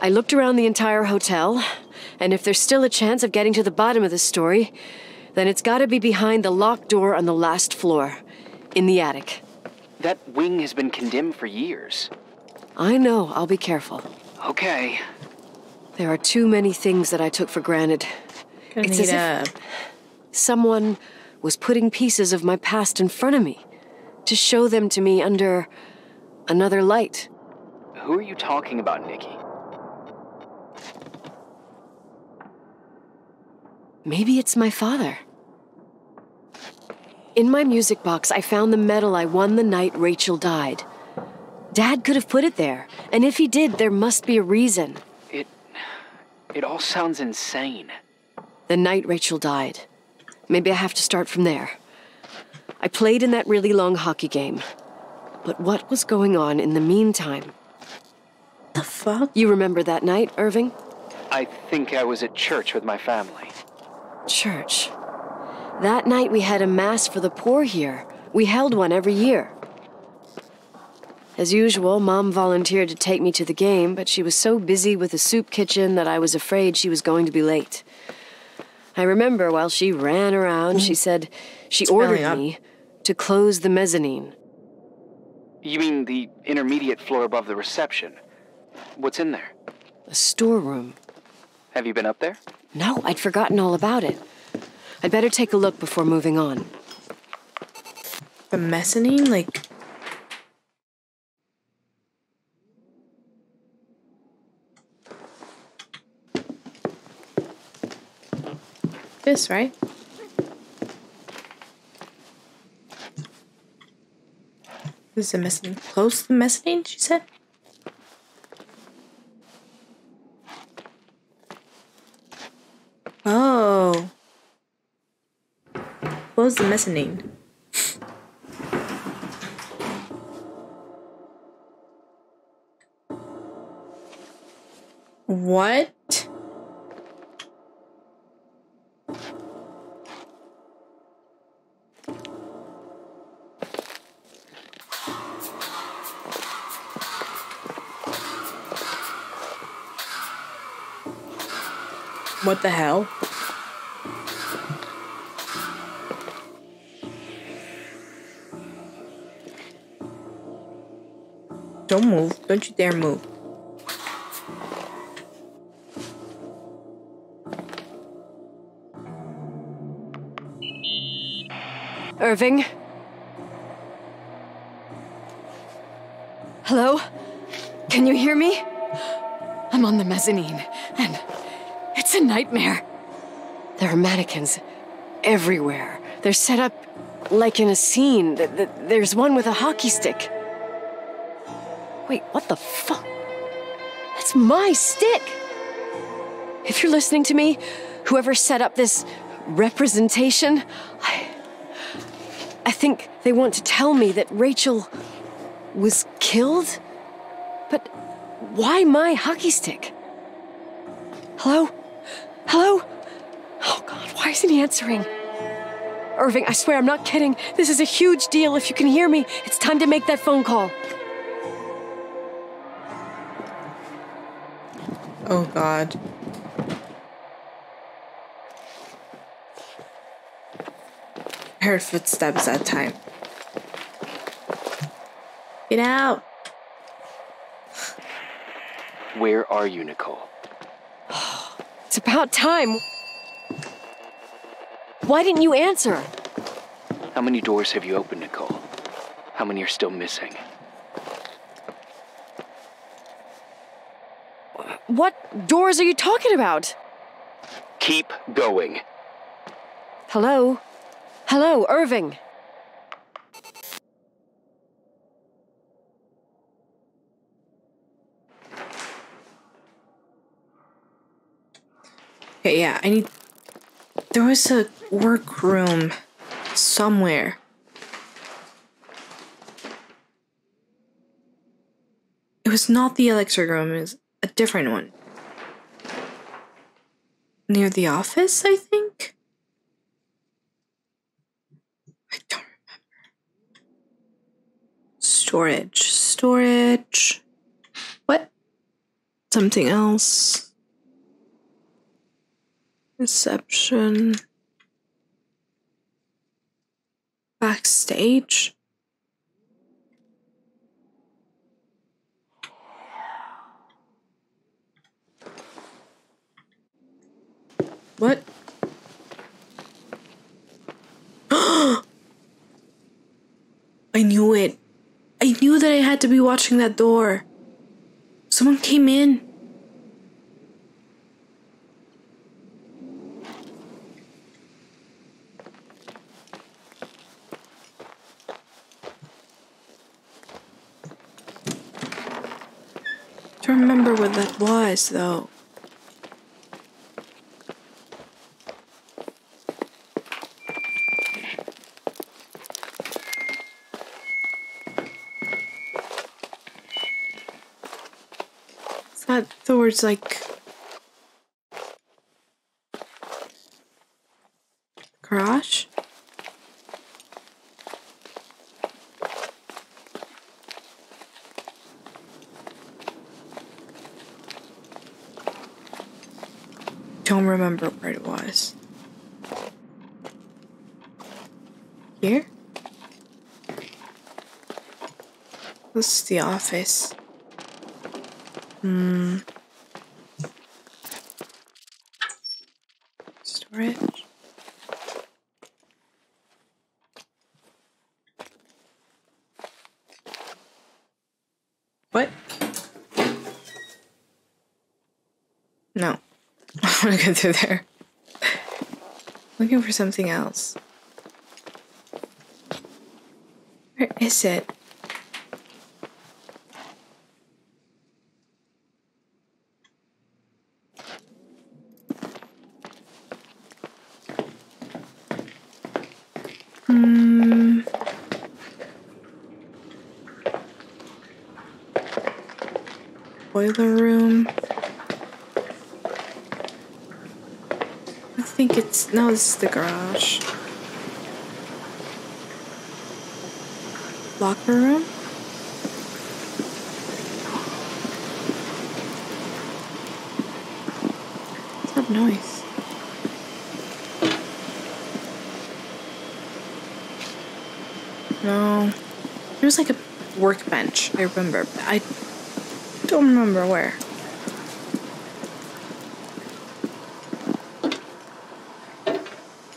I looked around the entire hotel, and if there's still a chance of getting to the bottom of this story, then it's gotta be behind the locked door on the last floor, in the attic. That wing has been condemned for years. I know, I'll be careful. Okay. There are too many things that I took for granted. It's as if someone was putting pieces of my past in front of me, to show them to me under another light. Who are you talking about, Nikki? Maybe it's my father. In my music box, I found the medal I won the night Rachel died. Dad could have put it there, and if he did, there must be a reason. It all sounds insane. The night Rachel died. Maybe I have to start from there. I played in that really long hockey game. But what was going on in the meantime? The fuck? You remember that night, Irving? I think I was at church with my family. Church. That night we had a mass for the poor here. We held one every year. As usual, Mom volunteered to take me to the game, but she was so busy with the soup kitchen that I was afraid she was going to be late. I remember while she ran around, she said she ordered me to close the mezzanine. You mean the intermediate floor above the reception? What's in there? A storeroom. Have you been up there? No, I'd forgotten all about it. I'd better take a look before moving on. The mezzanine? Like... this, right? This is the mezzanine. Close the mezzanine, she said? Oh. Close the mezzanine. What? What the hell? Don't move. Don't you dare move. Irving? Hello? Can you hear me? I'm on the mezzanine, and it's a nightmare. There are mannequins everywhere. They're set up like in a scene. There's one with a hockey stick. Wait, what the fuck? That's my stick! If you're listening to me, whoever set up this representation, I think they want to tell me that Rachel was killed? But why my hockey stick? Hello? Hello? Oh God, why isn't he answering? Irving, I swear I'm not kidding. This is a huge deal. If you can hear me, it's time to make that phone call. Oh God. I heard footsteps that time. Get out! Where are you, Nicole? It's about time. Why didn't you answer? How many doors have you opened, Nicole? How many are still missing? What doors are you talking about? Keep going. Hello? Hello, Irving. Okay, yeah, there was a workroom somewhere. It was not the electric room, it was a different one. Near the office, I think? I don't remember. Storage. What? Something else. Reception. Backstage. What? I knew it. I knew that I had to be watching that door. Someone came in. I don't remember what that was, though. That towards like garage? Don't remember where it was. Here? This is the office. Storage. What? No. I want to go through there. Looking for something else. Where is it? Boiler room. I think it's... No, this is the garage. Locker room? What's that noise? No. There was like a workbench, I remember, but I don't remember where.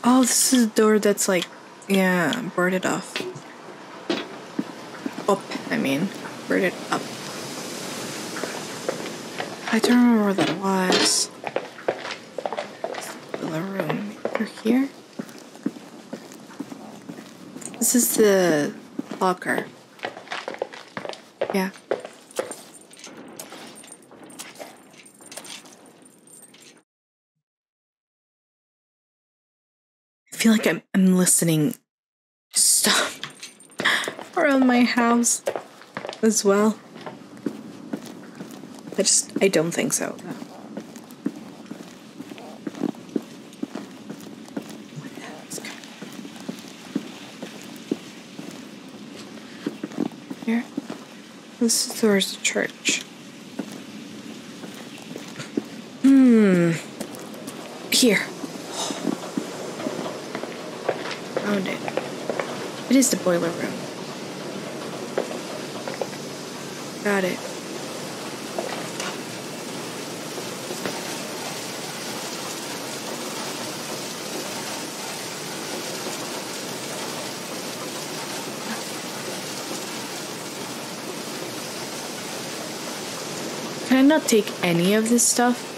Oh, this is a door that's like, yeah, boarded off. Up, I mean. Boarded up. I don't remember where that was. The room. Over here? This is the locker. Yeah. I feel like I'm listening to stuff around my house as well. I don't think so. No. Here? This is towards the church. Here. Found it. It is the boiler room. Got it. Can I not take any of this stuff?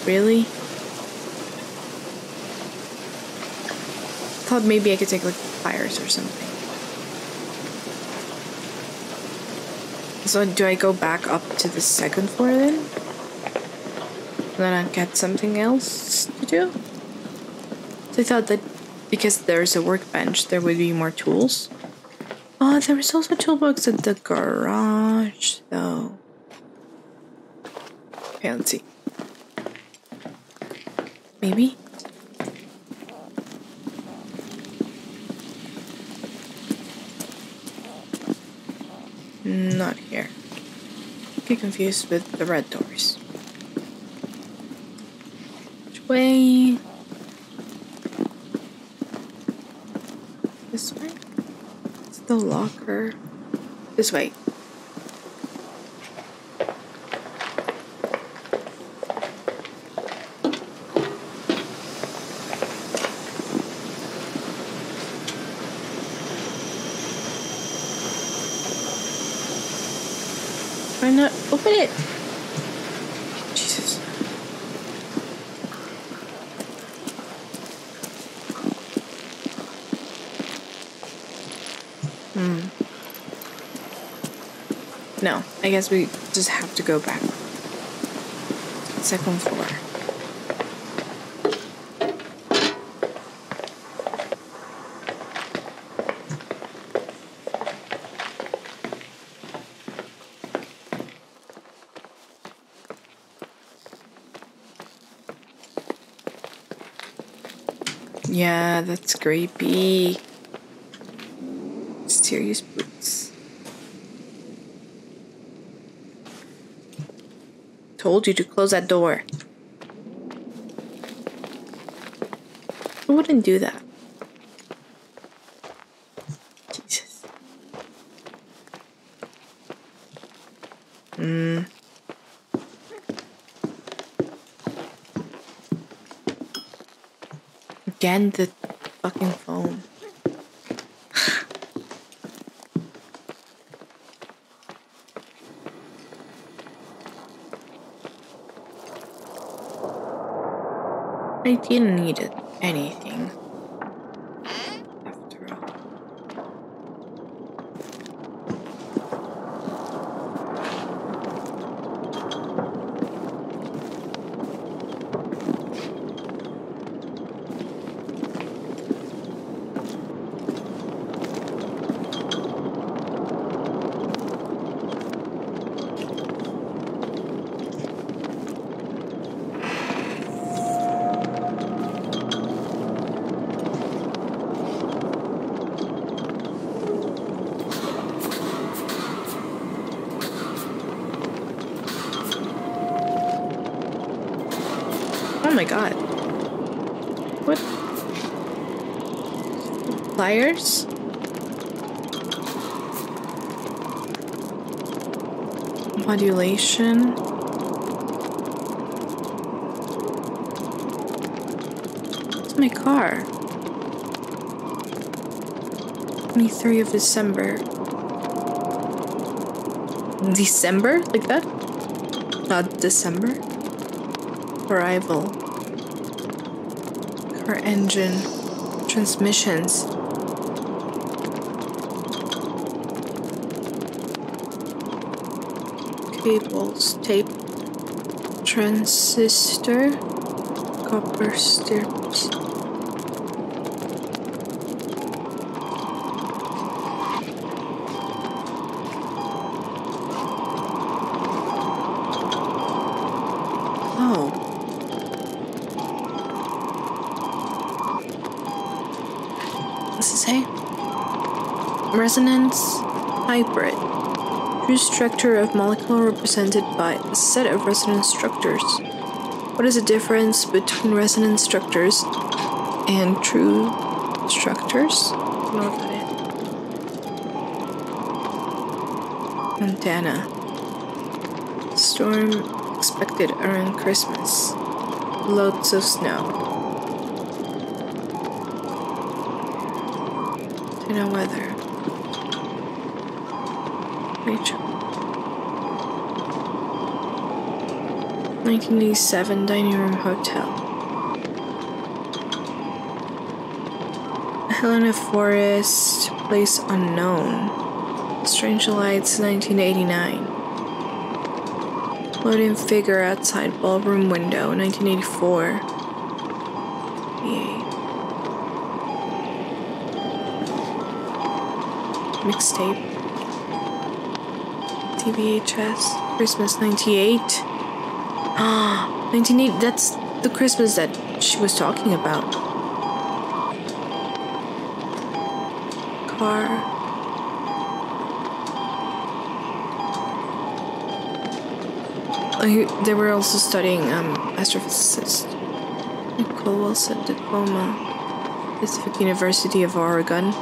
Really? Thought maybe I could take like pliers or something. So do I go back up to the second floor then? Then I'd get something else to do? So I thought that because there's a workbench, there would be more tools. Oh, there was also a toolbox at the garage, though. Okay, let's see. Maybe? Not here. Get confused with the red doors. Which way? This way? It's the locker. This way. Why not open it? Jesus. No, I guess we just have to go back. Second floor. Yeah, that's creepy. Mysterious boots. Told you to close that door. I wouldn't do that. Jesus. Again, the fucking phone. I didn't need anything. After all. Oh my god. What? Pliers? Modulation? It's my car. 23 of December. December? Like that? Not December? Arrival. Car engine. Transmissions. Cables. Tape. Transistor. Copper strips. Resonance hybrid. True structure of molecule represented by a set of resonance structures. What is the difference between resonance structures and true structures? I don't know what that is. Montana. Storm expected around Christmas. Loads of snow. kind of weather. Rachel. 1987 dining room hotel. Helena Forest, place unknown. Strange lights, 1989. Floating figure outside ballroom window, 1984. Yay. Mixtape. TVHS. Christmas 98. Ah, 1980. That's the Christmas that she was talking about. Car. They were also studying astrophysicist. Nicole Wilson diploma. Pacific University of Oregon.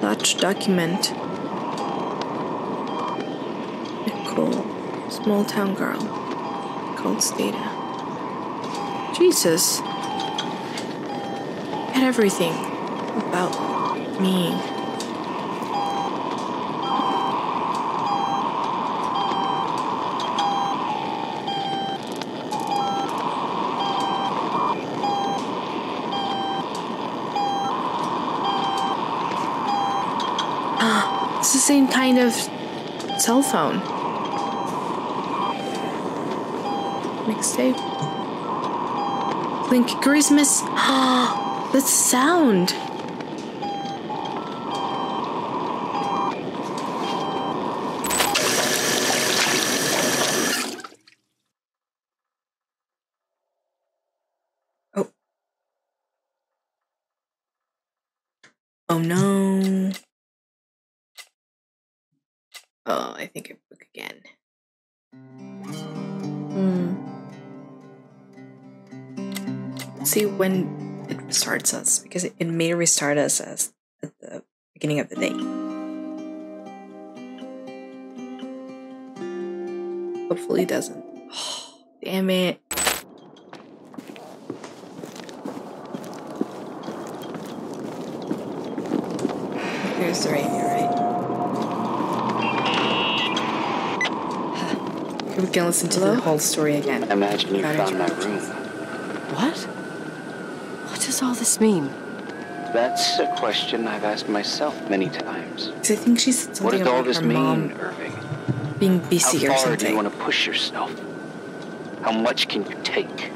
Dutch document. Nicole, small town girl. Nicole's data. Jesus. Had everything about me. It's the same kind of cell phone. Mixtape. Blink Christmas. That sound. Oh. Oh no. Oh, I think it broke again. Let's see when it restarts us, because it may restart us as at the beginning of the day. Hopefully it doesn't. Oh, damn it. Here's the radio, right? We can listen to the whole story again. Imagine you found my room. What? What does all this mean? That's a question I've asked myself many times. Because I think she said something what does all about this her mean, mom Irving? being busy or How far something. do you want to push yourself? How much can you take?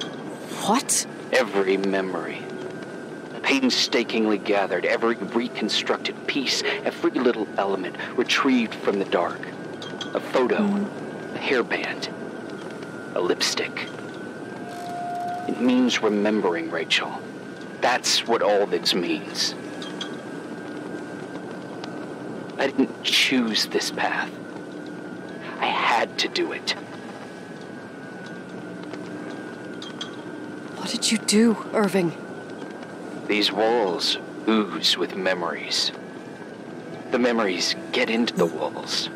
What? Every memory. Painstakingly gathered, every reconstructed piece, every little element retrieved from the dark. A photo, a hairband, a lipstick. It means remembering, Rachel. That's what all this means. I didn't choose this path. I had to do it. What did you do, Irving? These walls ooze with memories. The memories get into the walls.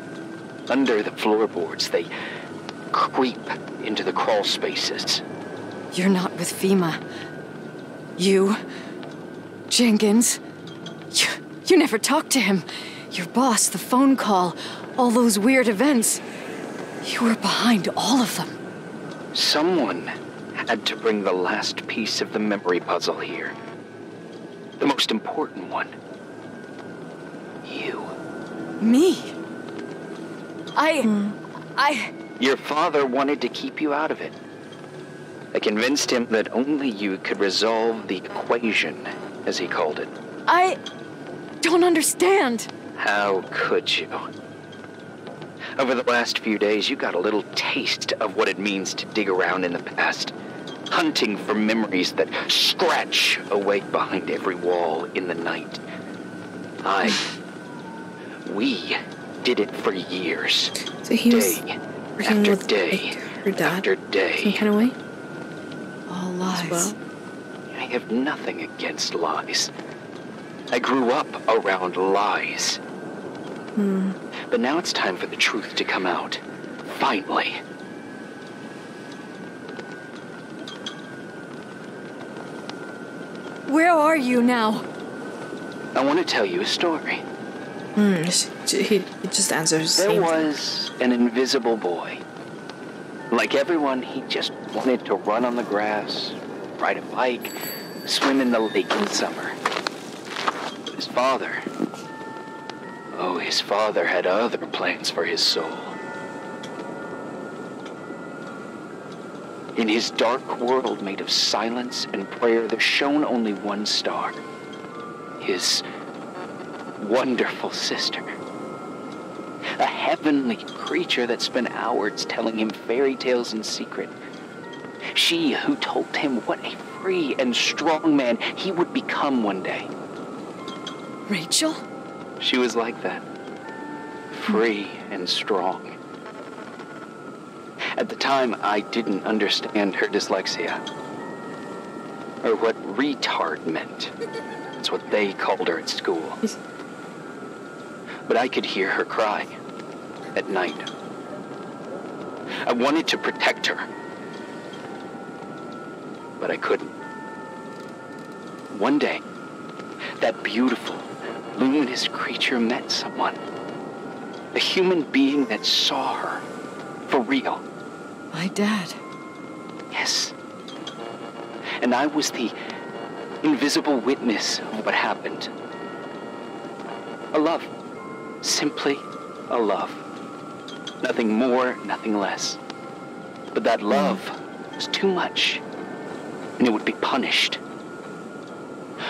Under the floorboards, they creep into the crawl spaces. You're not with FEMA. You, Jenkins, you never talked to him. Your boss, the phone call, all those weird events. You were behind all of them. Someone had to bring the last piece of the memory puzzle here. The most important one. You. Me? I... Your father wanted to keep you out of it. I convinced him that only you could resolve the equation, as he called it. I don't understand. How could you? Over the last few days, you got a little taste of what it means to dig around in the past, hunting for memories that scratch away behind every wall in the night. We did it for years. So he was day working after with day her dad after day. some kind of way? All lies. Well. I have nothing against lies. I grew up around lies. But now it's time for the truth to come out. Finally. Where are you now? I want to tell you a story. He just answers. There was an invisible boy. Like everyone, he just wanted to run on the grass, ride a bike, swim in the lake in summer. But his father had other plans for his soul. In his dark world made of silence and prayer, there shone only one star. His wonderful sister. A heavenly creature that spent hours telling him fairy tales in secret. She who told him what a free and strong man he would become one day. Rachel? She was like that. Free and strong. At the time, I didn't understand her dyslexia. Or what retard meant. That's what they called her at school. But I could hear her cry at night. I wanted to protect her. But I couldn't. One day, that beautiful, luminous creature met someone. A human being that saw her. For real. My dad. Yes. And I was the invisible witness of what happened. A love. Simply a love. Nothing more, nothing less. But that love was too much, and it would be punished.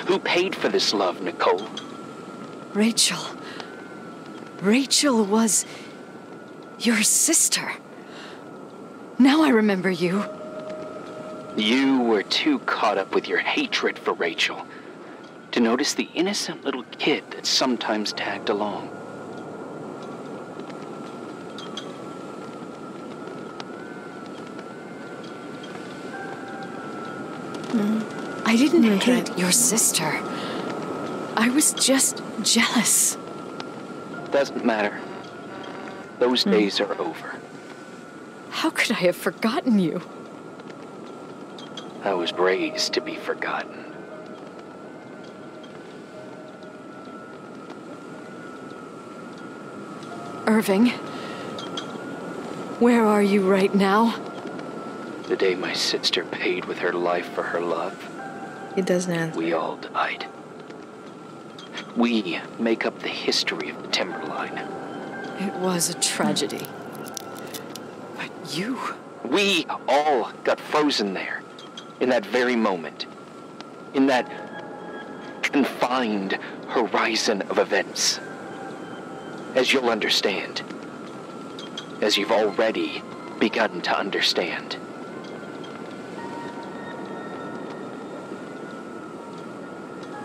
Who paid for this love, Nicole? Rachel. Rachel was your sister. Now I remember you. You were too caught up with your hatred for Rachel to notice the innocent little kid that sometimes tagged along. I didn't hate your sister. I was just jealous. Doesn't matter. Those days are over. How could I have forgotten you? I was raised to be forgotten. Irving, where are you right now? The day my sister paid with her life for her love. He doesn't answer. We all died. We make up the history of the Timberline. It was a tragedy. But you... We all got frozen there. In that very moment. In that confined horizon of events. As you'll understand. As you've already begun to understand.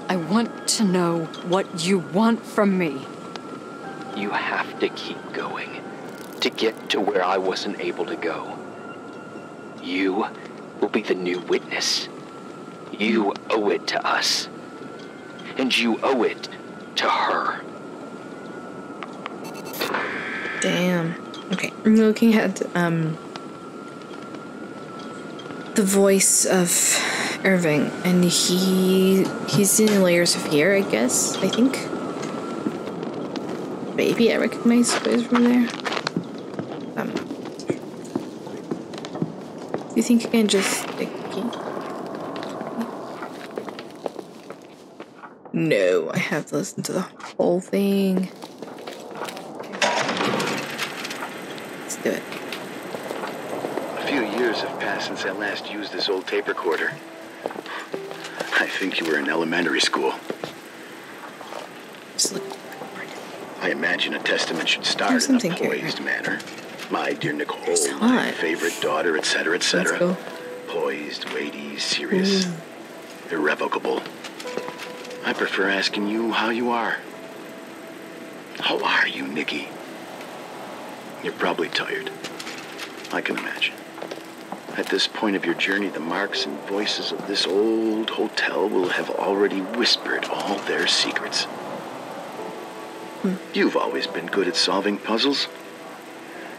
I want to know what you want from me. You have to keep going to get to where I wasn't able to go. You will be the new witness. You owe it to us. And you owe it to her. Damn. Okay, I'm looking at the voice of Irving, and he's in layers of fear, I guess. I think. Maybe I recognize his voice from there. Do you think you can just No, I have to listen to the whole thing. Let's do it. A few years have passed since I last used this old tape recorder. I think you were in elementary school. Just look. I imagine a testament should start in a poised manner. My dear Nicole, my favorite daughter, etc., etc. Poised, weighty, serious, irrevocable. I prefer asking you how you are. How are you, Nikki? You're probably tired. I can imagine. At this point of your journey, the marks and voices of this old hotel will have already whispered all their secrets. You've always been good at solving puzzles.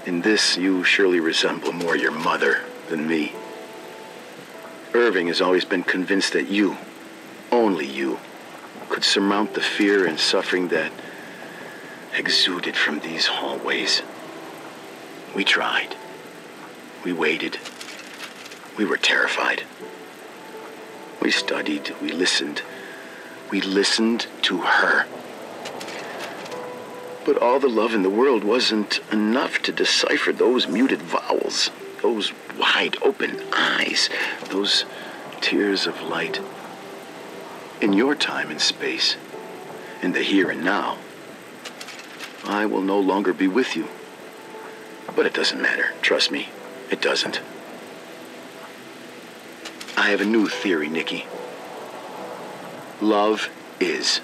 In this, you surely resemble more your mother than me. Irving has always been convinced that you, only you, could surmount the fear and suffering that exuded from these hallways. We tried. We waited. We were terrified. We studied. We listened. We listened to her. But all the love in the world wasn't enough to decipher those muted vowels, those wide open eyes, those tears of light. In your time and space, in the here and now, I will no longer be with you. But it doesn't matter. Trust me, it doesn't. I have a new theory, Nikki. Love is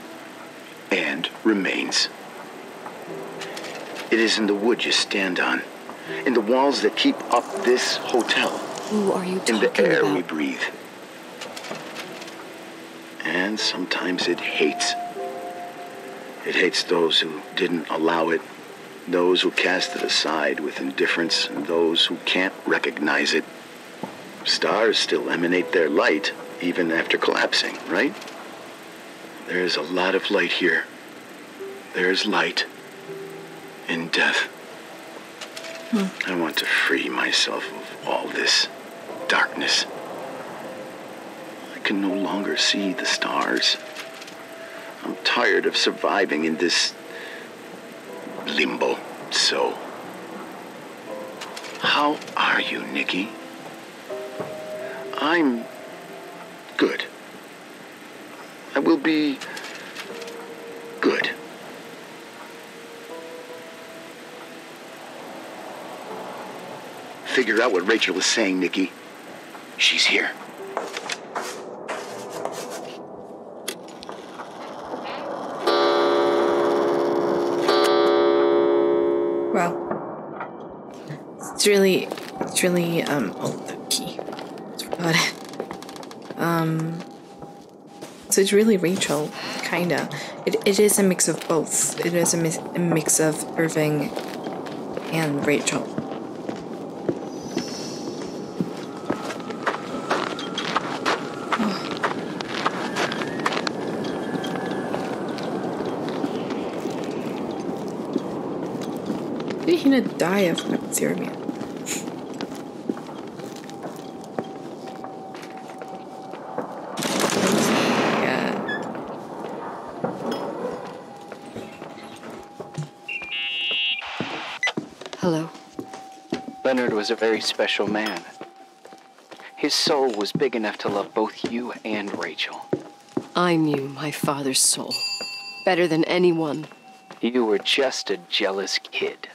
and remains. It is in the wood you stand on, in the walls that keep up this hotel. Who are you talking about? In the air we breathe. And sometimes it hates. It hates those who didn't allow it, those who cast it aside with indifference, and those who can't recognize it. Stars still emanate their light, even after collapsing, right? There's a lot of light here. There's light in death. I want to free myself of all this darkness. I can no longer see the stars. I'm tired of surviving in this limbo. So, how are you, Nikki? I'm good. I will be good. Figure out what Rachel is saying, Nikki. She's here. Wow. It's really, oh, the key. I forgot it. So it's really Rachel, kinda. It is a mix of both. It is a mix of Irving and Rachel. He's gonna die of hypothermia. Hello. Leonard was a very special man. His soul was big enough to love both you and Rachel. I knew my father's soul better than anyone. You were just a jealous kid.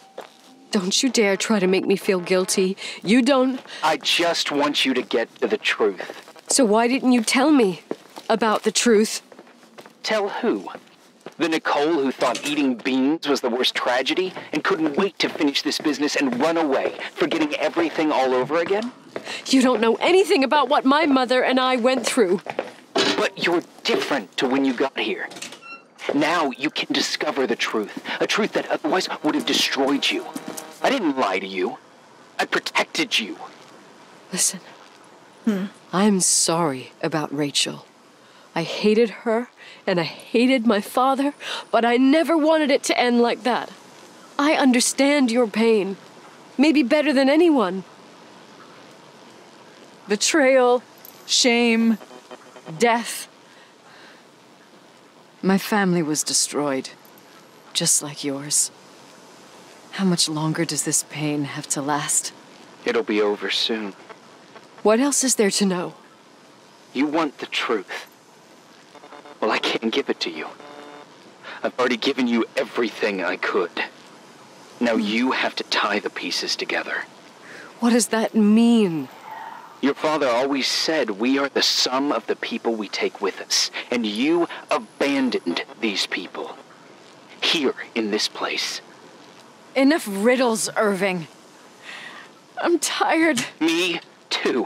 Don't you dare try to make me feel guilty. You don't... I just want you to get to the truth. So why didn't you tell me about the truth? Tell who? The Nicole who thought eating beans was the worst tragedy and couldn't wait to finish this business and run away, forgetting everything all over again? You don't know anything about what my mother and I went through. But you're different to when you got here. Now you can discover the truth, a truth that otherwise would have destroyed you. I didn't lie to you. I protected you. Listen, I'm sorry about Rachel. I hated her, and I hated my father, but I never wanted it to end like that. I understand your pain, maybe better than anyone. Betrayal, shame, death. My family was destroyed, just like yours. How much longer does this pain have to last? It'll be over soon. What else is there to know? You want the truth. Well, I can't give it to you. I've already given you everything I could. Now you have to tie the pieces together. What does that mean? Your father always said we are the sum of the people we take with us, and you abandoned these people. Here, in this place. Enough riddles, Irving. I'm tired. Me, too.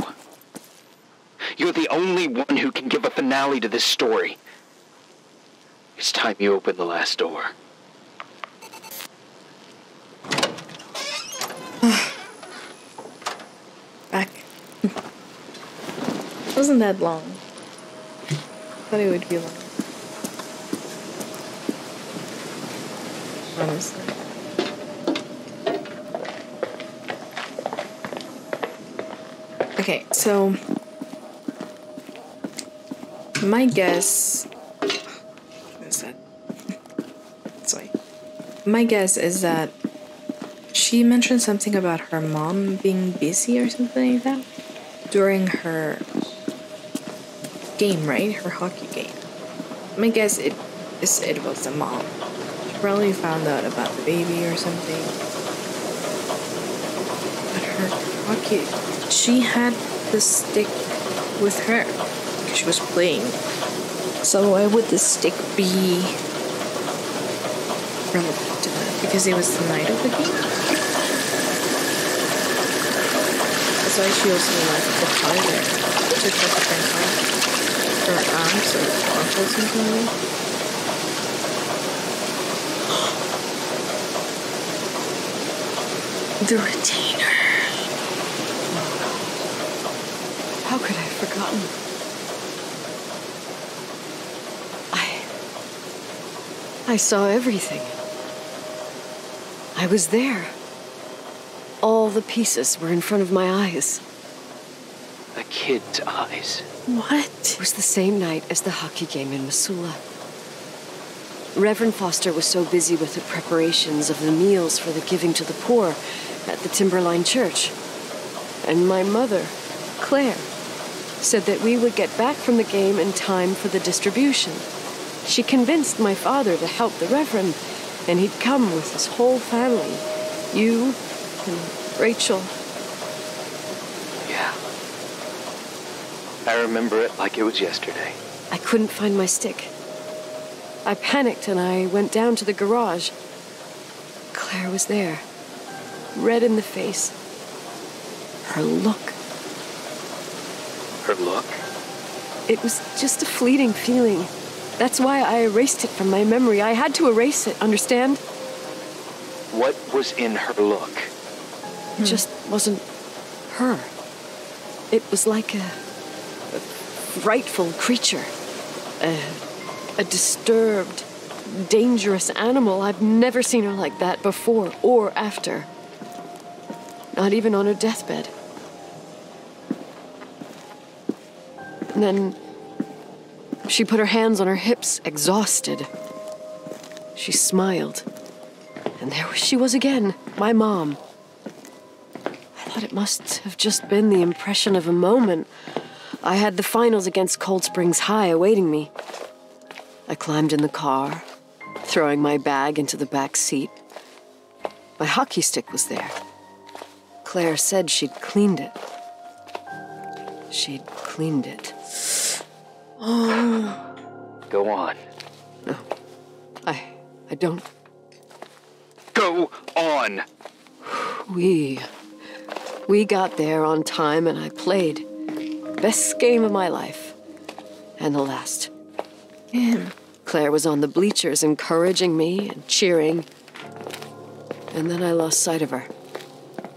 You're the only one who can give a finale to this story. It's time you open the last door. Back. Wasn't that long. Thought it would be long. honestly. Okay, so my guess is that my guess is that she mentioned something about her mom being busy or something like that during her game, right? Her hockey game. My guess it was the mom. She probably found out about the baby or something. But her hockey, she had the stick with her because she was playing. So why would the stick be relevant to that? Because it was the night of the game? That's why she also left the car there. Took a different car. Her arms or ankles or something. The retainer. How could I have forgotten? I saw everything. I was there. All the pieces were in front of my eyes. A kid's eyes. What? It was the same night as the hockey game in Missoula. Reverend Foster was so busy with the preparations of the meals for the giving to the poor at the Timberline Church. And my mother, Claire, said that we would get back from the game in time for the distribution. She convinced my father to help the Reverend, and he'd come with his whole family. You and Rachel. Yeah. I remember it like it was yesterday. I couldn't find my stick. I panicked and I went down to the garage. Claire was there, red in the face. Her look. Her look? It was just a fleeting feeling. That's why I erased it from my memory. I had to erase it, understand? What was in her look? It just wasn't her. It was like a frightful creature. A disturbed, dangerous animal. I've never seen her like that before or after. Not even on her deathbed. And then she put her hands on her hips, exhausted. She smiled. And there she was again, my mom. I thought it must have just been the impression of a moment. I had the finals against Cold Springs High awaiting me. I climbed in the car, throwing my bag into the back seat. My hockey stick was there. Claire said she'd cleaned it. She'd cleaned it. Oh. Go on. No. I don't. Go on! We got there on time and I played. Best game of my life. And the last. Man. Claire was on the bleachers encouraging me and cheering. And then I lost sight of her.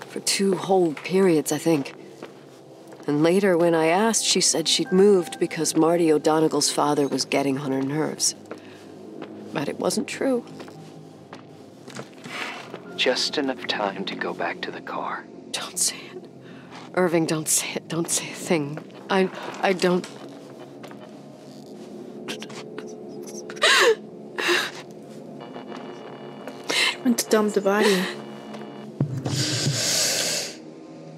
For 2 whole periods, I think. And later, when I asked, she said she'd moved because Marty O'Donegal's father was getting on her nerves. But it wasn't true. Just enough time to go back to the car. Don't say it. Irving, don't say it. Don't say a thing. I don't... She went to dump the body.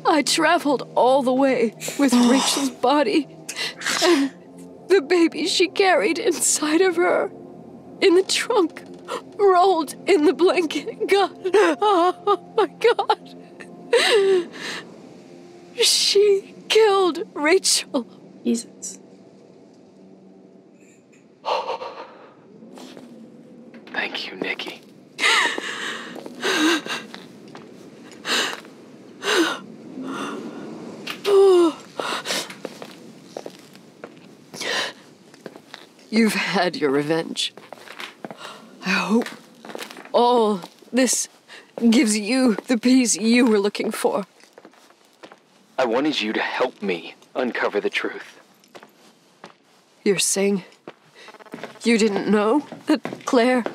I traveled all the way with Rachel's body and the baby she carried inside of her in the trunk, rolled in the blanket. God, oh my God. She killed Rachel. Jesus. Thank you, Nikki. You've had your revenge. I hope all this gives you the peace you were looking for. I wanted you to help me uncover the truth. You're saying you didn't know that Claire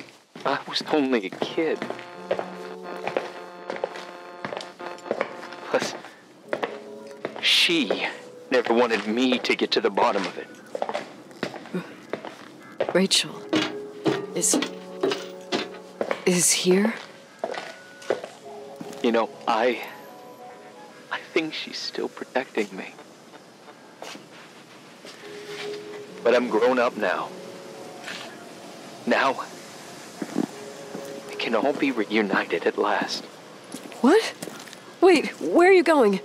I was only a kid. Plus, she never wanted me to get to the bottom of it. Rachel is here? You know, I think she's still protecting me. But I'm grown up now. Now, we can all be reunited at last. What? Wait, where are you going?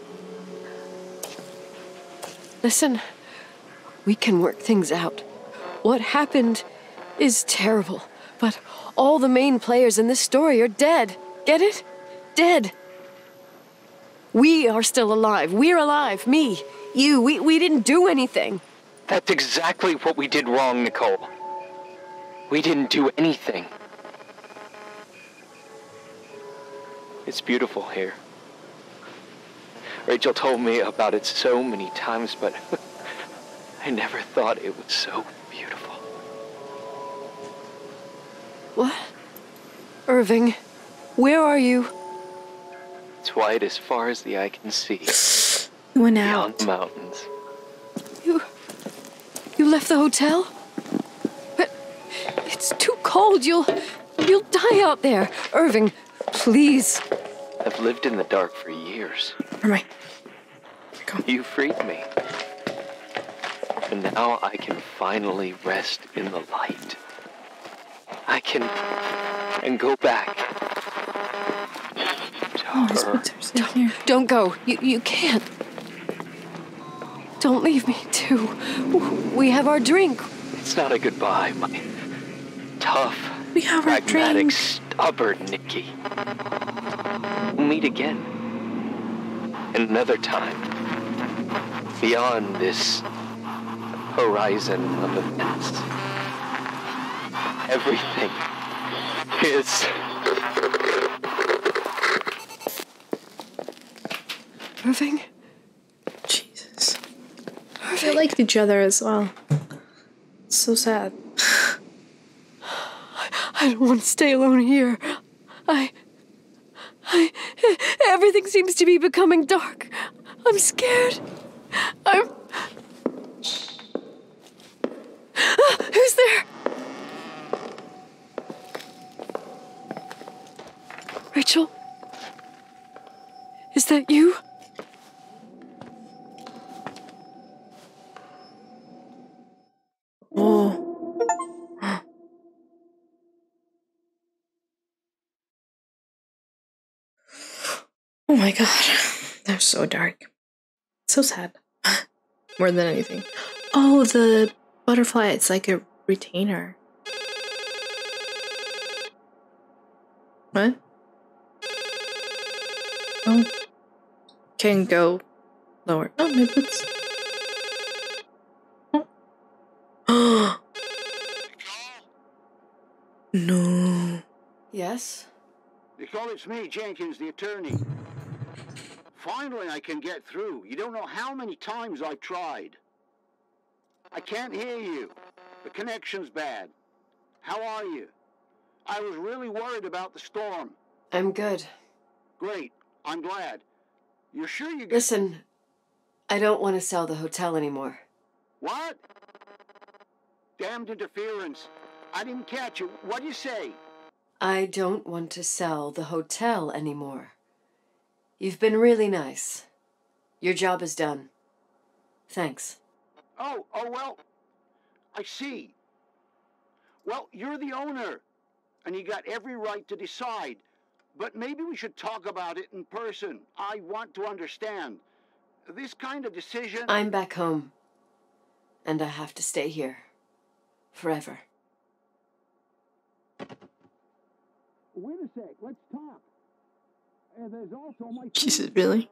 Listen, we can work things out. What happened is terrible, but all the main players in this story are dead. Get it? Dead. We are still alive. We're alive. Me, you, we didn't do anything. That's exactly what we did wrong, Nicole. We didn't do anything. It's beautiful here. Rachel told me about it so many times, but I never thought it was so beautiful. What? Irving, where are you? It's white as far as the eye can see. You went Beyond out. the mountains. You left the hotel? But it's too cold. You'll die out there. Irving, please. I've lived in the dark for years. Where am I? You freed me. And now I can finally rest in the light. I can and go back to her. Don't go. You can't. Don't leave me, too. We have our drink. It's not a goodbye, my tough, we have our pragmatic, drink. stubborn Nikki. We'll meet again. Another time. Beyond this horizon of events. Everything is... Irving? Jesus. They liked each other as well. It's so sad. I don't want to stay alone here. Everything seems to be becoming dark. I'm scared. Who's there? Rachel? Is that you? Oh. Oh my god. That was so dark. So sad. More than anything. Oh, the butterfly. It's like a retainer. What? Oh. Can go lower. Oh, maybe it's... Oh. No. Yes? Nicole, it's me, Jenkins, the attorney. Finally, I can get through. You don't know how many times I've tried. I can't hear you. The connection's bad. How are you? I was really worried about the storm. I'm good. Great. I'm glad. You're sure you... Listen, I don't want to sell the hotel anymore. What? Damned interference. I didn't catch you. What'd you say? I don't want to sell the hotel anymore. You've been really nice. Your job is done. Thanks. Oh, well, I see. Well, you're the owner, and you got every right to decide. But maybe we should talk about it in person. I want to understand. This kind of decision... I'm back home, and I have to stay here. Forever. Wait a sec, let's talk. There's also my... Jesus, really?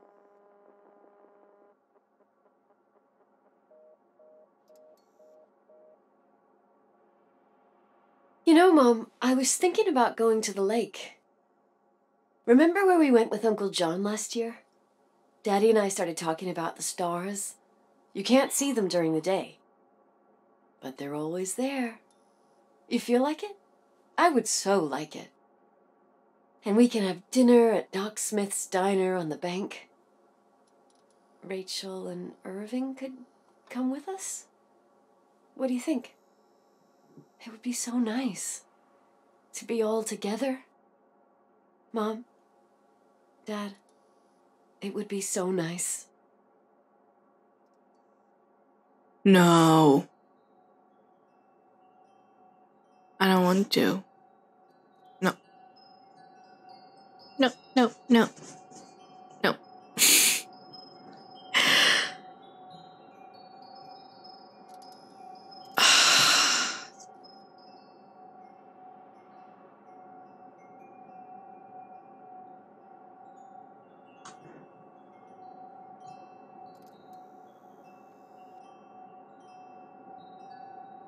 You know, Mom, I was thinking about going to the lake. Remember where we went with Uncle John last year? Daddy and I started talking about the stars. You can't see them during the day, but they're always there. You feel like it? I would so like it. And we can have dinner at Doc Smith's diner on the bank. Rachel and Irving could come with us? What do you think? It would be so nice to be all together. Mom, Dad, it would be so nice. No. I don't want to. No. No, no, no. No.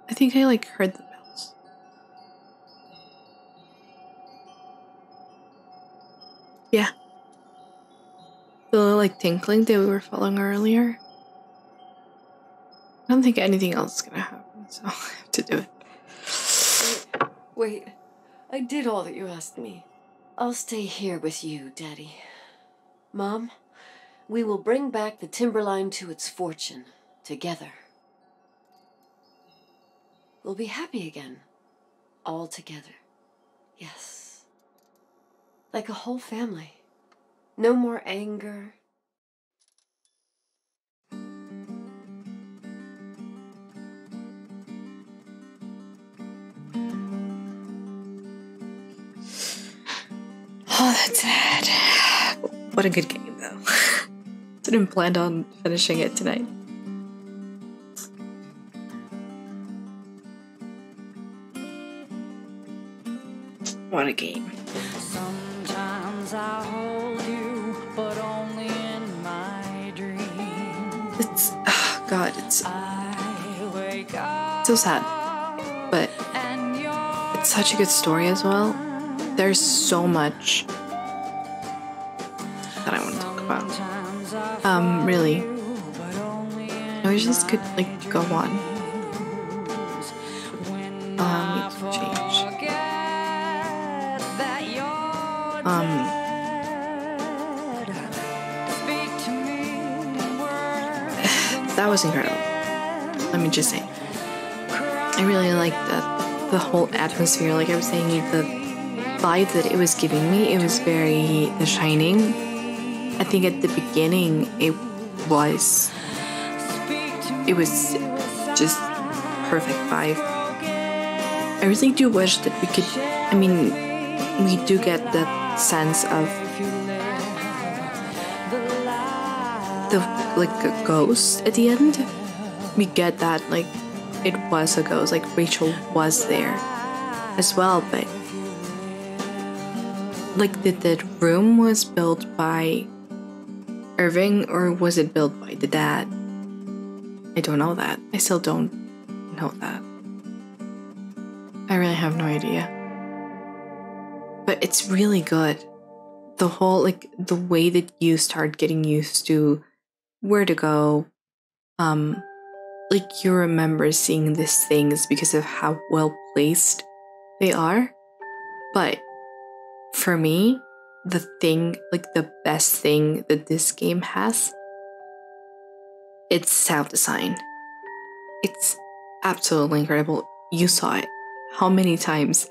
I think I like heard the bells. Yeah. The little like tinkling that we were following earlier. I don't think anything else is gonna happen, so I have to do it. Wait, I did all that you asked me. I'll stay here with you, Daddy. Mom, we will bring back the timberline to its fortune, together. We'll be happy again, all together. Yes. Like a whole family. No more anger. Oh, that's sad. What a good game, though. Didn't plan on finishing it tonight. What a game. Sometimes I hold you, but only in my dreams. It's, oh God, it's so sad. But it's such a good story as well. There's so much that I want to talk about. Really. I wish this could, like, go on. Allow me to change. That was incredible. Let me just say. I really liked the whole atmosphere. Like I was saying, the vibe that it was giving me, it was very The Shining. I think at the beginning it was just perfect vibe. I really do wish that we could, I mean, we do get that sense of the, like, a ghost at the end. We get that, like, it was a ghost, like Rachel was there as well, but like the room was built by Irving, or was it built by the dad? I don't know that. I still don't know that. I really have no idea. But it's really good. The whole, like, the way that you start getting used to where to go, like, you remember seeing these things because of how well placed they are. But for me, the thing, like the best thing that this game has, it's sound design. It's absolutely incredible. You saw it. How many times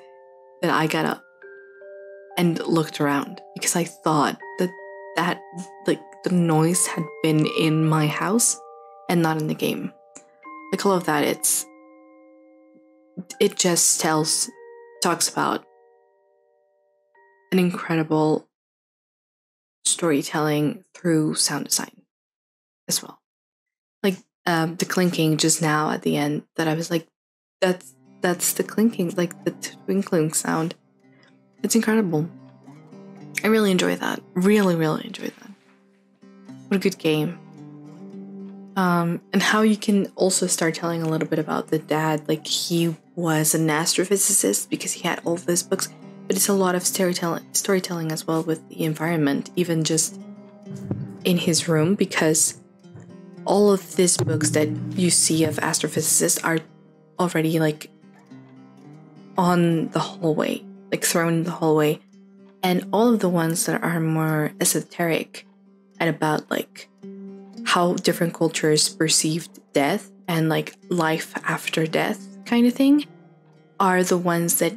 that I got up and looked around because I thought that like the noise had been in my house and not in the game. Like all of that, it just talks about an incredible storytelling through sound design as well. Like the clinking just now at the end, that I was like, that's the clinking, like the twinkling sound. It's incredible. I really enjoy that. Really, really enjoy that. What a good game. And how you can also start telling a little bit about the dad. Like, he was an astrophysicist because he had all of these books, but it's a lot of storytelling as well with the environment, even just in his room, because all of these books that you see of astrophysicists are already like on the hallway, like thrown in the hallway. And all of the ones that are more esoteric and about like how different cultures perceived death and like life after death kind of thing are the ones that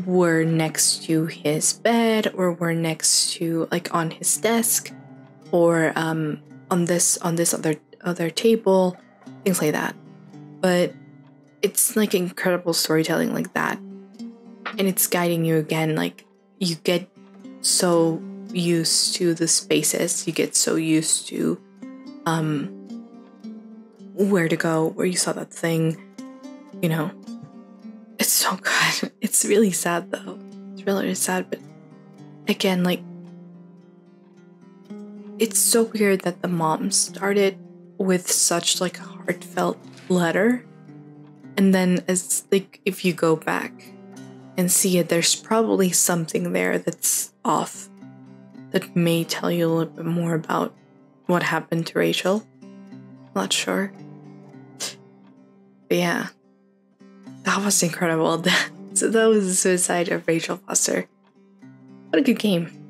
were next to his bed or were next to like on his desk or on this other table, things like that. But it's like incredible storytelling like that, and it's guiding you again. Like you get so used to the spaces, you get so used to where to go, where you saw that thing, you know. It's so good. It's really sad though. It's really sad, but again, like, it's so weird that the mom started with such like a heartfelt letter, and then as like if you go back and see it, there's probably something there that's off that may tell you a little bit more about what happened to Rachel. Not sure. But yeah, that was incredible. So that was the suicide of Rachel Foster. What a good game.